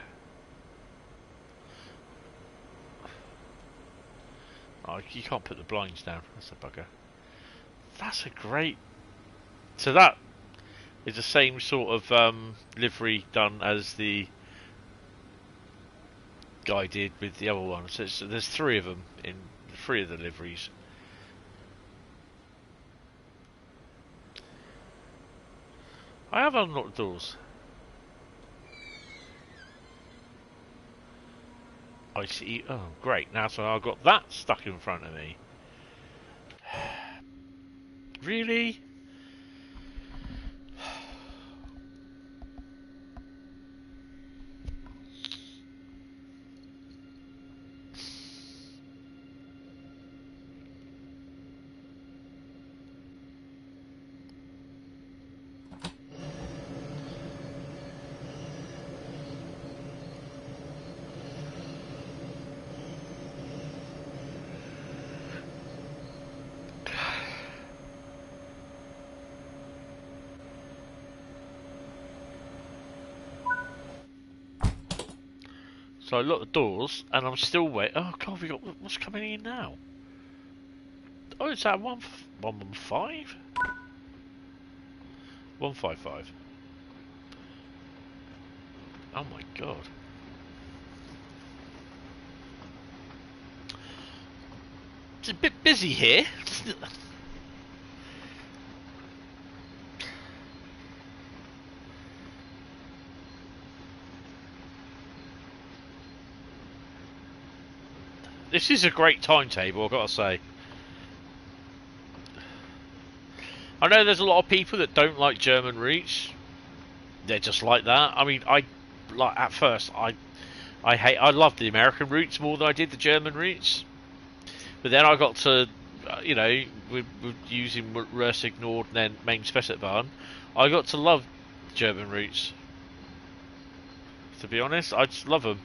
Oh, you can't put the blinds down. That's a bugger. That's a great... So that is the same sort of livery done as the guy did with the other one. So there's three of them in three of the liveries. I have unlocked the doors. I see. Oh, great. Now, so I've got that stuck in front of me. Really? So I locked the doors, and I'm still waiting. Oh God, we got what's coming in now? Oh, it's that 115? 155. Oh my God. It's a bit busy here. This is a great timetable, I've got to say. I know there's a lot of people that don't like German routes. They're just like that. I mean, at first I loved the American routes more than I did the German routes. But then I got to, you know, with using Riesa Nord and then Main Spessartbahn, I got to love German routes. To be honest, I just love them.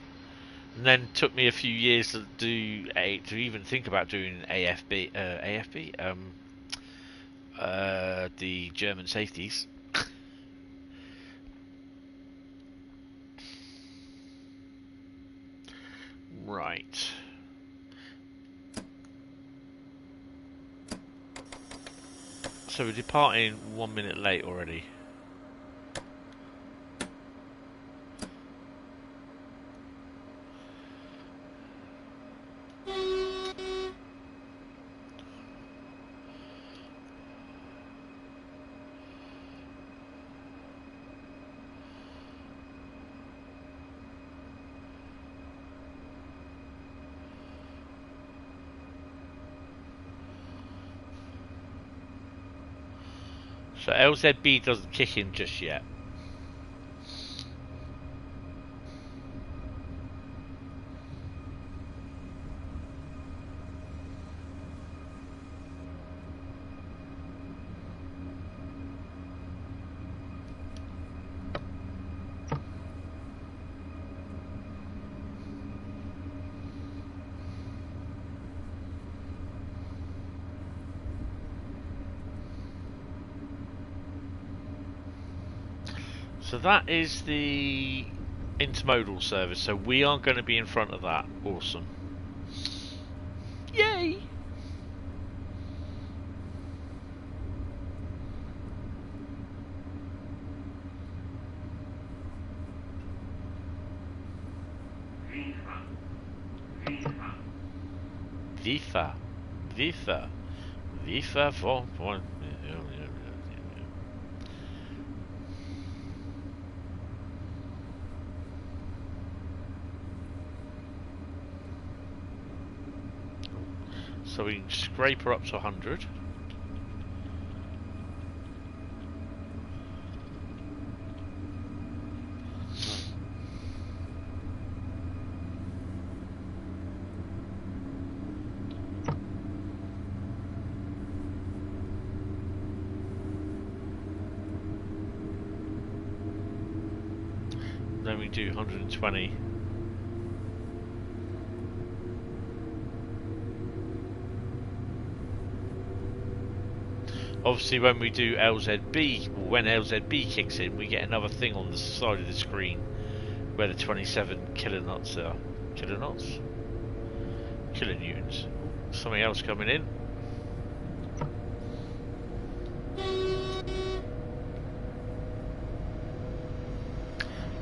And then took me a few years to even think about doing AFB, the German safeties. Right. So we're departing 1 minute late already. So LZB doesn't kick in just yet. So that is the intermodal service, so we are going to be in front of that. Awesome. Yay! Vifa. Vifa. Vifa for one. So we can scrape her up to 100. Then we do 120. Obviously when we do LZB, or when LZB kicks in, we get another thing on the side of the screen where the 27 kilonewtons are. Kilonewtons? Kilonewtons. Something else coming in.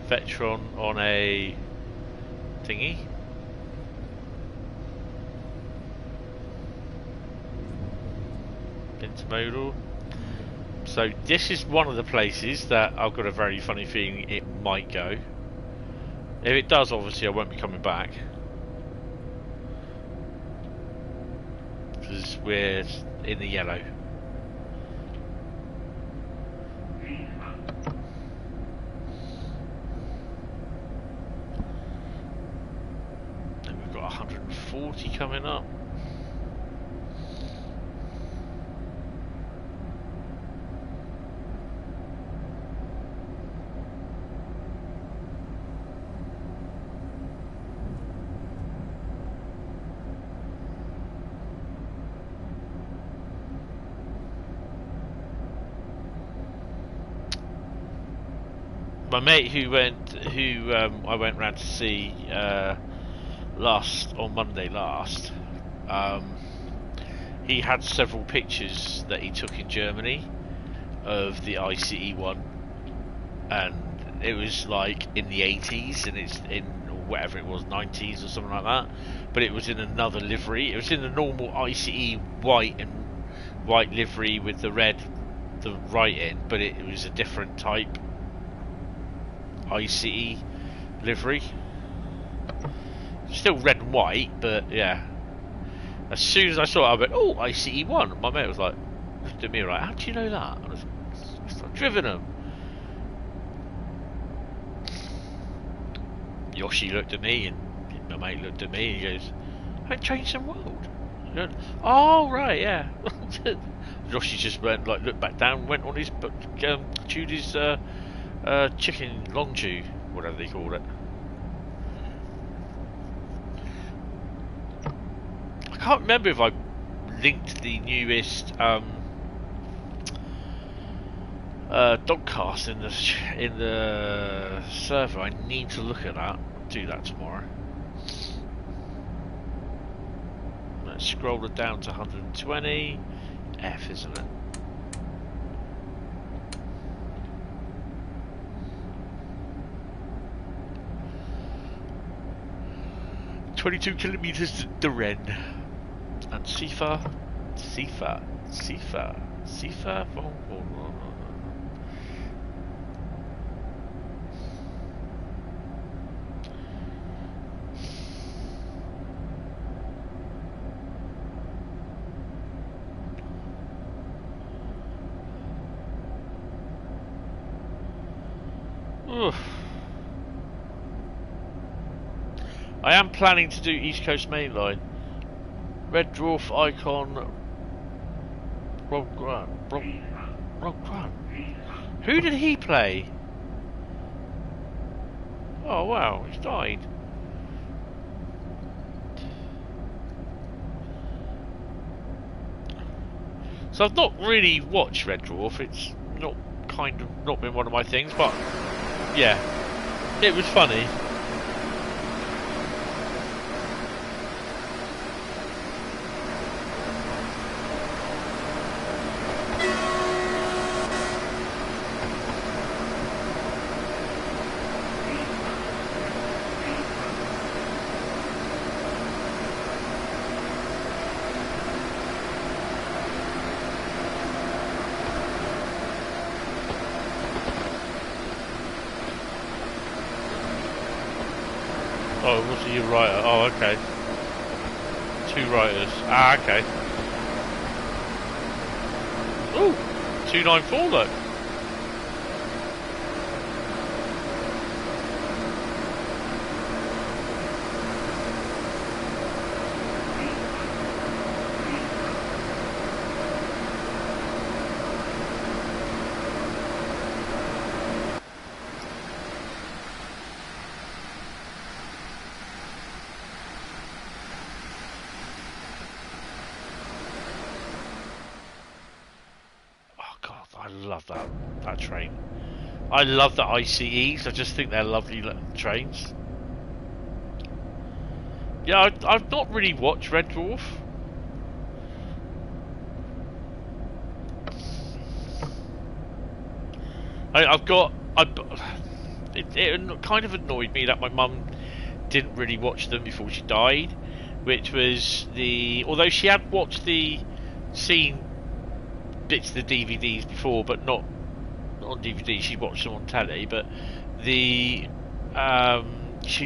Vectron on a thingy. Intermodal. So this is one of the places that I've got a very funny feeling it might go. If it does, obviously I won't be coming back, because we're in the yellow. And we've got 140 coming up. My mate who I went round to see on Monday last, he had several pictures that he took in Germany of the ICE one, and it was like in the 80s, and it's in whatever it was, 90s or something like that, but it was in another livery. It was in the normal ICE white livery with the red, the writing, but it was a different type ICE livery. Still red and white, but yeah. As soon as I saw it, I went, "Oh, ICE 1." My mate was like, looked at me like, "How do you know that?" I was like, "I've driven them." Yoshi looked at me, and my mate looked at me, and he goes, "Haven't changed some world." Went, "Oh right, yeah." Yoshi just went like, looked back down, went on his chewed his chicken long chew, whatever they called it. I can't remember if I linked the newest dogcast in the server. I need to look at that. I'll do that tomorrow. Let's scroll it down to 120. F, isn't it? 22 kilometers to Rhein. And Sifa. Oof. I am planning to do Eastcoast Mainline. Red Dwarf Icon. Overground. Who did he play? Oh wow, he's died. So I've not really watched Red Dwarf. It's not been one of my things, but yeah, it was funny. Oh, what's your writer? Oh, okay. 2 writers. Ah, okay. Ooh, 294, look. I love that train. I love the ICEs. I just think they're lovely trains. Yeah, I've not really watched Red Dwarf. It kind of annoyed me that my mum didn't really watch them before she died, which was although she had watched seen bits of the DVDs before, but not on DVD. She watched them on telly, but she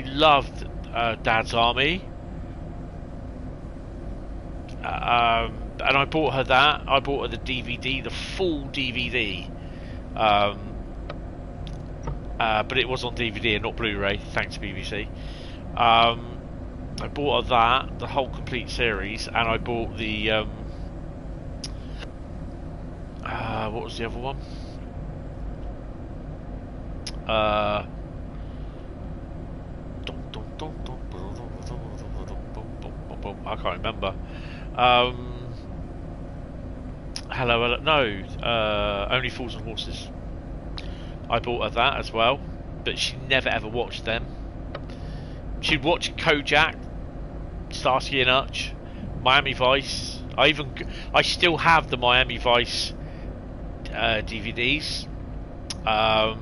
loved Dad's Army, and I bought her that. I bought her the DVD, the full DVD, but it was on DVD and not Blu-ray, thanks BBC. I bought her that, the whole complete series, and I bought the what was the other one? I can't remember. Hello, no, Only Fools and Horses. I bought her that as well, but she never ever watched them. She'd watch Kojak, Starsky and Hutch, Miami Vice. I still have the Miami Vice DVDs. I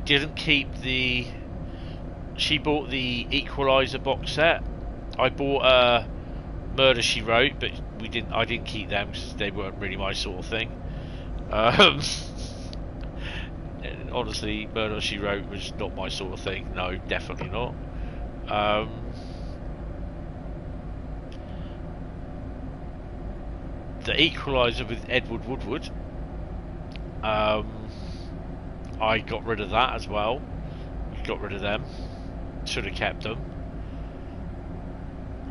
didn't keep the. She bought the Equalizer box set. I bought Murder She Wrote, but I didn't keep them because they weren't really my sort of thing. Honestly, Murder She Wrote was not my sort of thing. No, definitely not. The Equalizer with Edward Woodward. I got rid of that as well. Got rid of them. Should have kept them.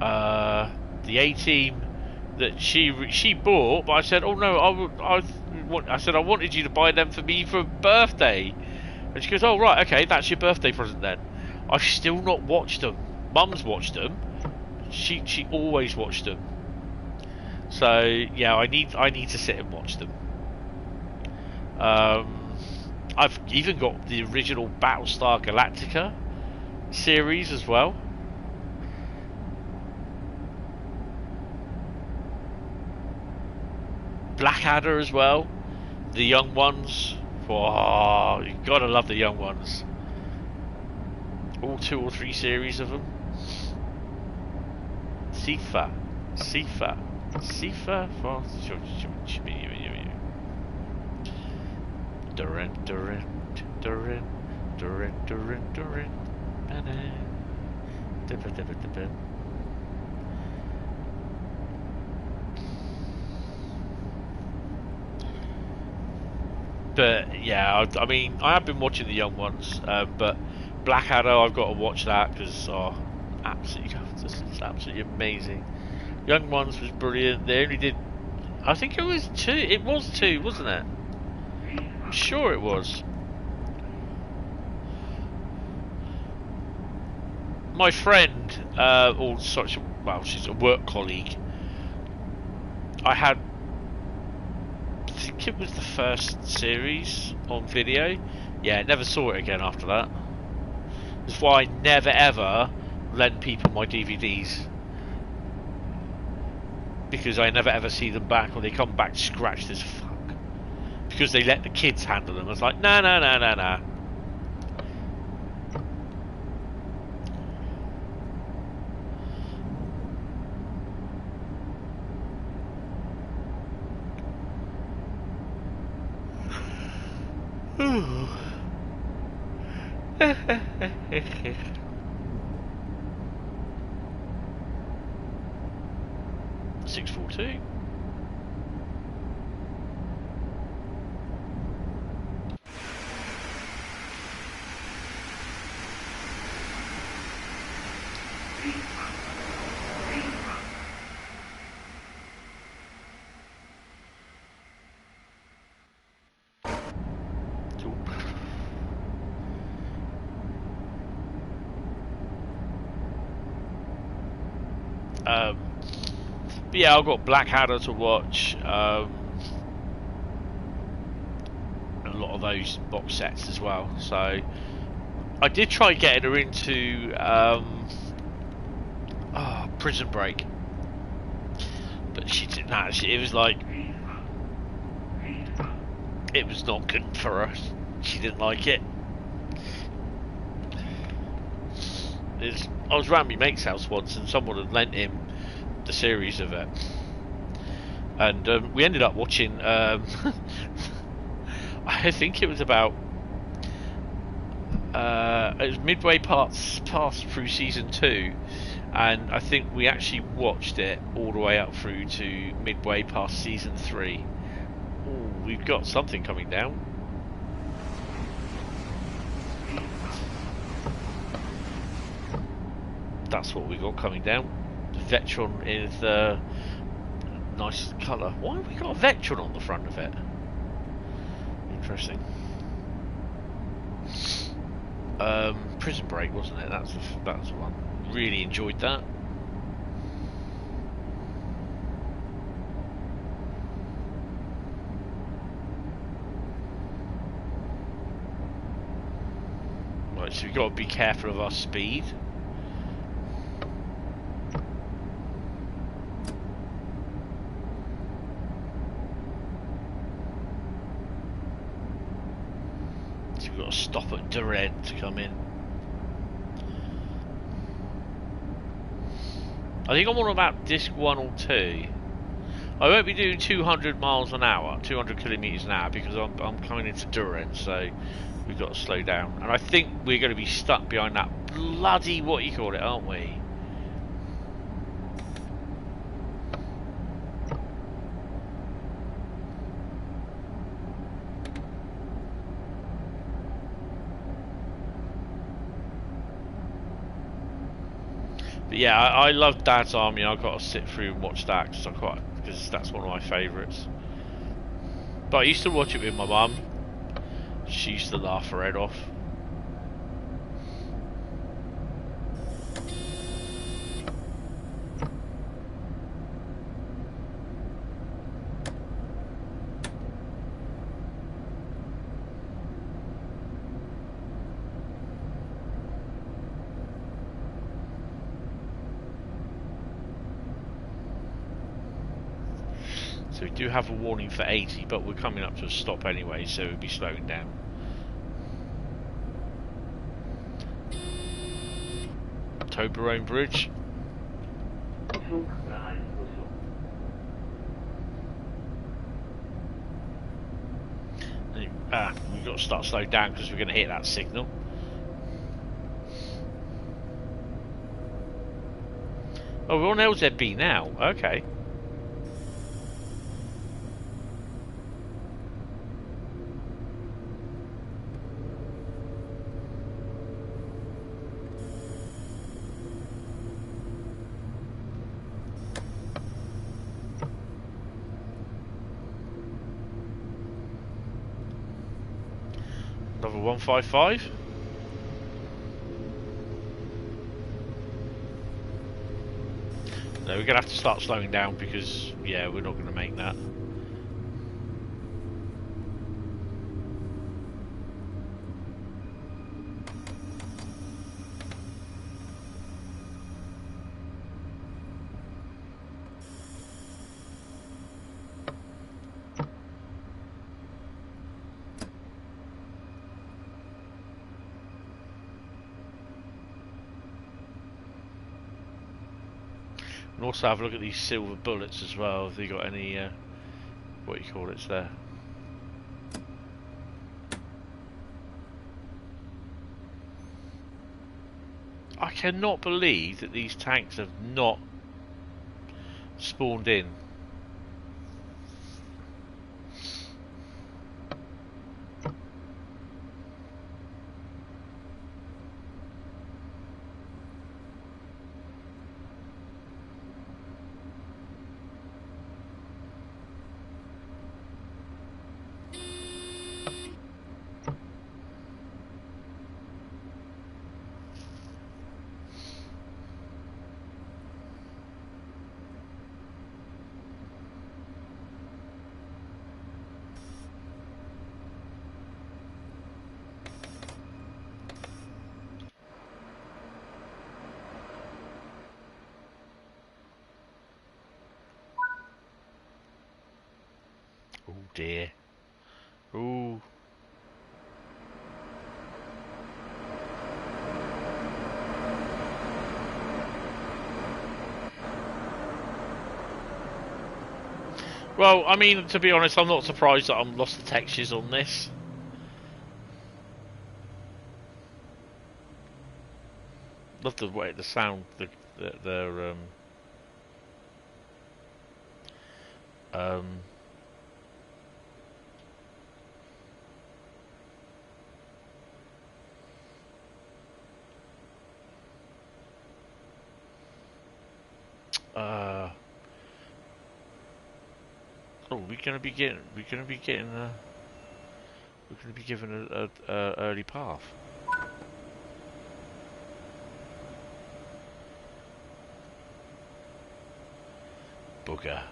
The A-Team that she bought, but I said, oh no, I said I wanted you to buy them for me for birthday, and she goes, oh right, okay, that's your birthday present then. I've still not watched them. Mum's watched them. She always watched them. So yeah, I need to sit and watch them. I've even got the original Battlestar Galactica series as well. Blackadder as well. The Young Ones. Oh, you gotta love the Young Ones. All 2 or 3 series of them. Sifa. But yeah, I mean, I have been watching the Young Ones, but Blackadder, I've got to watch that because it's absolutely amazing. Young Ones was brilliant. They only did, I think it was 2. It was 2, wasn't it? I'm sure it was. My friend, she's a work colleague. I think it was the first series on video. Yeah, never saw it again after that. That's why I never ever lend people my DVDs, because I never ever see them back, or they come back scratched as fuck because they let the kids handle them. I was like, no. Six 4-2. But yeah, I've got Blackadder to watch, a lot of those box sets as well. So I did try getting her into Prison Break, but she didn't actually. It was like, it was not good for her. She didn't like it. I was around my mate's house once, and someone had lent him the series of it, and we ended up watching. I think it was about. It was midway past through season 2, and I think we actually watched it all the way up through to midway past season 3. Ooh, we've got something coming down. That's what we got coming down. The Vectron is a nice colour. Why have we got a Vectron on the front of it? Interesting. Prison Break, wasn't it? That's the one. Really enjoyed that. Right, so we've got to be careful of our speed. So we've got to stop at Dresden to come in. I think I'm on about disc 1 or 2. I won't be doing 200 miles an hour, 200 kilometers an hour, because I'm coming into Dresden, so we've got to slow down. And I think we're going to be stuck behind that bloody, what you call it, aren't we? But yeah, I love Dad's Army. I've got to sit through and watch that because that's one of my favourites. But I used to watch it with my mum. She used to laugh her head off. So we do have a warning for 80, but we're coming up to a stop anyway, so we'll be slowing down. Toblerone Bridge. We've got to start slowing down because we're going to hit that signal. Oh, we're on LZB now. Okay. Another 155. No, we're gonna have to start slowing down because yeah, we're not gonna make that. And also have a look at these silver bullets as well. Have they got any, what you call it there? I cannot believe that these tanks have not spawned in. Oh dear. Ooh. Well, I mean, to be honest, I'm not surprised that I've lost the textures on this. Love the way the sound, the oh, we're gonna be given a early path. Bugger.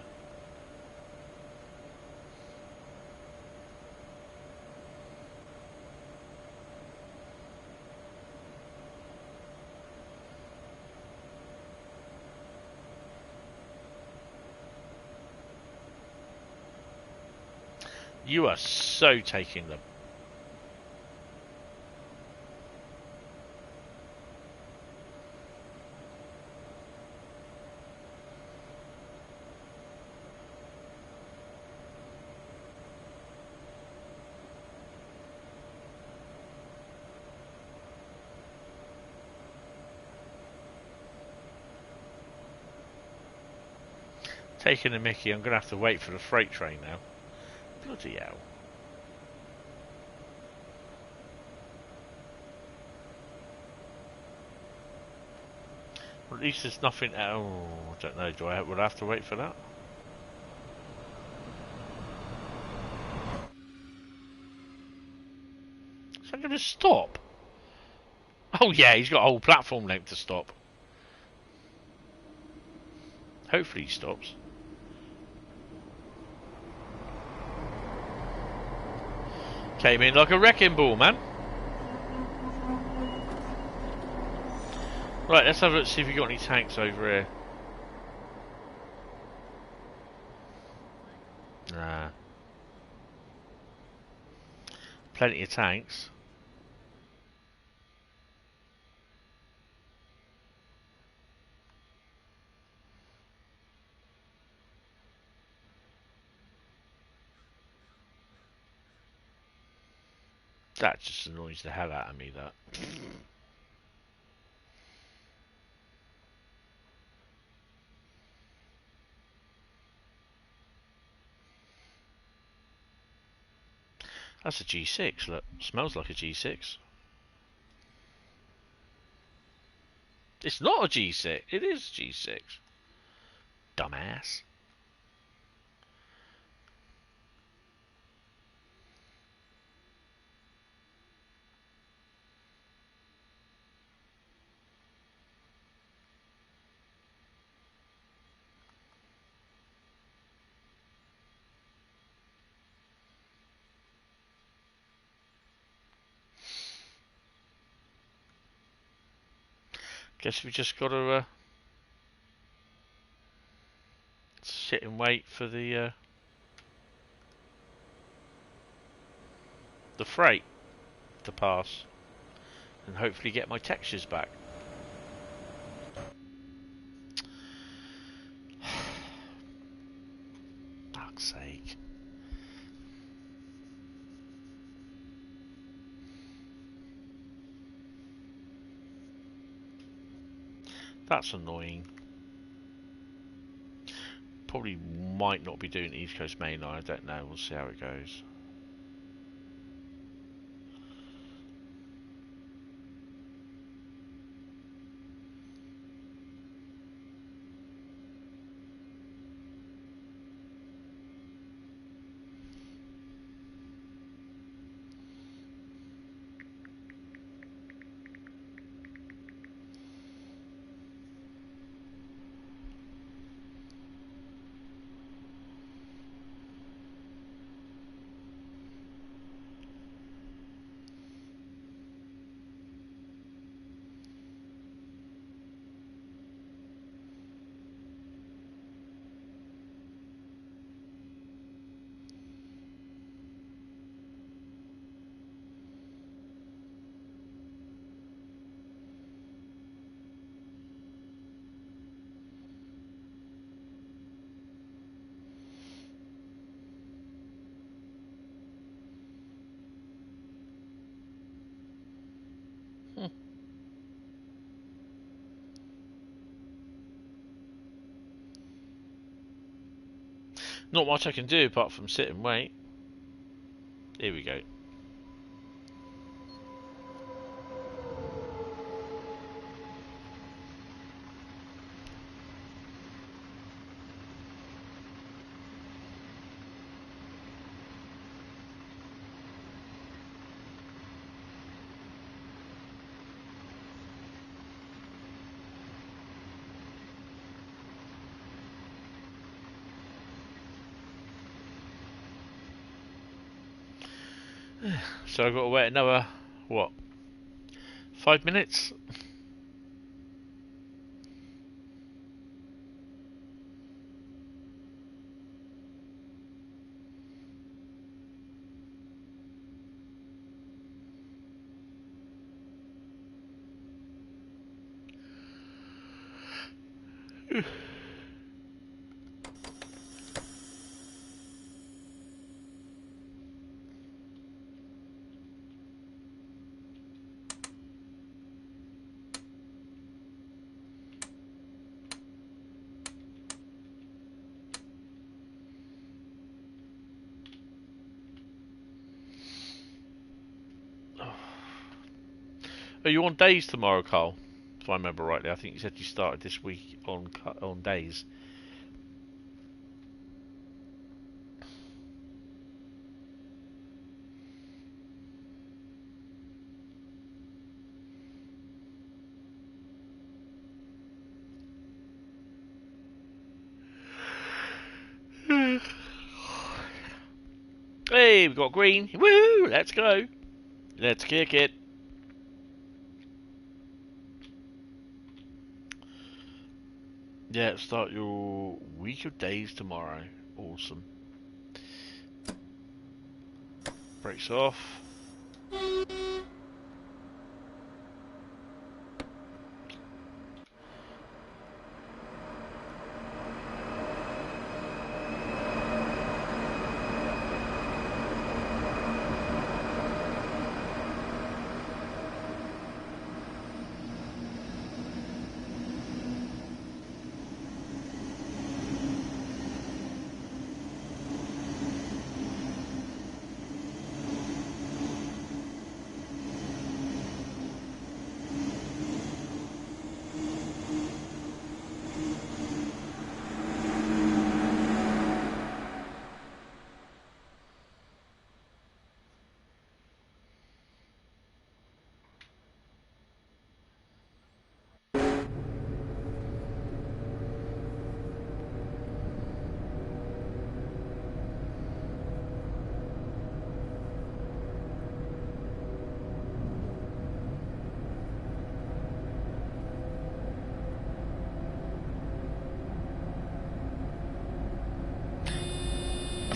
You are so taking them. Taking the mickey, I'm going to have to wait for the freight train now. Bloody hell. Well, at least there's nothing. Oh, I don't know. Would I have to wait for that? Is that going to stop? Oh yeah, he's got a whole platform length to stop. Hopefully he stops. Came in like a wrecking ball, man. Right, let's have a look, see if we got any tanks over here. Nah. Plenty of tanks. That just annoys the hell out of me, that. That's a G6, look. Smells like a G6. It's not a G6. It is a G6. Dumbass. Guess we just got to sit and wait for the freight to pass, and hopefully get my textures back. That's annoying. Probably might not be doing Eastcoast Mainline, I don't know, we'll see how it goes. Not much I can do apart from sit and wait. Here we go. So I've got to wait another, what, 5 minutes? Are you on days tomorrow, Carl? If I remember rightly, I think you said you started this week on days. Hey, we've got green. Woo! Let's go. Let's kick it. Yeah, start your week of days tomorrow. Awesome. Brakes off.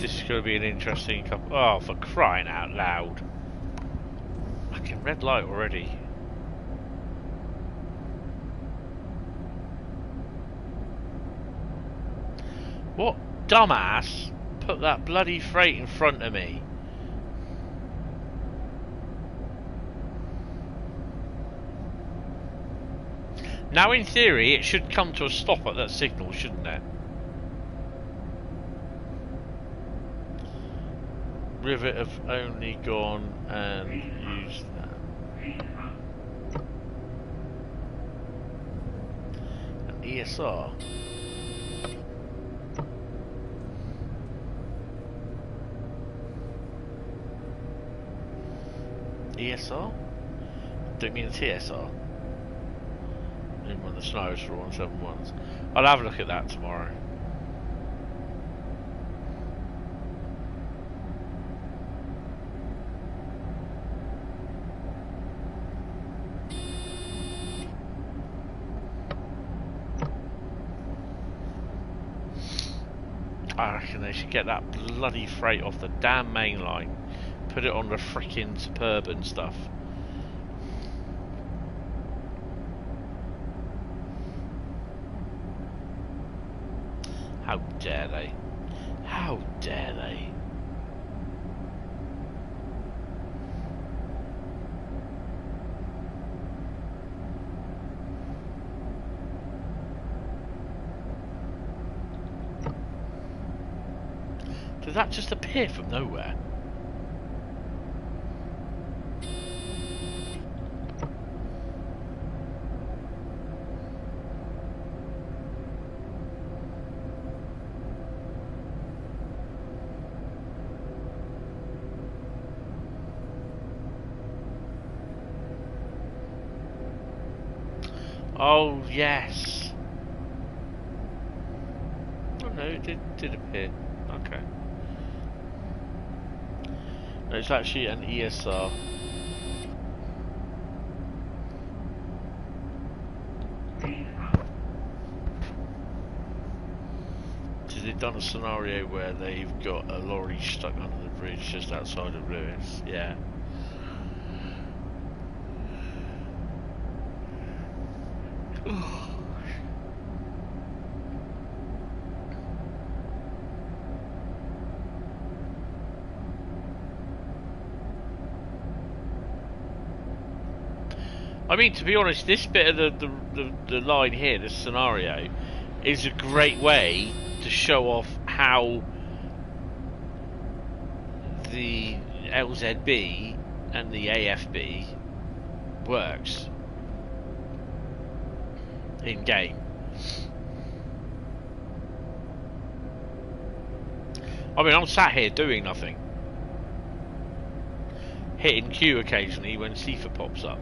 This is going to be an interesting couple. Oh, for crying out loud. Fucking red light already. What dumbass put that bloody freight in front of me? Now, in theory, it should come to a stop at that signal, shouldn't it? Rivet have only gone and used that. An ESR. ESR? Don't mean a TSR. In one of the scenarios for 171s. I'll have a look at that tomorrow. I reckon they should get that bloody freight off the damn main line. Put it on the frickin' suburban stuff. How dare they? How dare they? Did that just appear from nowhere? Oh, yes. Oh no, it did appear. Okay. No, it's actually an ESR. So they've done a scenario where they've got a lorry stuck under the bridge just outside of Lewis. Yeah. I mean, to be honest, this bit of the line here, this scenario, is a great way to show off how the LZB and the AFB works in game. I mean, I'm sat here doing nothing, hitting Q occasionally when Sifa pops up.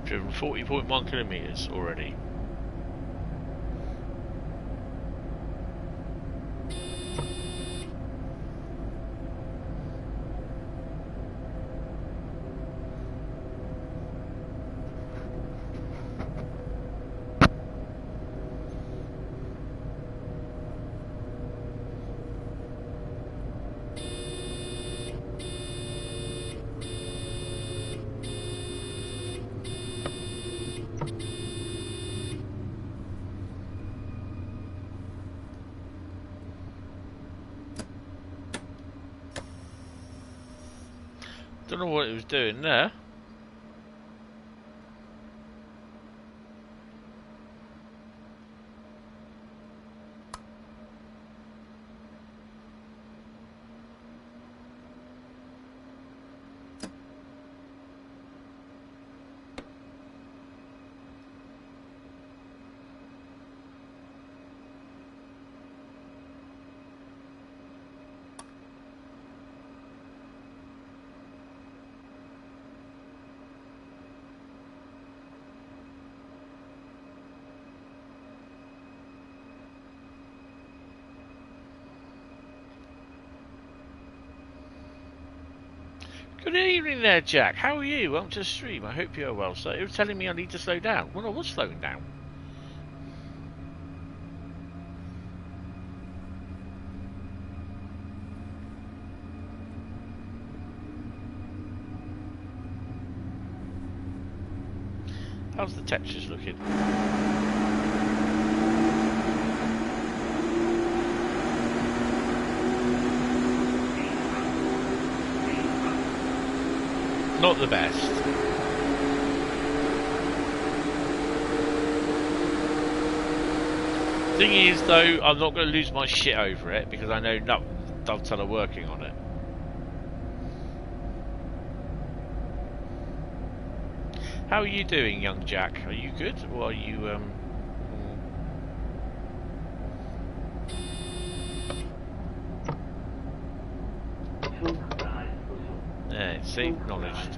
Driven 40.1 kilometers already. Don't know what it was doing there. Good evening there, Jack. How are you? Welcome to the stream. I hope you're well. So, you're telling me I need to slow down. Well, I was slowing down. How's the textures looking? Not the best. Thing is, though, I'm not going to lose my shit over it because I know Dovetail are working on it. How are you doing, young Jack? Are you good, or are you Yeah, see, acknowledged.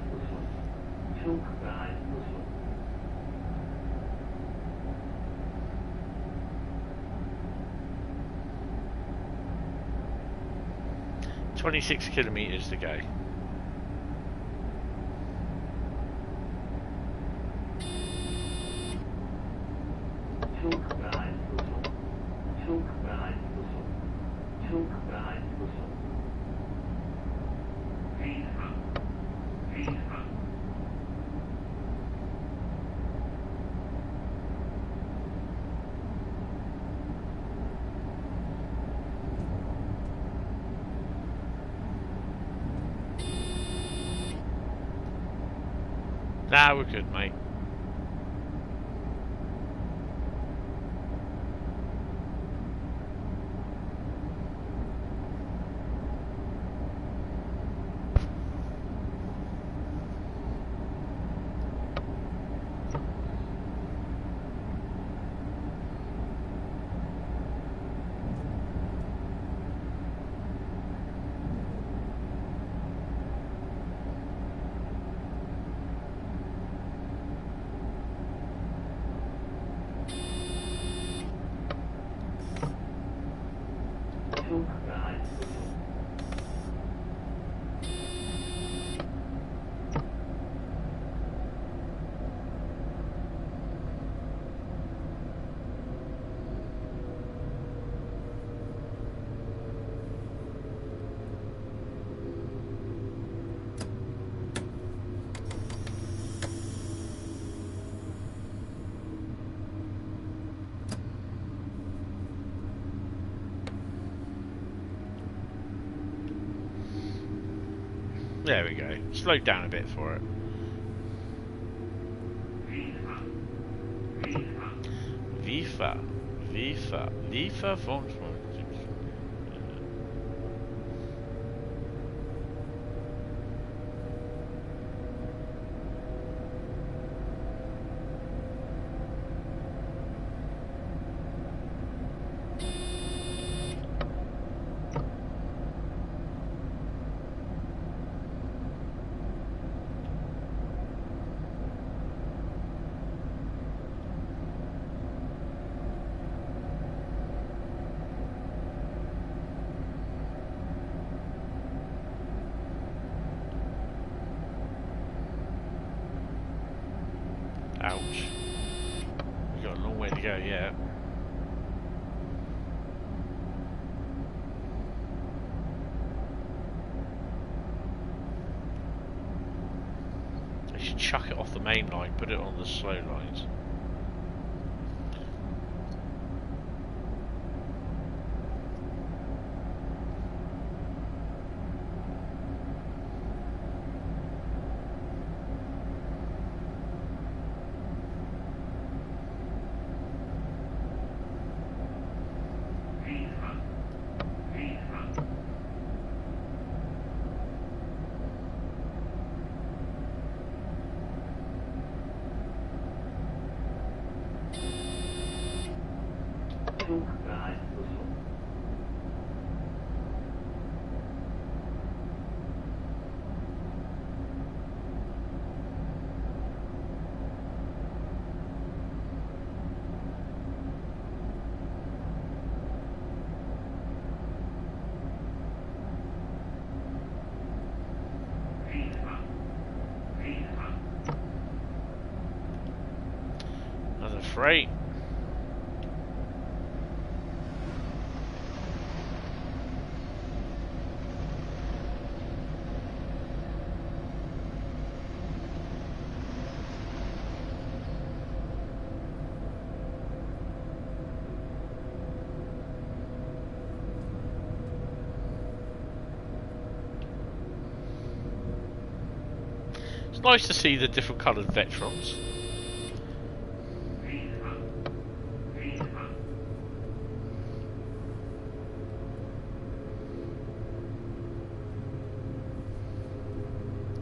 26 kilometres to go. Nah, we're good, mate. There we go. Slowed down a bit for it. Vifa von. Ouch. We've got a long way to go yet. They should chuck it off the main line, put it on the slow lines. freight. It's nice to see the different coloured Vetrons.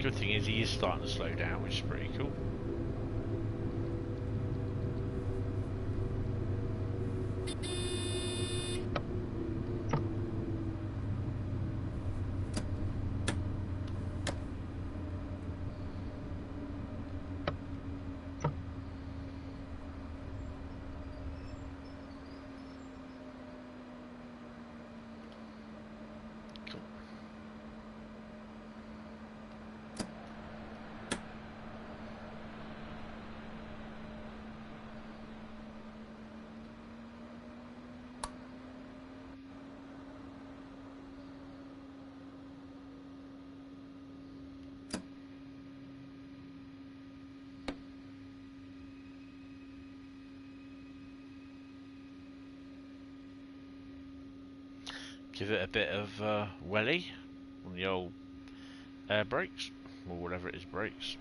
Good thing is he is starting to slow down, which is pretty cool. Give it a bit of welly on the old air brakes, or whatever it is, brakes.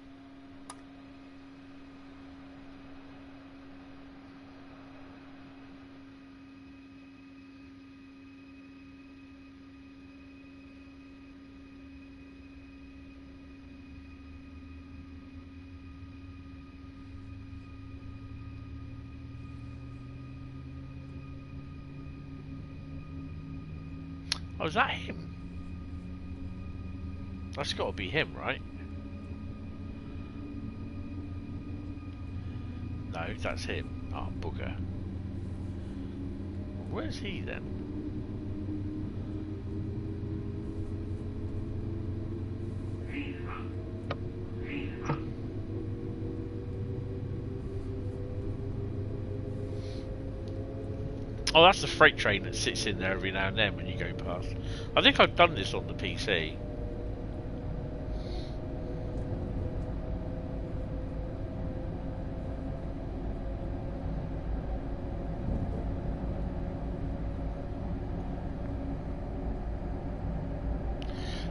Oh, is that him? That's got to be him, right? No, that's him. Oh, bugger. Where's he then? Oh, that's the freight train that sits in there every now and then when you go past. I think I've done this on the PC.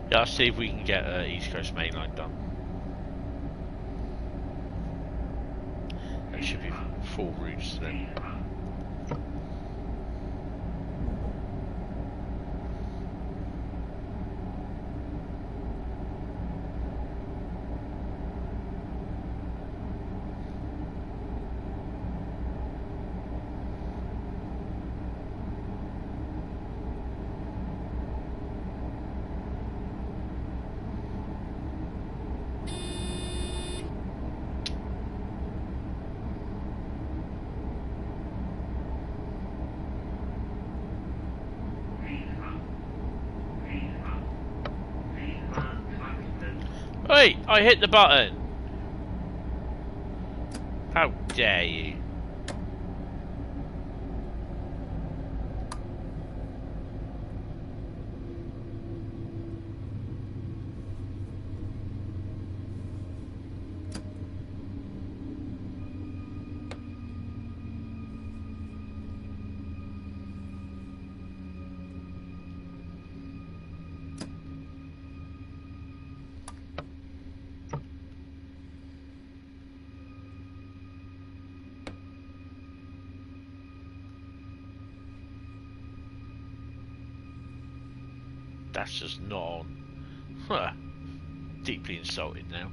Yeah, let's see if we can get Eastcoast Mainline done. There should be 4 routes then. Wait, I hit the button. How dare you? That's just not on. Huh. Deeply insulted now.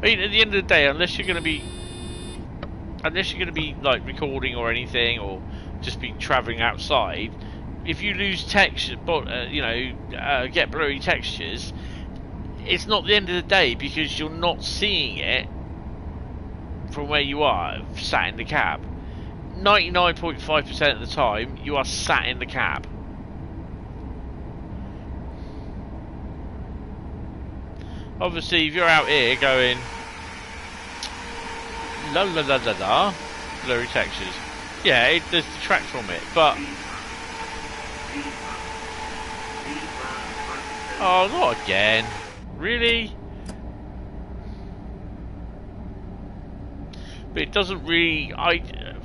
mean, at the end of the day, unless you're going to be like recording or anything, or just be travelling outside, if you lose texture, but get blurry textures, it's not the end of the day because you're not seeing it from where you are sat in the cab. 99.5% of the time, you are sat in the cab. Obviously, if you're out here going la la la la la, blurry textures, yeah, it does detract from it. But oh, not again, really? But it doesn't really.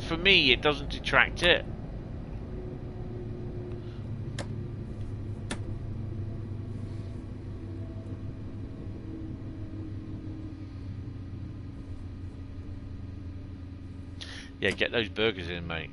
For me, it doesn't detract it. Yeah, get those burgers in, mate.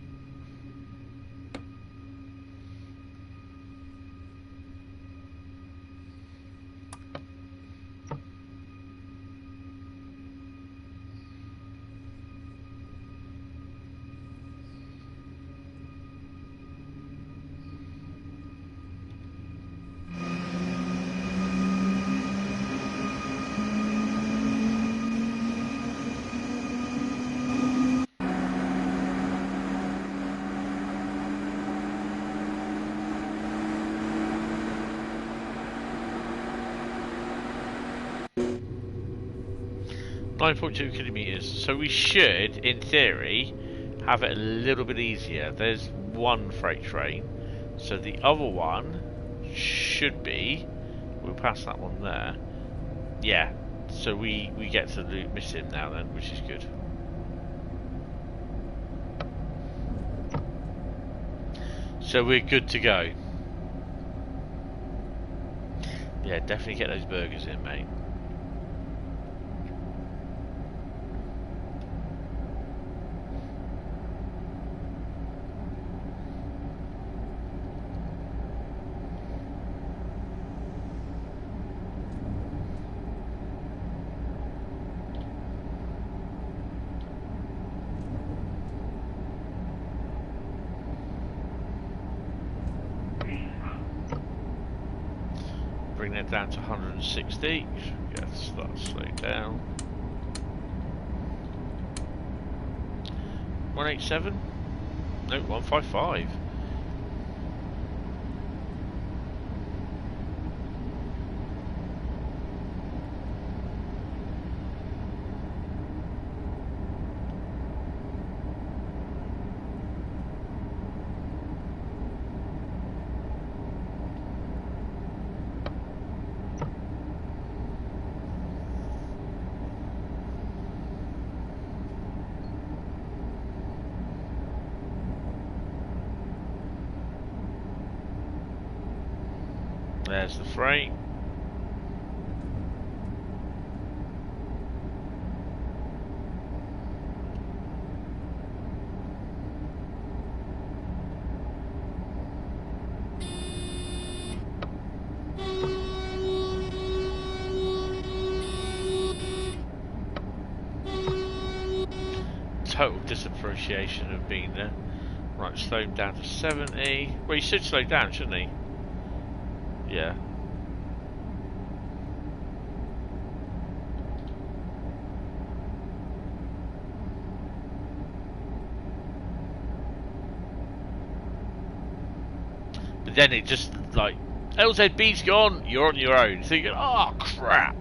9.2 kilometres, so we should, in theory, have it a little bit easier. There's one freight train, so the other one should be, we'll pass that one there, yeah, so we get to miss him now then, which is good. So we're good to go. Yeah, definitely get those burgers in, mate. Bring that down to 160. Yes, that'll slow down. 187? No, 155. There's the freight. Total disappreciation of being there. Right, slow him down to 70. Well, he should slow down, shouldn't he? Yeah. But then it just like LZB's gone, you're on your own. Thinking, oh crap.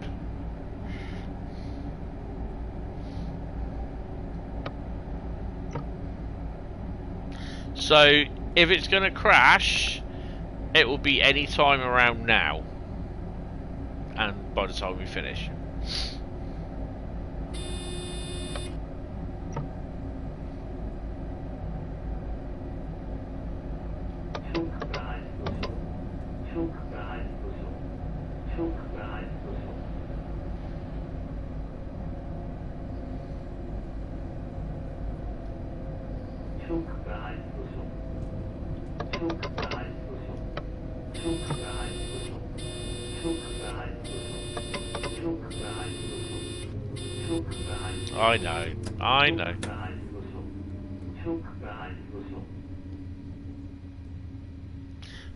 So if it's gonna crash, it will be any time around now, and by the time we finish. I know. I know.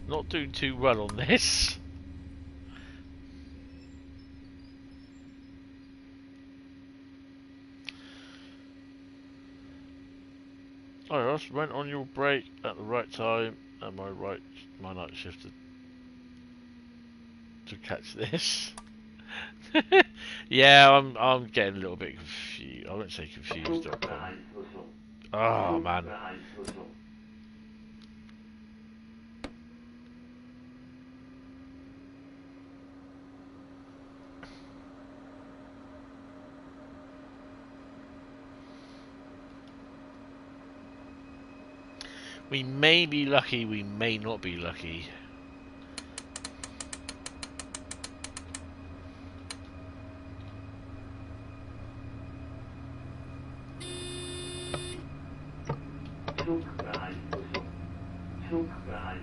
Not doing too well on this. I just went on your break at the right time. Am I right? My night shift to catch this. Yeah, I'm getting a little bit confused. I won't say confused. Oh man. We may be lucky, we may not be lucky.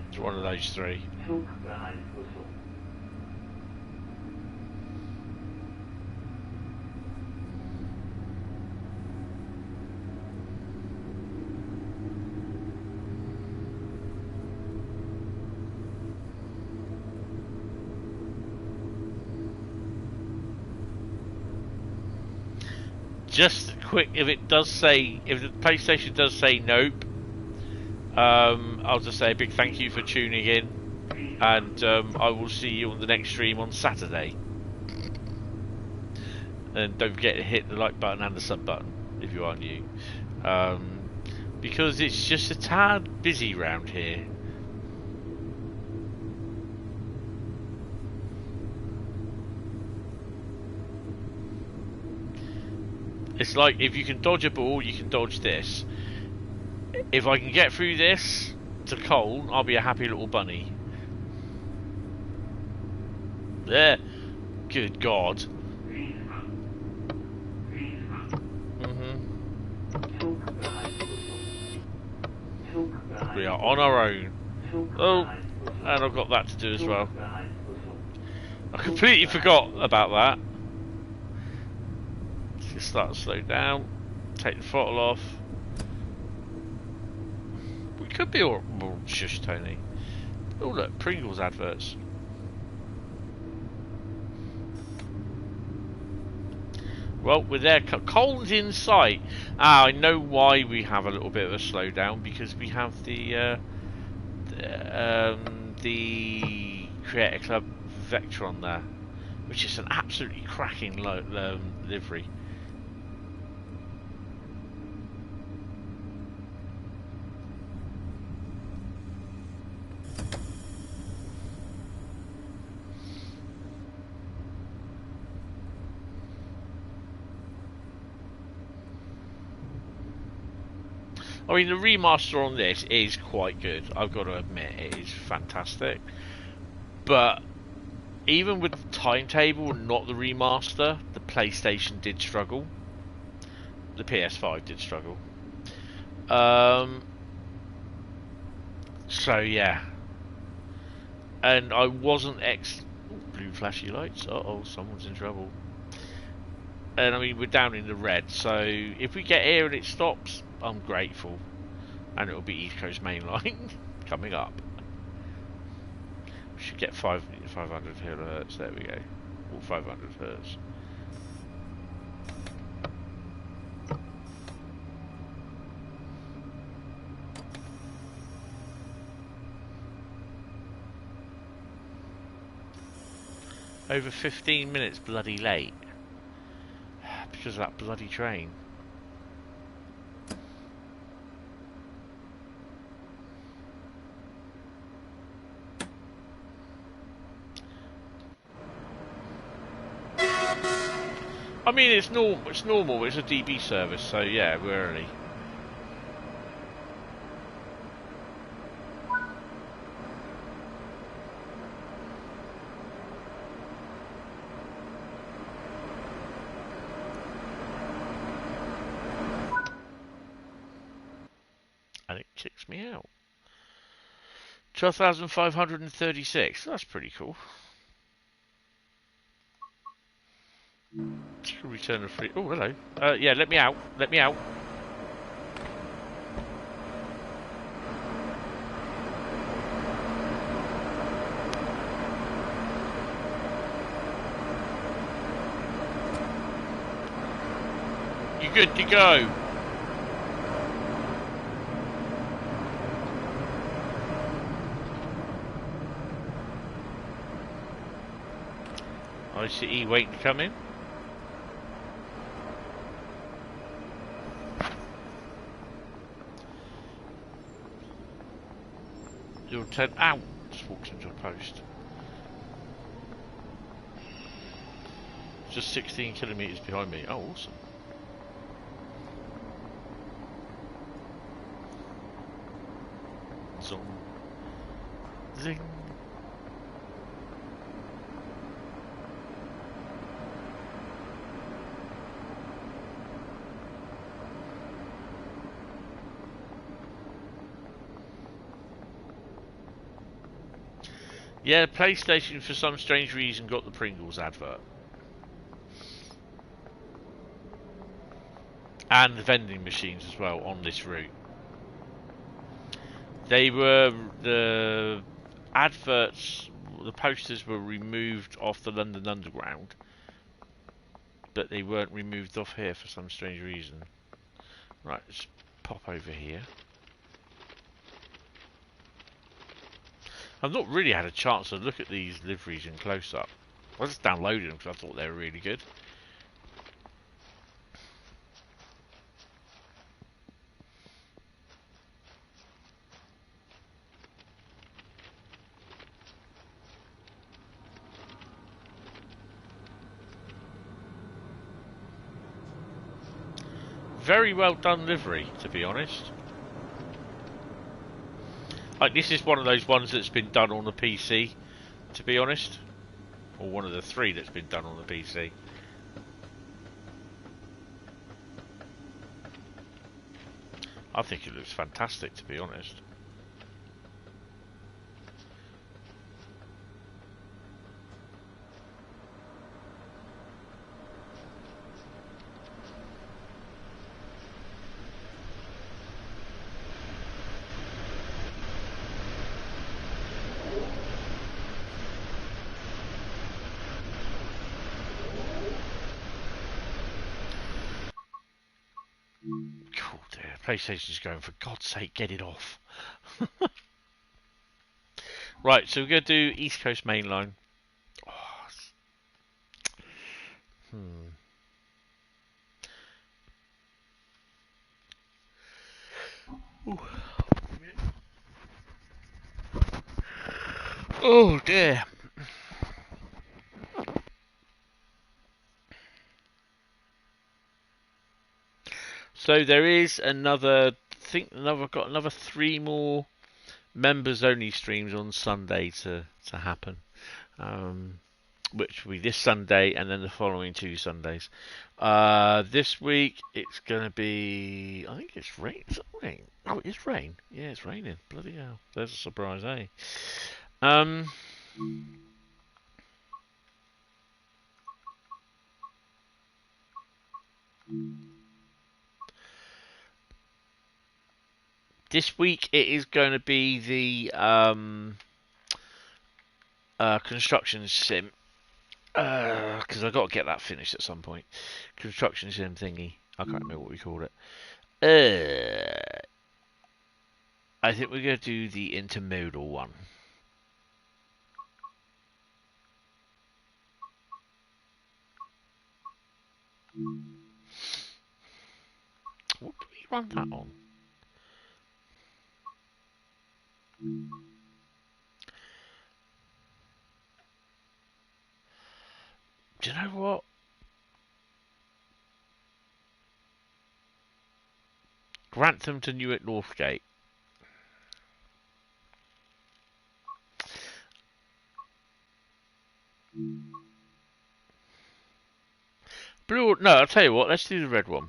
It's one of those three. Just quick, if the PlayStation does say nope, I'll just say a big thank you for tuning in, and I will see you on the next stream on Saturday. And don't forget to hit the like button and the sub button if you are new, because it's just a tad busy round here. It's like, if you can dodge a ball, you can dodge this. If I can get through this to Koln, I'll be a happy little bunny. There. Good God. We are on our own. Oh, and I've got that to do as well. I completely forgot about that. Just start to slow down. Take the throttle off. We could be all... Oh, shush, Tony. Oh, look, Pringles adverts. Well, we're there. Koln's in sight. Ah, I know why we have a little bit of a slowdown, because we have the Creator Club Vector on there, which is an absolutely cracking livery. I mean, the remaster on this is quite good. I've got to admit, it is fantastic. But even with the timetable and not the remaster, the PlayStation did struggle. The PS5 did struggle. So yeah. And I wasn't blue flashy lights. Uh-oh, someone's in trouble. And I mean, we're down in the red, so if we get here and it stops, I'm grateful. And it'll be Eastcoast Mainline coming up. We should get 500 kilohertz, there we go. Or 500 hertz. Over 15 minutes bloody late. Because of that bloody train. I mean, it's normal. It's normal. It's a DB service, so yeah, we're early. And it kicks me out. 12,536. That's pretty cool. Return of free. Oh, hello. Yeah, let me out. Let me out. You good to go? ICE waiting to come in. Your 10 out. Just walked into a post. Just 16 kilometres behind me. Oh, awesome. Zong. Zing. Yeah, PlayStation for some strange reason got the Pringles advert. And the vending machines as well on this route. They were, the adverts, the posters were removed off the London Underground, but they weren't removed off here for some strange reason. Right, let's pop over here. I've not really had a chance to look at these liveries in close-up. I just downloaded them because I thought they were really good. Very well done livery, to be honest. Like, this is one of those ones that's been done on the PC, to be honest. Or one of the three that's been done on the PC. I think it looks fantastic, to be honest. PlayStation's going, for God's sake, get it off. Right, so we're going to do Eastcoast Mainline. Oh, oh dear. So there is another, I've got another 3 more members only streams on Sunday to happen, which will be this Sunday and then the following 2 Sundays. This week it's going to be, I think it's rain. Is it rain? Oh, it's rain. Yeah, it's raining. Bloody hell. There's a surprise, eh? This week it is going to be the construction sim, because I've got to get that finished at some point. Construction sim thingy. I can't remember what we called it. I think we're going to do the intermodal one. What do we run that on? Do you know what? Grantham to Newark Northgate. Blue, no, I'll tell you what, let's do the red one.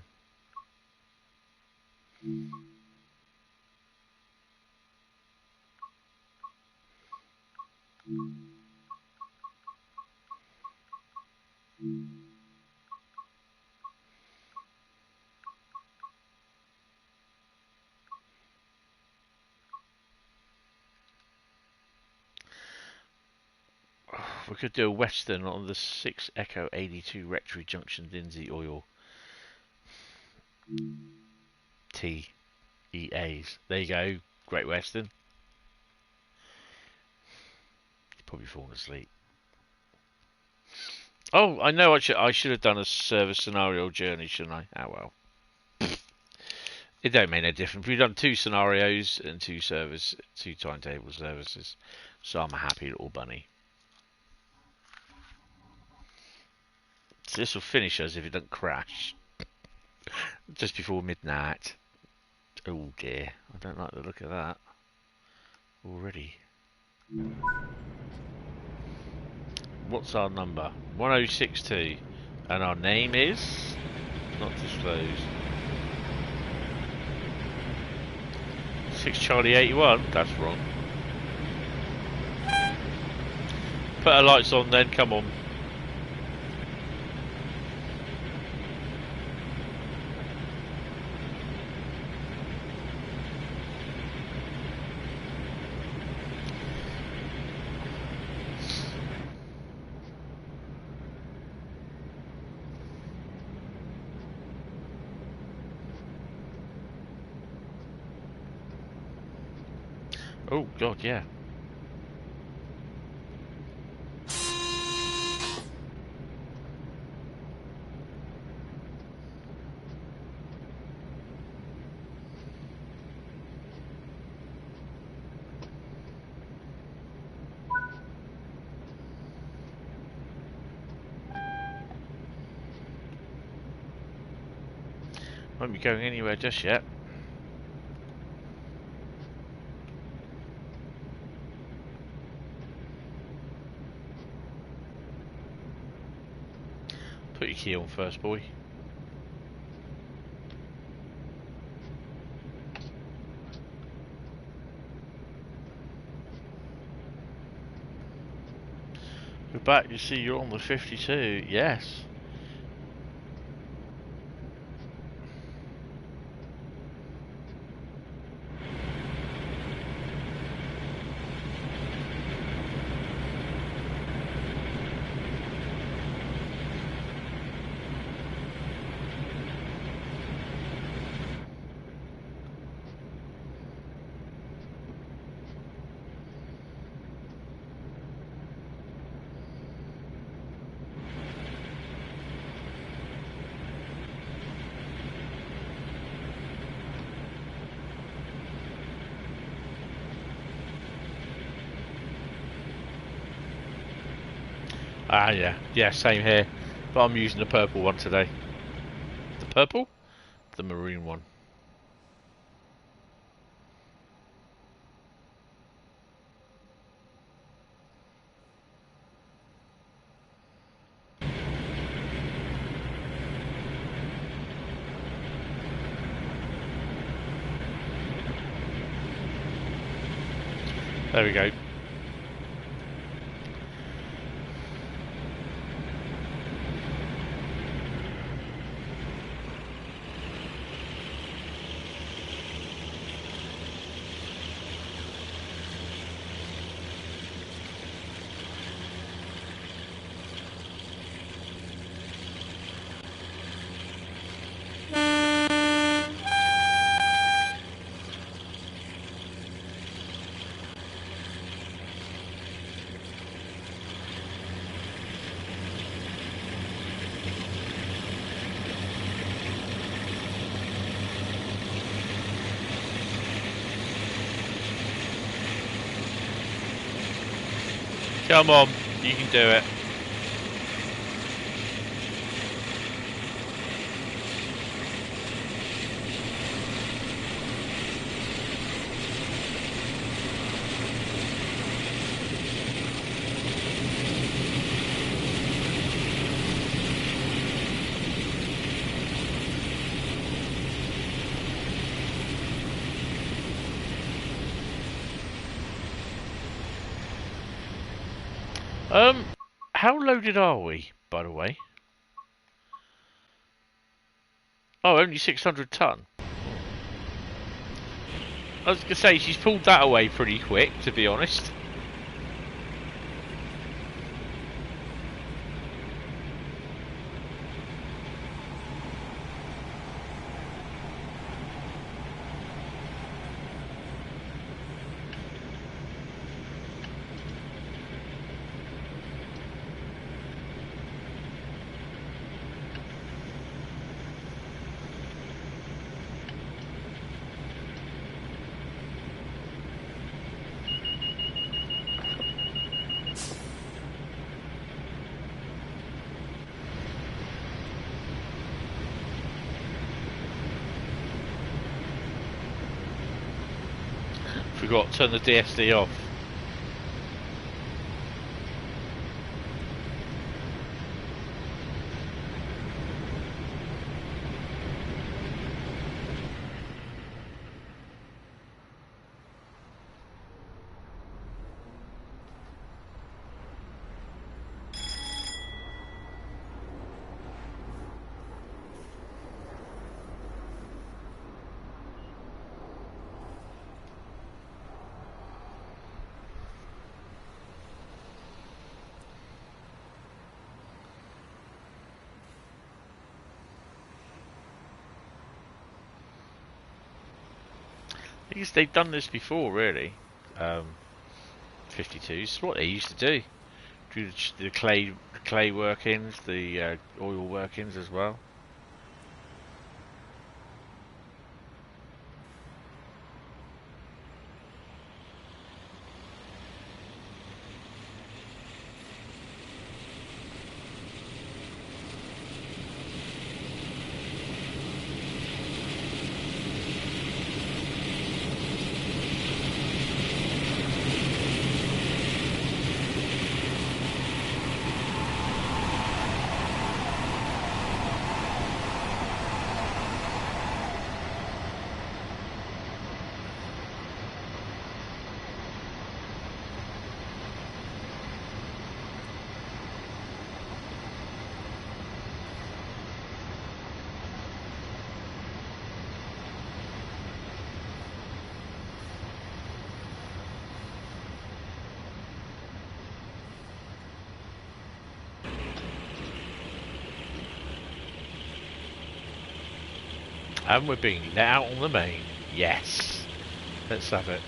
We could do a western on the 6 Echo 82 Rectory Junction Lindsay Oil. TEAs. There you go. Great Western. You've probably fallen asleep. Oh, I know. I should have done a service scenario journey, shouldn't I? Oh well. It don't make no difference. We've done 2 scenarios and 2 timetable services, so I'm a happy little bunny. So this will finish us if it doesn't crash just before midnight. Oh dear, I don't like the look of that already. What's our number? 1062, and our name is not disclosed. 6 Charlie 81. That's wrong. Put our lights on then. Come on. Oh God, yeah. Won't be going anywhere just yet. Put your key on first, boy. We're back. You see, you're on the 52. Yes. Ah, yeah, same here. But I'm using the purple one today. The purple? The maroon one. There we go. Come on, you can do it. How loaded are we, by the way? Oh, only 600 ton. I was going to say, she's pulled that away pretty quick, to be honest. Forgot to turn the DSD off. Because they've done this before, really. 52s, what they used to do. Do the clay workings, the oil workings as well. And we're being let out on the main. Yes. Let's have it.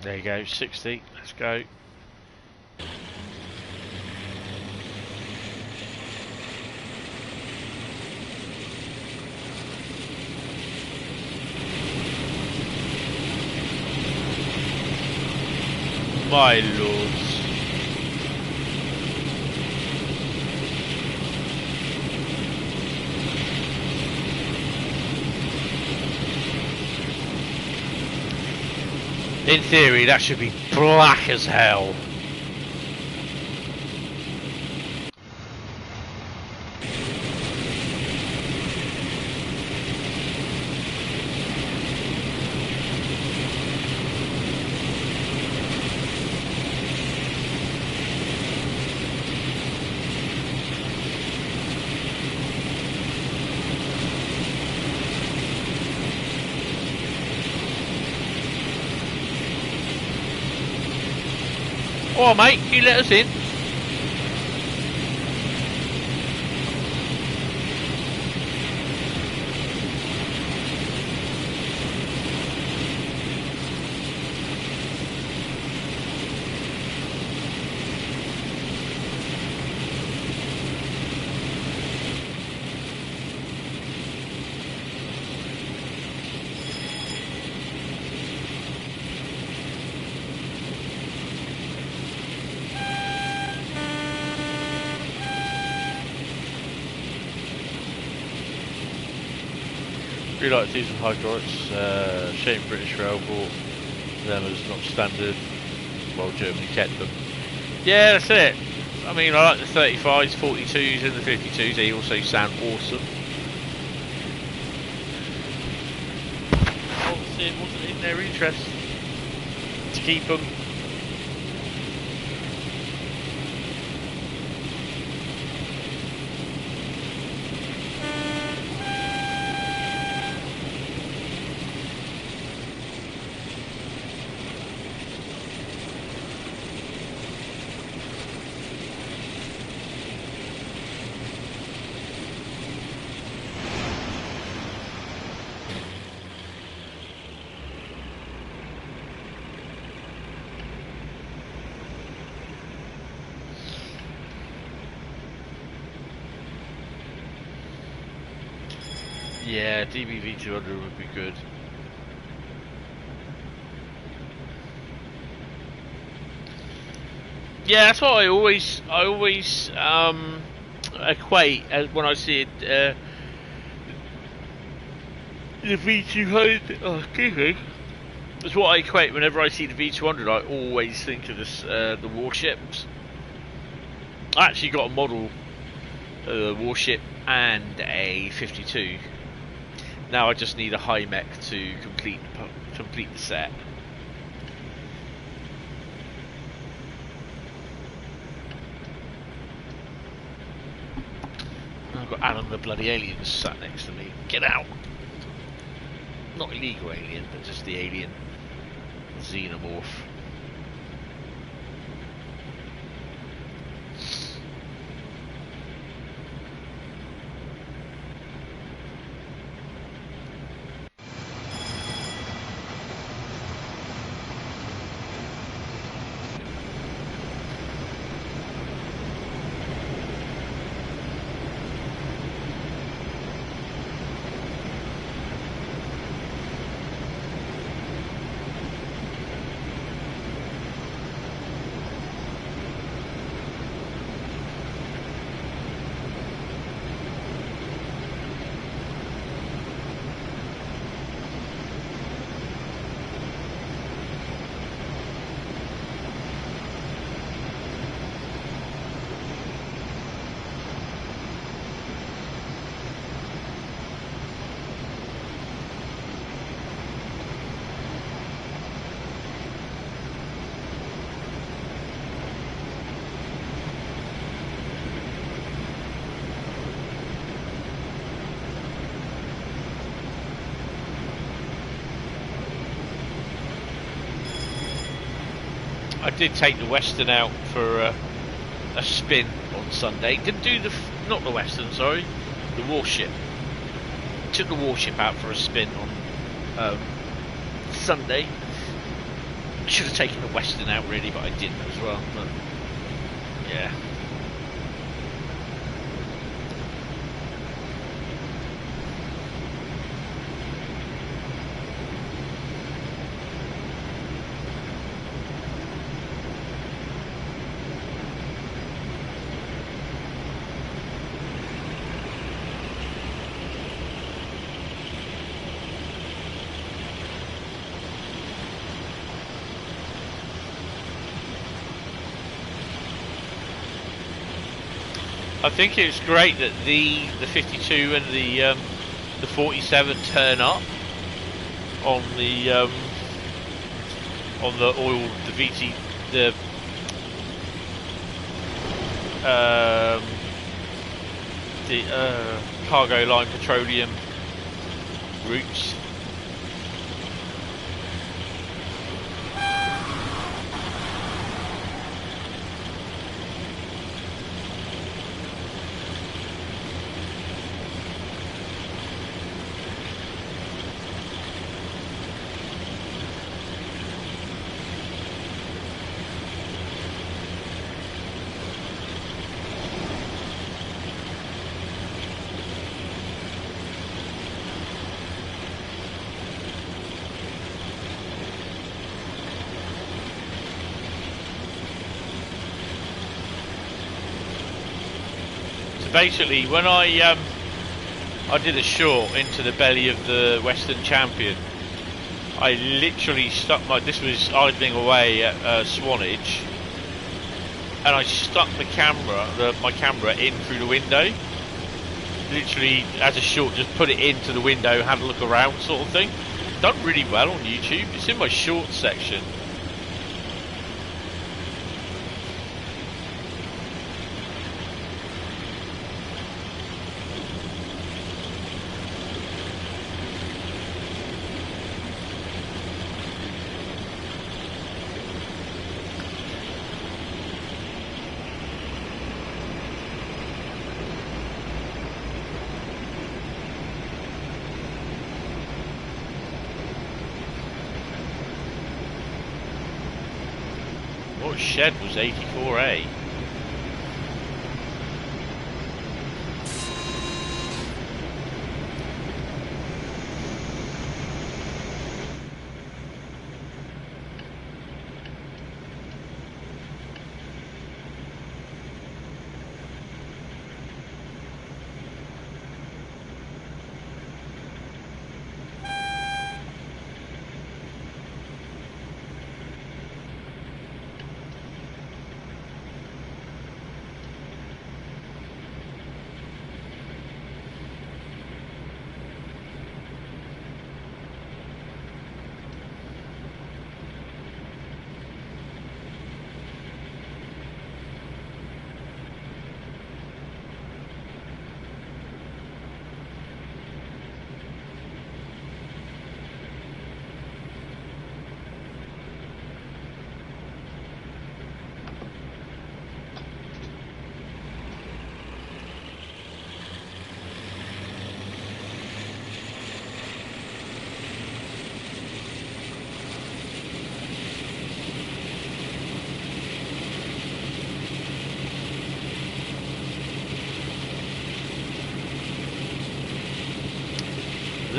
There you go, 60, let's go. My lords. In theory, that should be black as hell. Oh mate, you let us in. Really like to do some hydraulics. Shame British Rail bought them as not standard while Germany kept them. Yeah, that's it. I mean, I like the 35s, 42s and the 52s. They also sound awesome. Obviously it wasn't in their interest to keep them. Yeah, DBV200 would be good. Yeah, that's what I always equate as when I see it. The V200. Oh, excuse me. That's what I equate whenever I see the V200. I always think of this, the warships. I actually got a model, warship and a 52. Now I just need a high mech to complete the set. I've got Alan the bloody alien sat next to me. Get out! Not illegal alien, but just the alien xenomorph. I did take the Western out for a spin on Sunday. Didn't do the not the Western, sorry, the warship. Took the warship out for a spin on Sunday. Should have taken the Western out really, but I didn't as well. But yeah. I think it's great that the 52 and the 47 turn up on the oil, the VT, the cargo line petroleum routes. Basically, when I did a short into the belly of the Western Champion, I literally stuck my, this was idling away at Swanage, and I stuck the camera, my camera in through the window. Literally, as a short, just put it into the window, had a look around, sort of thing. Done really well on YouTube. It's in my shorts section. Shed was 84A.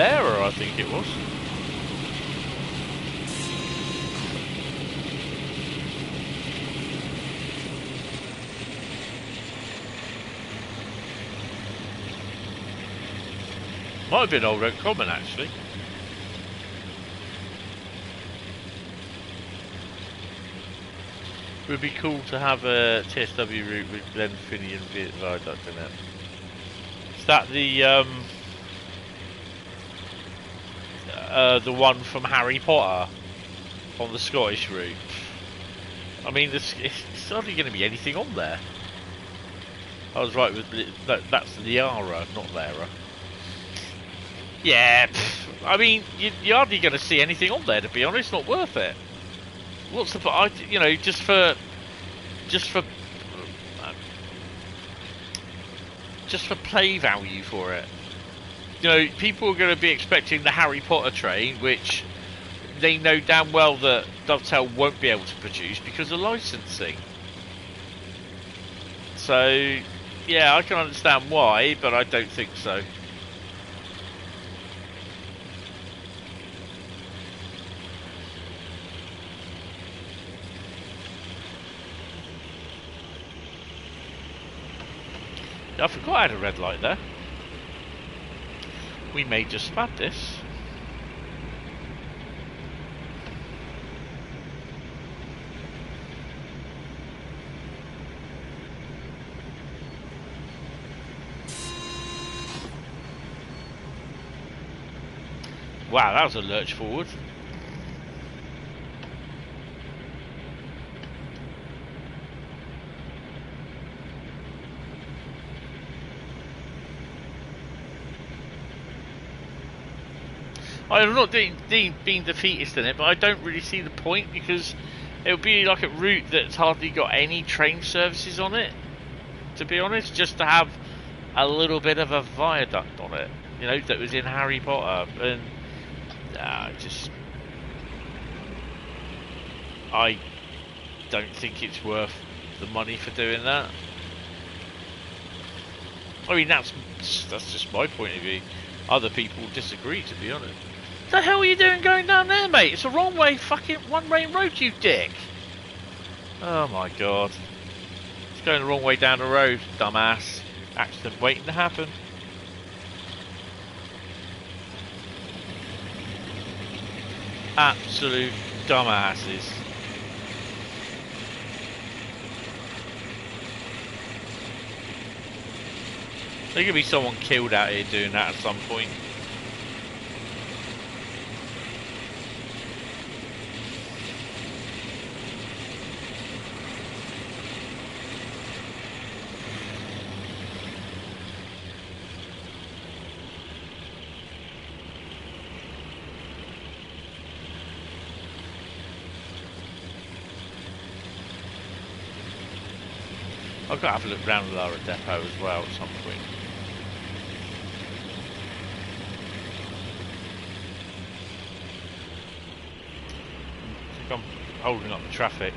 Lehrer, I think it was. Might have been Old Oak Common, actually. It would be cool to have a TSW route with Glenfinnie and Viaduct in it. Is that the one from Harry Potter on the Scottish route? I mean, it's hardly going to be anything on there. I was right with that's Liara, not Lara. Yeah, I mean, you're hardly going to see anything on there, to be honest. Not worth it. What's the point? You know, just for play value for it. You know, people are going to be expecting the Harry Potter train, which they know damn well that Dovetail won't be able to produce because of licensing. So, yeah, I can understand why, but I don't think so. I forgot I had a red light there. We may just spad this. Wow, that was a lurch forward. I'm not being defeatist in it, but I don't really see the point because it would be like a route that's hardly got any train services on it, to be honest, just to have a little bit of a viaduct on it, you know, that was in Harry Potter, and I don't think it's worth the money for doing that. I mean, that's just my point of view. Other people disagree, to be honest. What the hell are you doing going down there, mate? It's a wrong way, fucking one-way road, you dick. Oh my god. It's going the wrong way down the road, dumbass. Accident waiting to happen. Absolute dumbasses. There's gonna be someone killed out here doing that at some point. I've got to have a look round the Lara depot as well at some point. I think I'm holding up the traffic.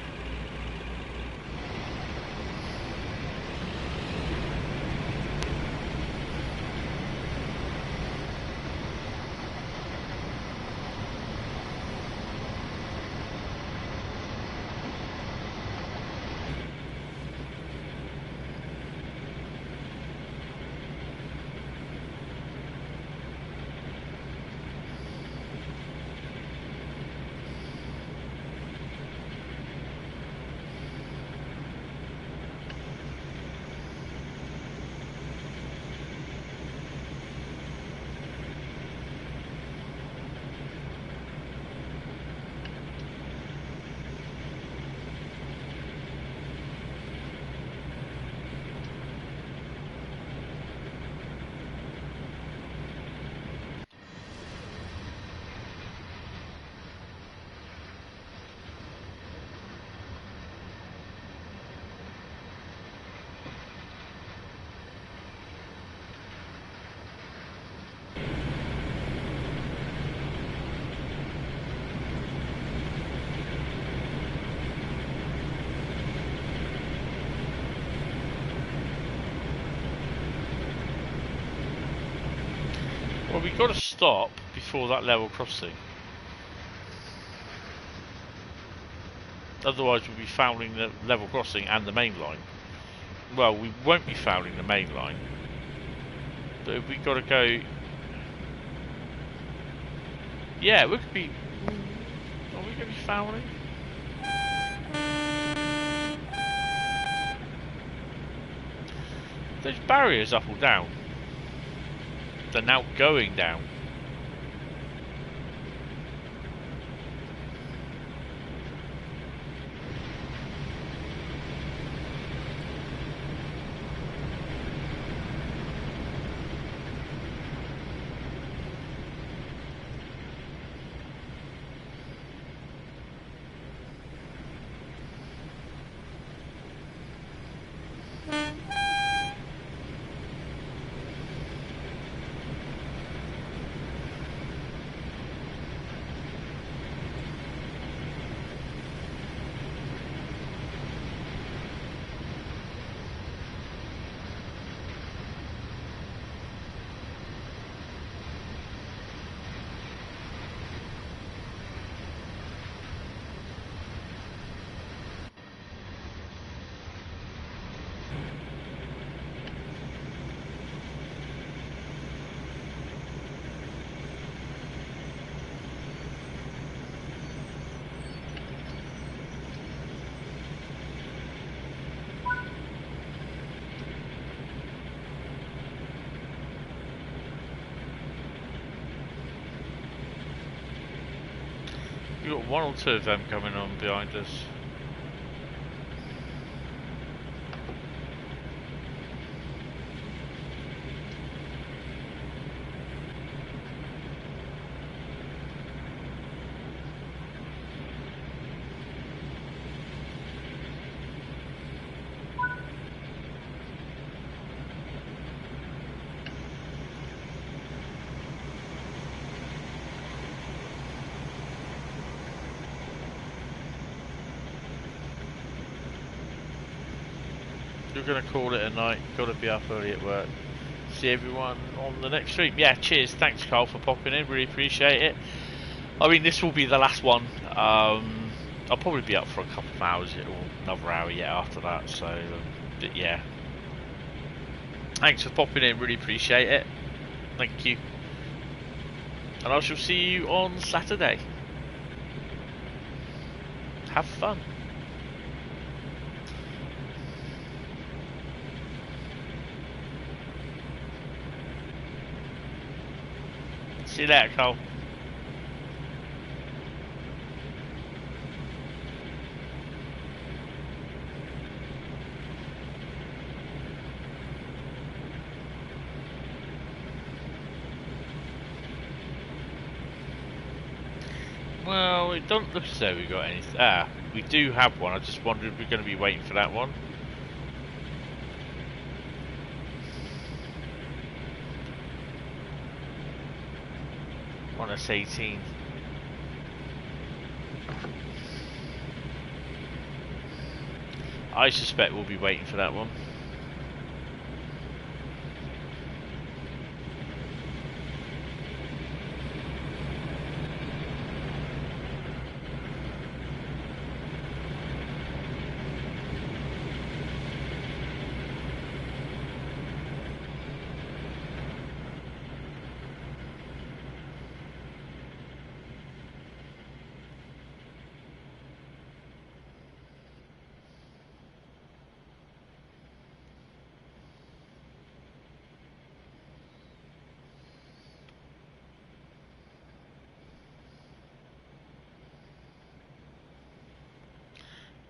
We've got to stop before that level crossing. Otherwise we'll be fouling the level crossing and the main line. Well, we won't be fouling the main line. But if we got to go... Yeah, we could be... Are we going to be fouling? Those barriers up or down? They're now going down. We've got one or two of them coming on behind us. We're going to call it a night. Got to be up early at work. See everyone on the next stream. Yeah, cheers. Thanks, Carl, for popping in. Really appreciate it. I mean, this will be the last one. I'll probably be up for a couple of hours or another hour yet after that. So, but yeah. Thanks for popping in. Really appreciate it. Thank you. And I shall see you on Saturday. Have fun. See you later, Cole. Well, it doesn't look as though we got anything. Ah, we do have one. I just wondered if we're going to be waiting for that one. On S18. I suspect we'll be waiting for that one.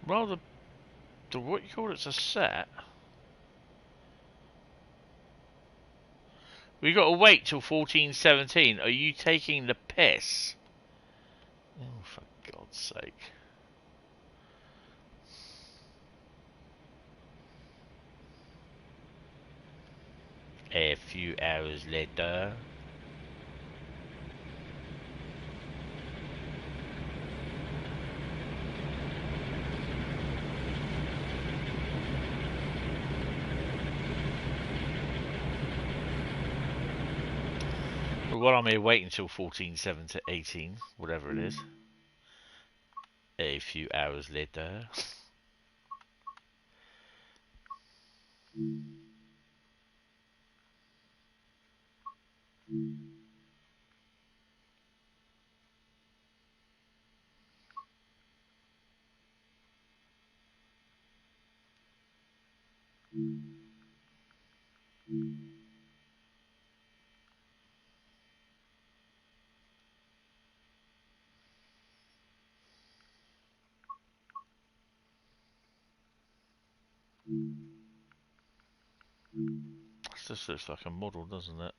Well, the what you call it's a set. We got to wait till 14:17. Are you taking the piss? Oh, for God's sake! A few hours later. while I'm here waiting until 14.7 to 18, whatever it is, a few hours later. This looks like a model, doesn't it?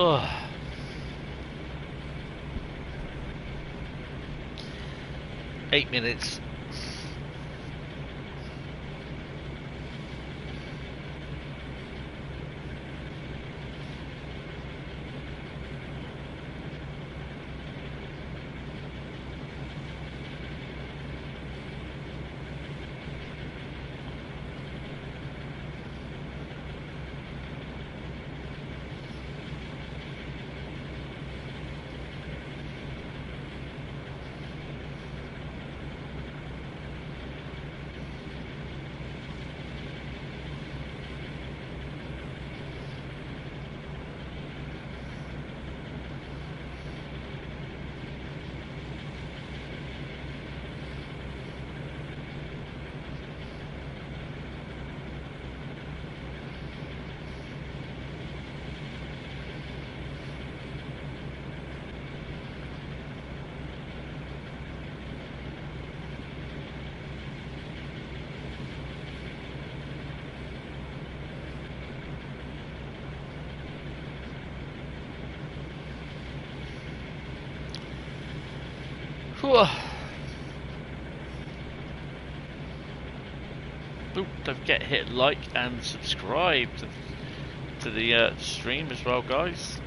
Oh. 8 minutes. Ooh, don't forget to hit like and subscribe to the stream as well, guys.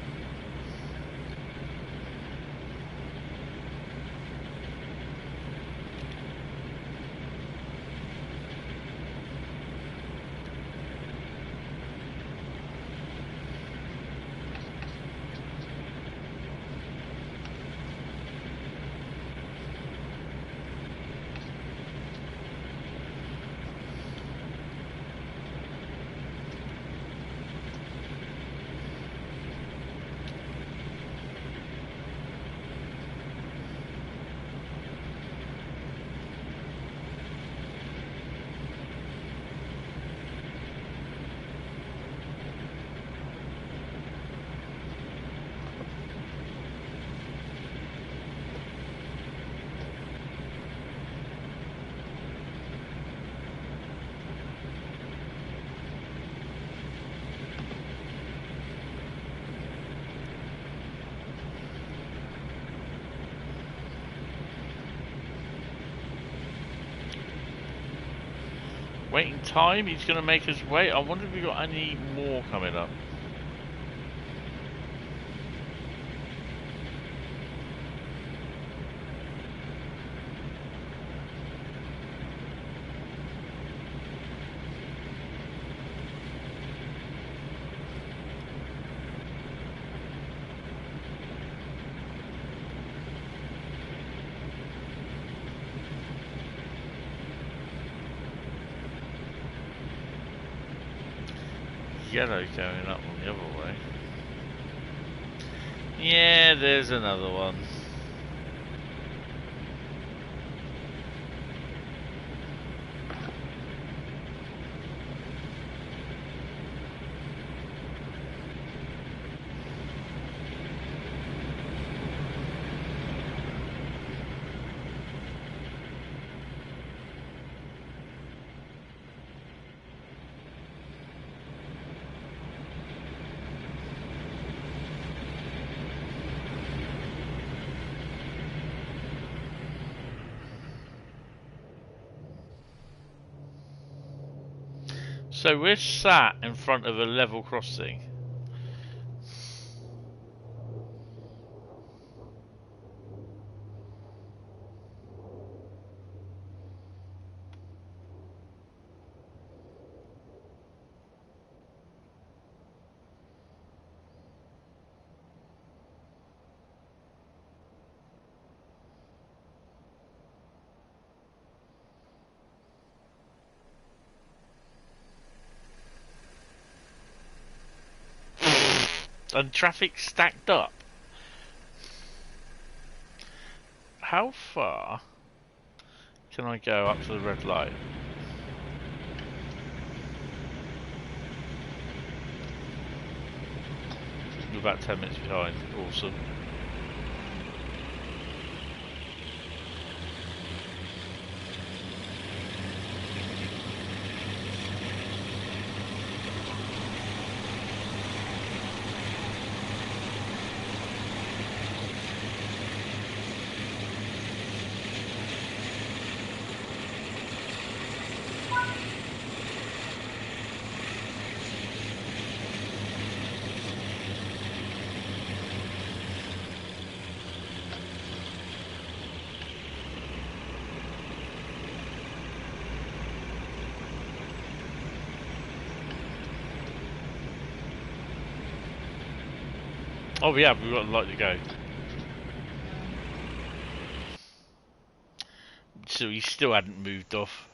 Waiting time, he's going to make us wait. I wonder if we got any more coming up. Yellow going up on the other way. Yeah, there's another one. So we're sat in front of a level crossing. And traffic stacked up. How far can I go up to the red light? You're about 10 minutes behind. Awesome. Oh yeah, we've got a light to go. So he still hadn't moved off.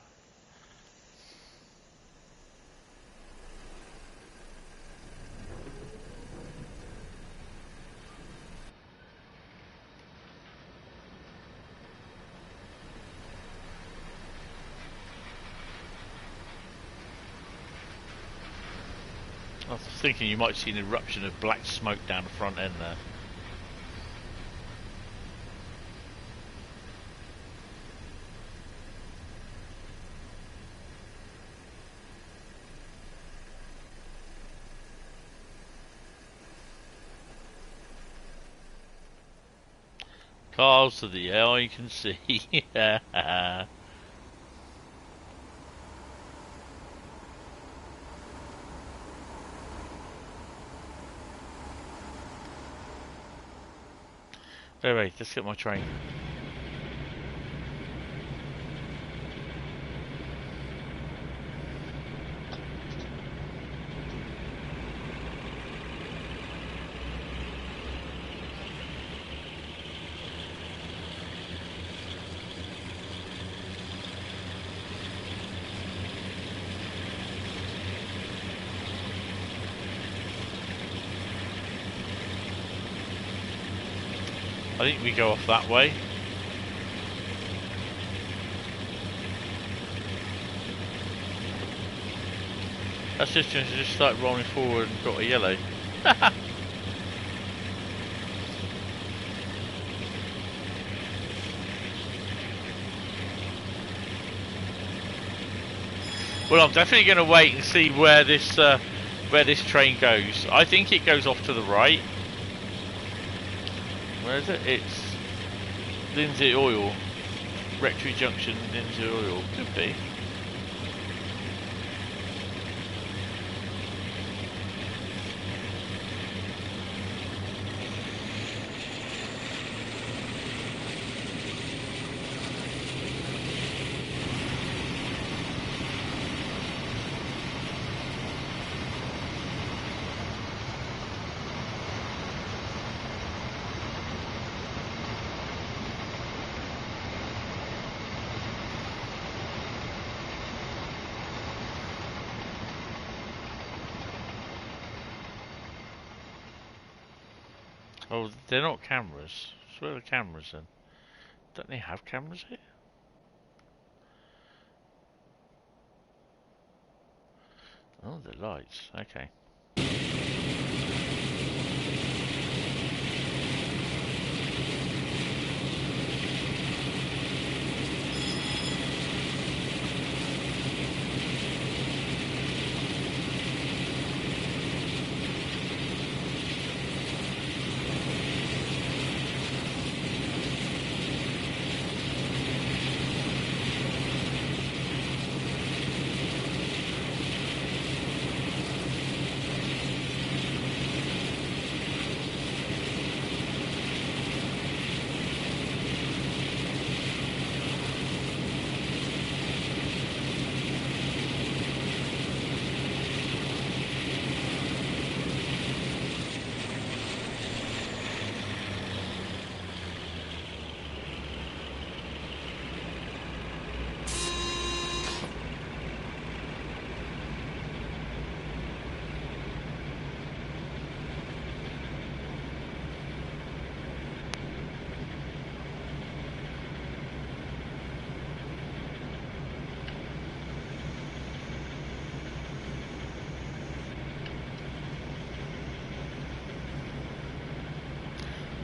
I was thinking you might see an eruption of black smoke down the front end there. Cars to the eye can see. Anyway, let's get my train. I think we go off that way. That's just start rolling forward and got a yellow. Well, I'm definitely going to wait and see where this train goes. I think it goes off to the right. Where is it? It's Lindsay Oil. Rectory Junction, Lindsay Oil. Could be. Oh, they're not cameras. So where are the cameras then? Don't they have cameras here? Oh, the lights. Okay.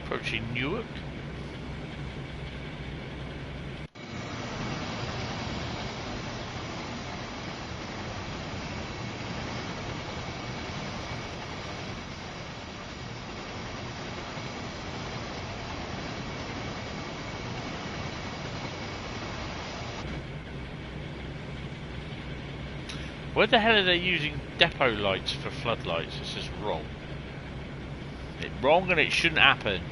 Approaching Newark. Where the hell are they using depot lights for floodlights? This is wrong. It's wrong and it shouldn't happen.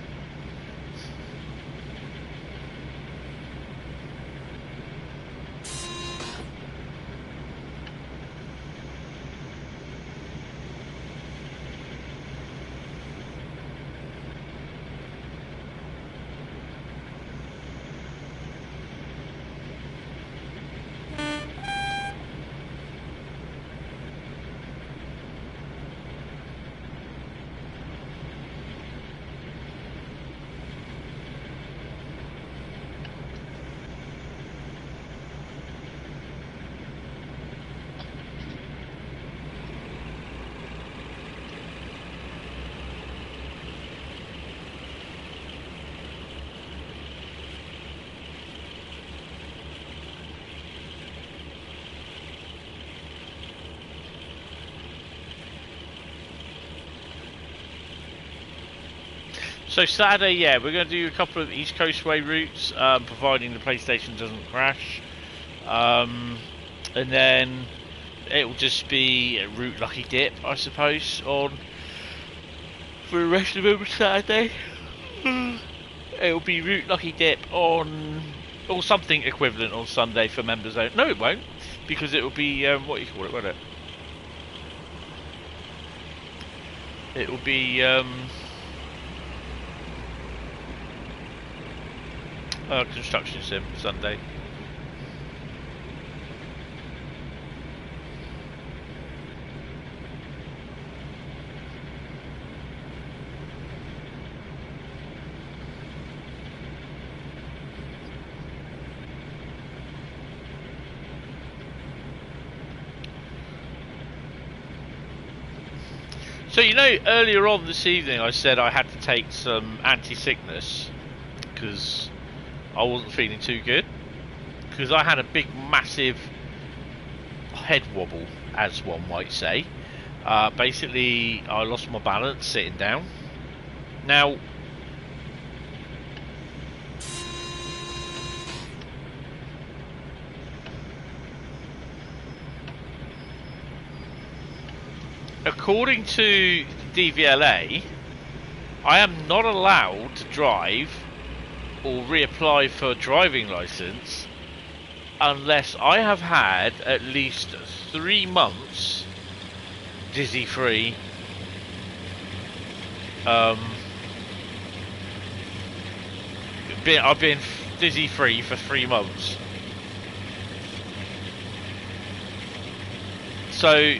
So Saturday, yeah, we're going to do a couple of East Coast Way routes, providing the PlayStation doesn't crash. And then it will just be a route Lucky Dip, I suppose, on for the rest of the Saturday. It will be route Lucky Dip on, or something equivalent on Sunday for members only. No, it won't, because it will be, what do you call it, won't it? It will be, construction sim Sunday. So you know, earlier on this evening I said I had to take some anti-sickness because I wasn't feeling too good, because I had a big massive head wobble, as one might say. Basically I lost my balance sitting down. Now according to DVLA, I am not allowed to drive or reapply for a driving license unless I have had at least 3 months dizzy free. I've been dizzy free for 3 months. So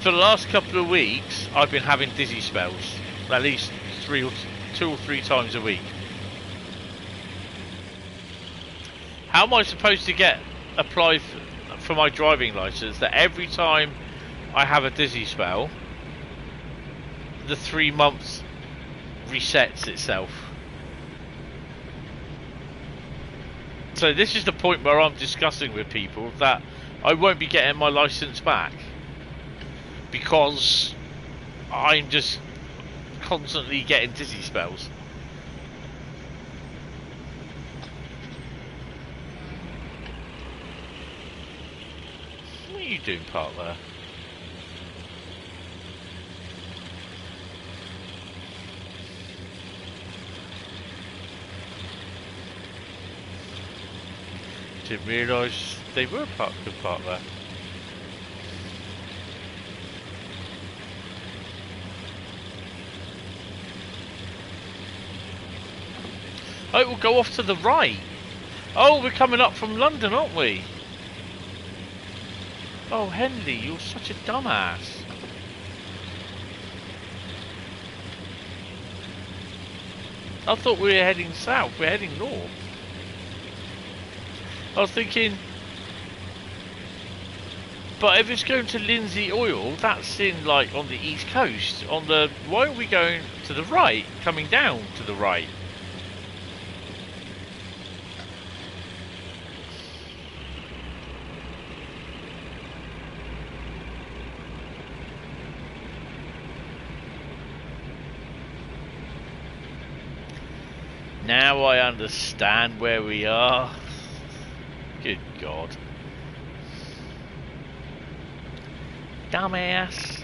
for the last couple of weeks I've been having dizzy spells, at least two or three times a week. How am I supposed to apply for my driving license that every time I have a dizzy spell, the 3 months resets itself? So this is the point where I'm discussing with people that I won't be getting my license back because I'm just constantly getting dizzy spells. What are you doing, part there? Didn't realise they were parked there. Oh, it will go off to the right. Oh, we're coming up from London, aren't we? Oh, Henley, you're such a dumbass. I thought we were heading south. We're heading north. I was thinking, but if it's going to Lindsay Oil, that's in like on the east coast. Why are we going to the right? Coming down to the right. Now I understand where we are. Good God. Dumbass.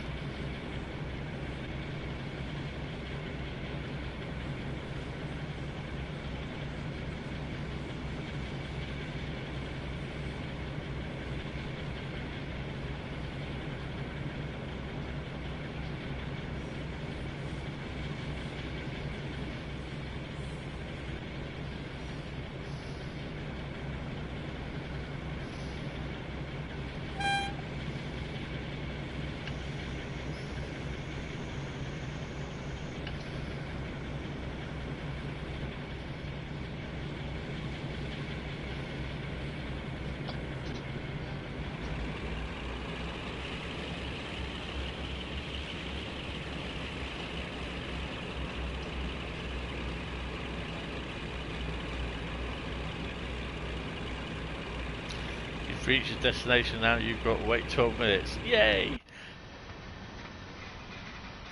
Reach your destination now, you've got to wait 12 minutes. Yay!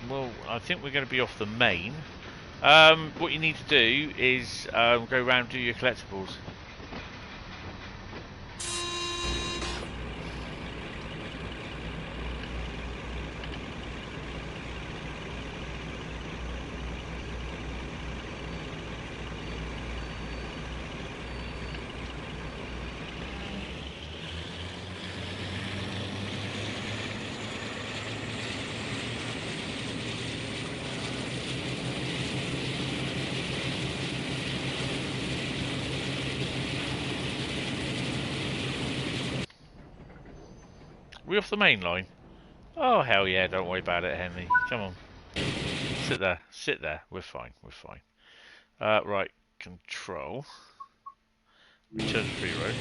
Well, I think we're going to be off the main. What you need to do is go around and do your collectibles. We off the main line? Oh hell yeah, don't worry about it, Henry. Come on. Sit there. We're fine, right, control. Return to free road.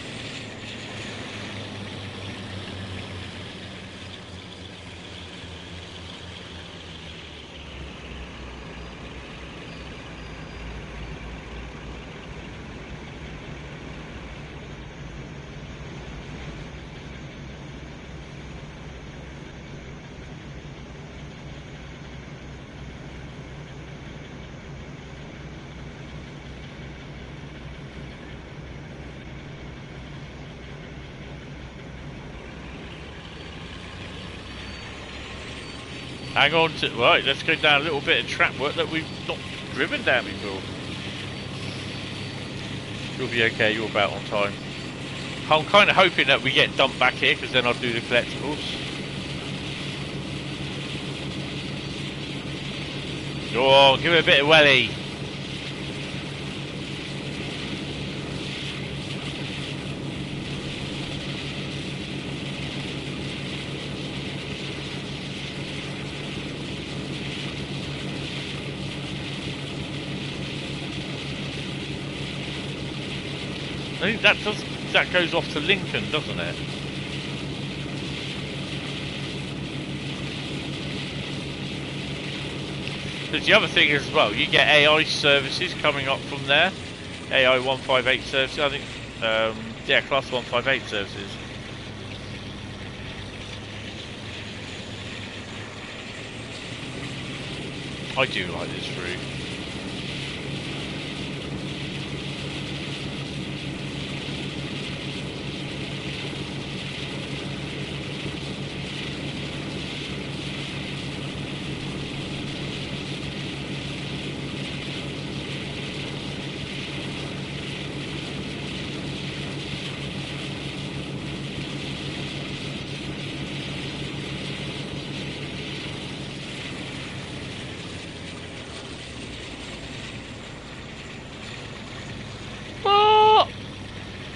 Hang on to, right, let's go down a little bit of track work that we've not driven down before. You'll be okay, you're about on time. I'm kind of hoping that we get dumped back here because then I'll do the collectibles. Go on, give it a bit of welly. I think that goes off to Lincoln, doesn't it? Because the other thing as well, you get AI services coming up from there. AI 158 services, I think. Yeah, class 158 services. I do like this route.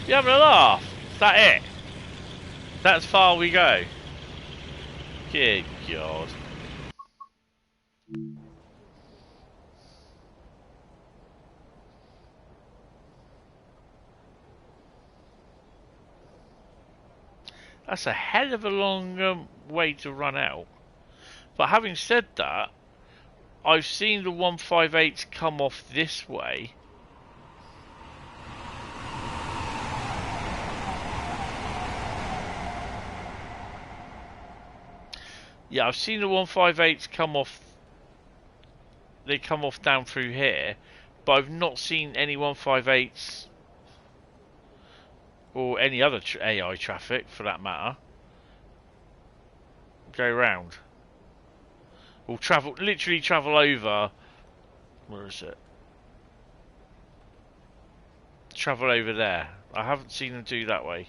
You having a laugh? Is that it? That's far we go. Good God. That's a hell of a long way to run out. But having said that, I've seen the 158s come off this way. Yeah, I've seen the 158s come off. They come off down through here, but I've not seen any 158s or any other AI traffic, for that matter, go round. Or travel, literally travel over. Where is it? Travel over there. I haven't seen them do that way.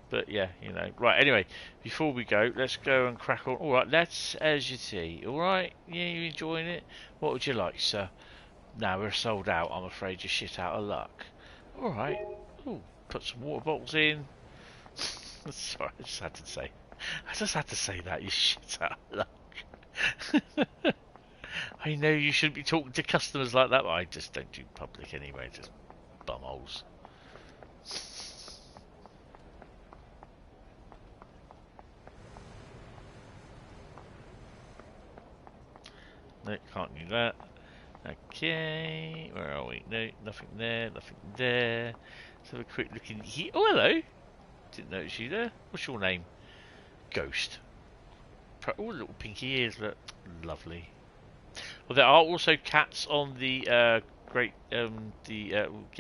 But yeah, you know. Right, anyway, before we go, let's go and crack on. Alright, let's as you see. Alright? Yeah, you enjoying it? What would you like, sir? Now we're sold out, I'm afraid you're shit out of luck. Alright. Ooh, put some water bottles in. Sorry, I just had to say that, you shit out of luck. I know you shouldn't be talking to customers like that, but I just don't do public anyway, just bumholes. No, can't do that. Okay, where are we? No, nothing there, nothing there. Let's have a quick look in here. Oh, hello! Didn't notice you there. What's your name? Ghost. Oh, little pinky ears, look. Lovely. Well, there are also cats on the get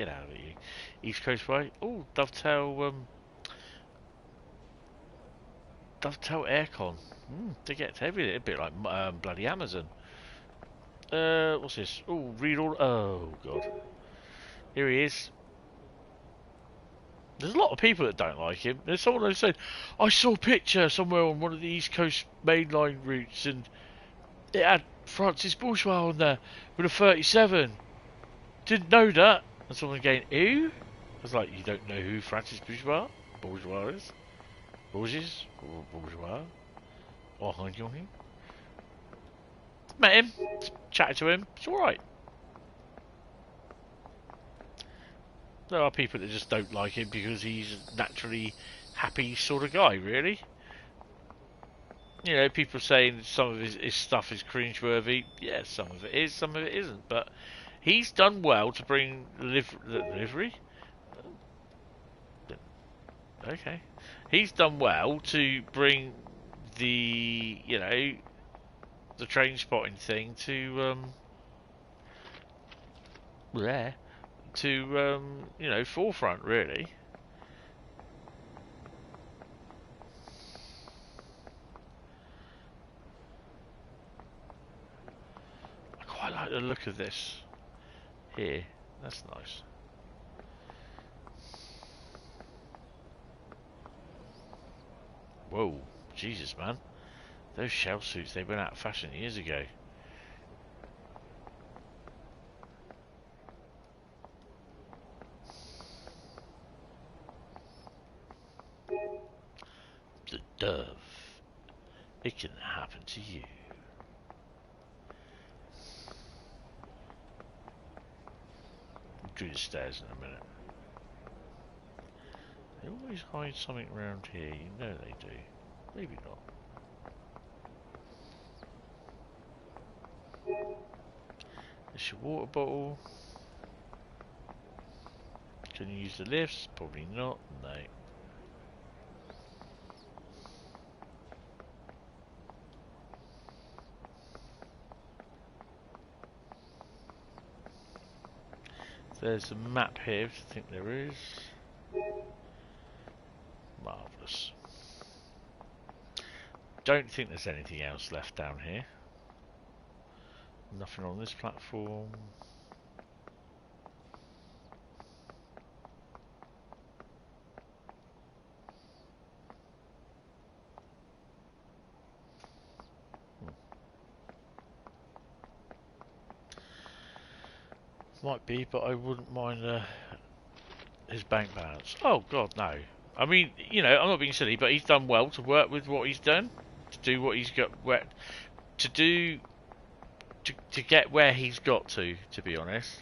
out of here, East Coast Way. Oh, Dovetail, Dovetail aircon. They get heavy, a bit like bloody Amazon. What's this? Oh, read all. Oh God, here he is. There's a lot of people that don't like him. There's someone who said, I saw a picture somewhere on one of the Eastcoast Mainline routes, and it had Francis Bourgeois on there with a 37. Didn't know that. And someone going, who? I was like, you don't know who Francis Bourgeois is? Bourgeois? Oh, him. Met him, chatted to him, it's alright. There are people that just don't like him because he's a naturally happy sort of guy, really. You know, people saying some of his stuff is cringeworthy. Yeah, some of it is, some of it isn't. But he's done well to bring the livery. Okay. He's done well to bring the, you know, the train spotting thing to there to you know, forefront, really. I quite like the look of this here. That's nice. Whoa, Jesus, man. Those shell suits, they went out of fashion years ago. The dove. It can happen to you. We'll do the stairs in a minute. They always hide something around here, you know they do. Maybe not. There's your water bottle. Can you use the lifts? Probably not, no. There's a map here, if you think there is. Marvellous. Don't think there's anything else left down here. Nothing on this platform. Might be, but I wouldn't mind his bank balance. Oh God, no. I mean, you know, I'm not being silly, but he's done well to work with what he's done, to do what he's got, to do, to get where he's got to be honest.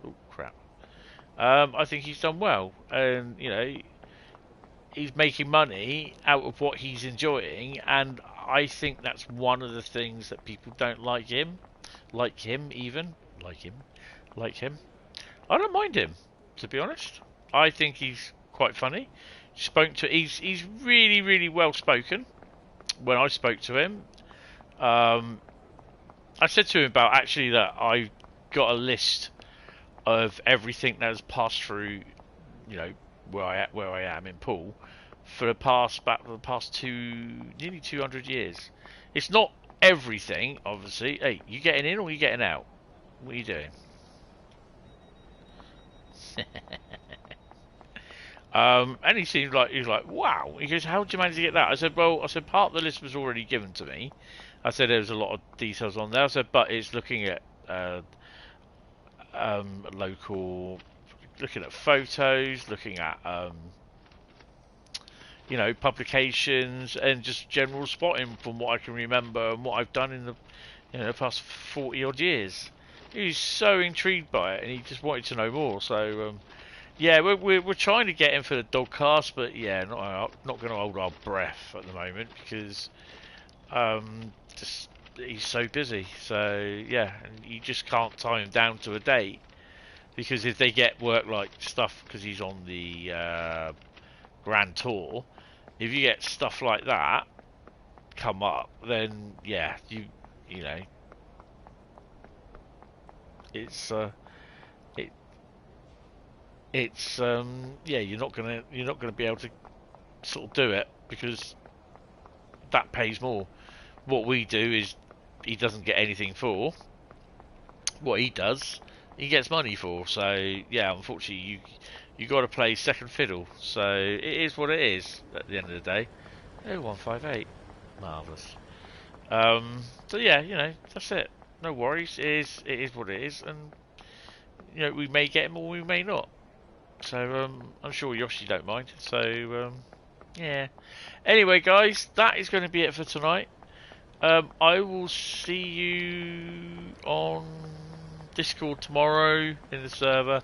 Oh crap. I think he's done well, and you know, he's making money out of what he's enjoying, and I think that's one of the things that people don't like him. Like him. I don't mind him, to be honest. I think he's quite funny. He's really, really well spoken. When I spoke to him, I said to him about actually that I got a list of everything that has passed through, you know, where I am in Poole for the past nearly 200 years. It's not everything, obviously. Hey, you getting in or you getting out? What are you doing? And he seemed like, he was like, wow. He goes, how did you manage to get that? I said, well, part of the list was already given to me. I said there was a lot of details on there. I said, but it's looking at local, looking at photos, looking at you know, publications, and just general spotting from what I can remember and what I've done in the, you know, the past 40 odd years. He was so intrigued by it, and he just wanted to know more. So yeah, we're trying to get him for the dogcast, but yeah, not going to hold our breath at the moment because just he's so busy. So yeah, and you just can't tie him down to a date, because if they get work like stuff, because he's on the Grand Tour, if you get stuff like that come up, then yeah, you know, it's yeah, you're not gonna be able to sort of do it, because that pays more. What we do is he doesn't get anything for. What he does, he gets money for. So yeah, unfortunately you got to play second fiddle. So it is what it is at the end of the day. 0158, marvellous. So yeah, you know, that's it. No worries. It is what it is, and you know, we may get him or we may not. So I'm sure Yoshi don't mind. So yeah. Anyway, guys, that is going to be it for tonight. I will see you on Discord tomorrow in the server,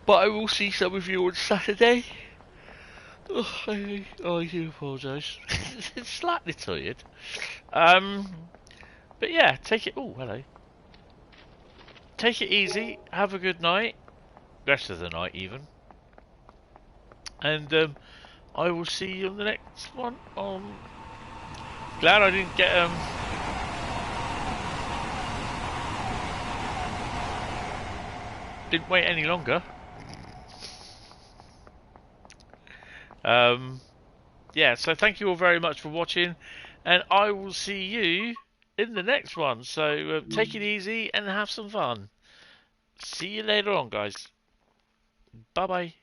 but I will see some of you on Saturday. Oh, I do apologise. Slightly tired. But yeah, take it. Oh, hello. Take it easy. Have a good night. Rest of the night, even. And I will see you on the next one. Glad I didn't get didn't wait any longer. Yeah, so thank you all very much for watching, and I will see you in the next one. So take it easy and have some fun. See you later on, guys. Bye bye.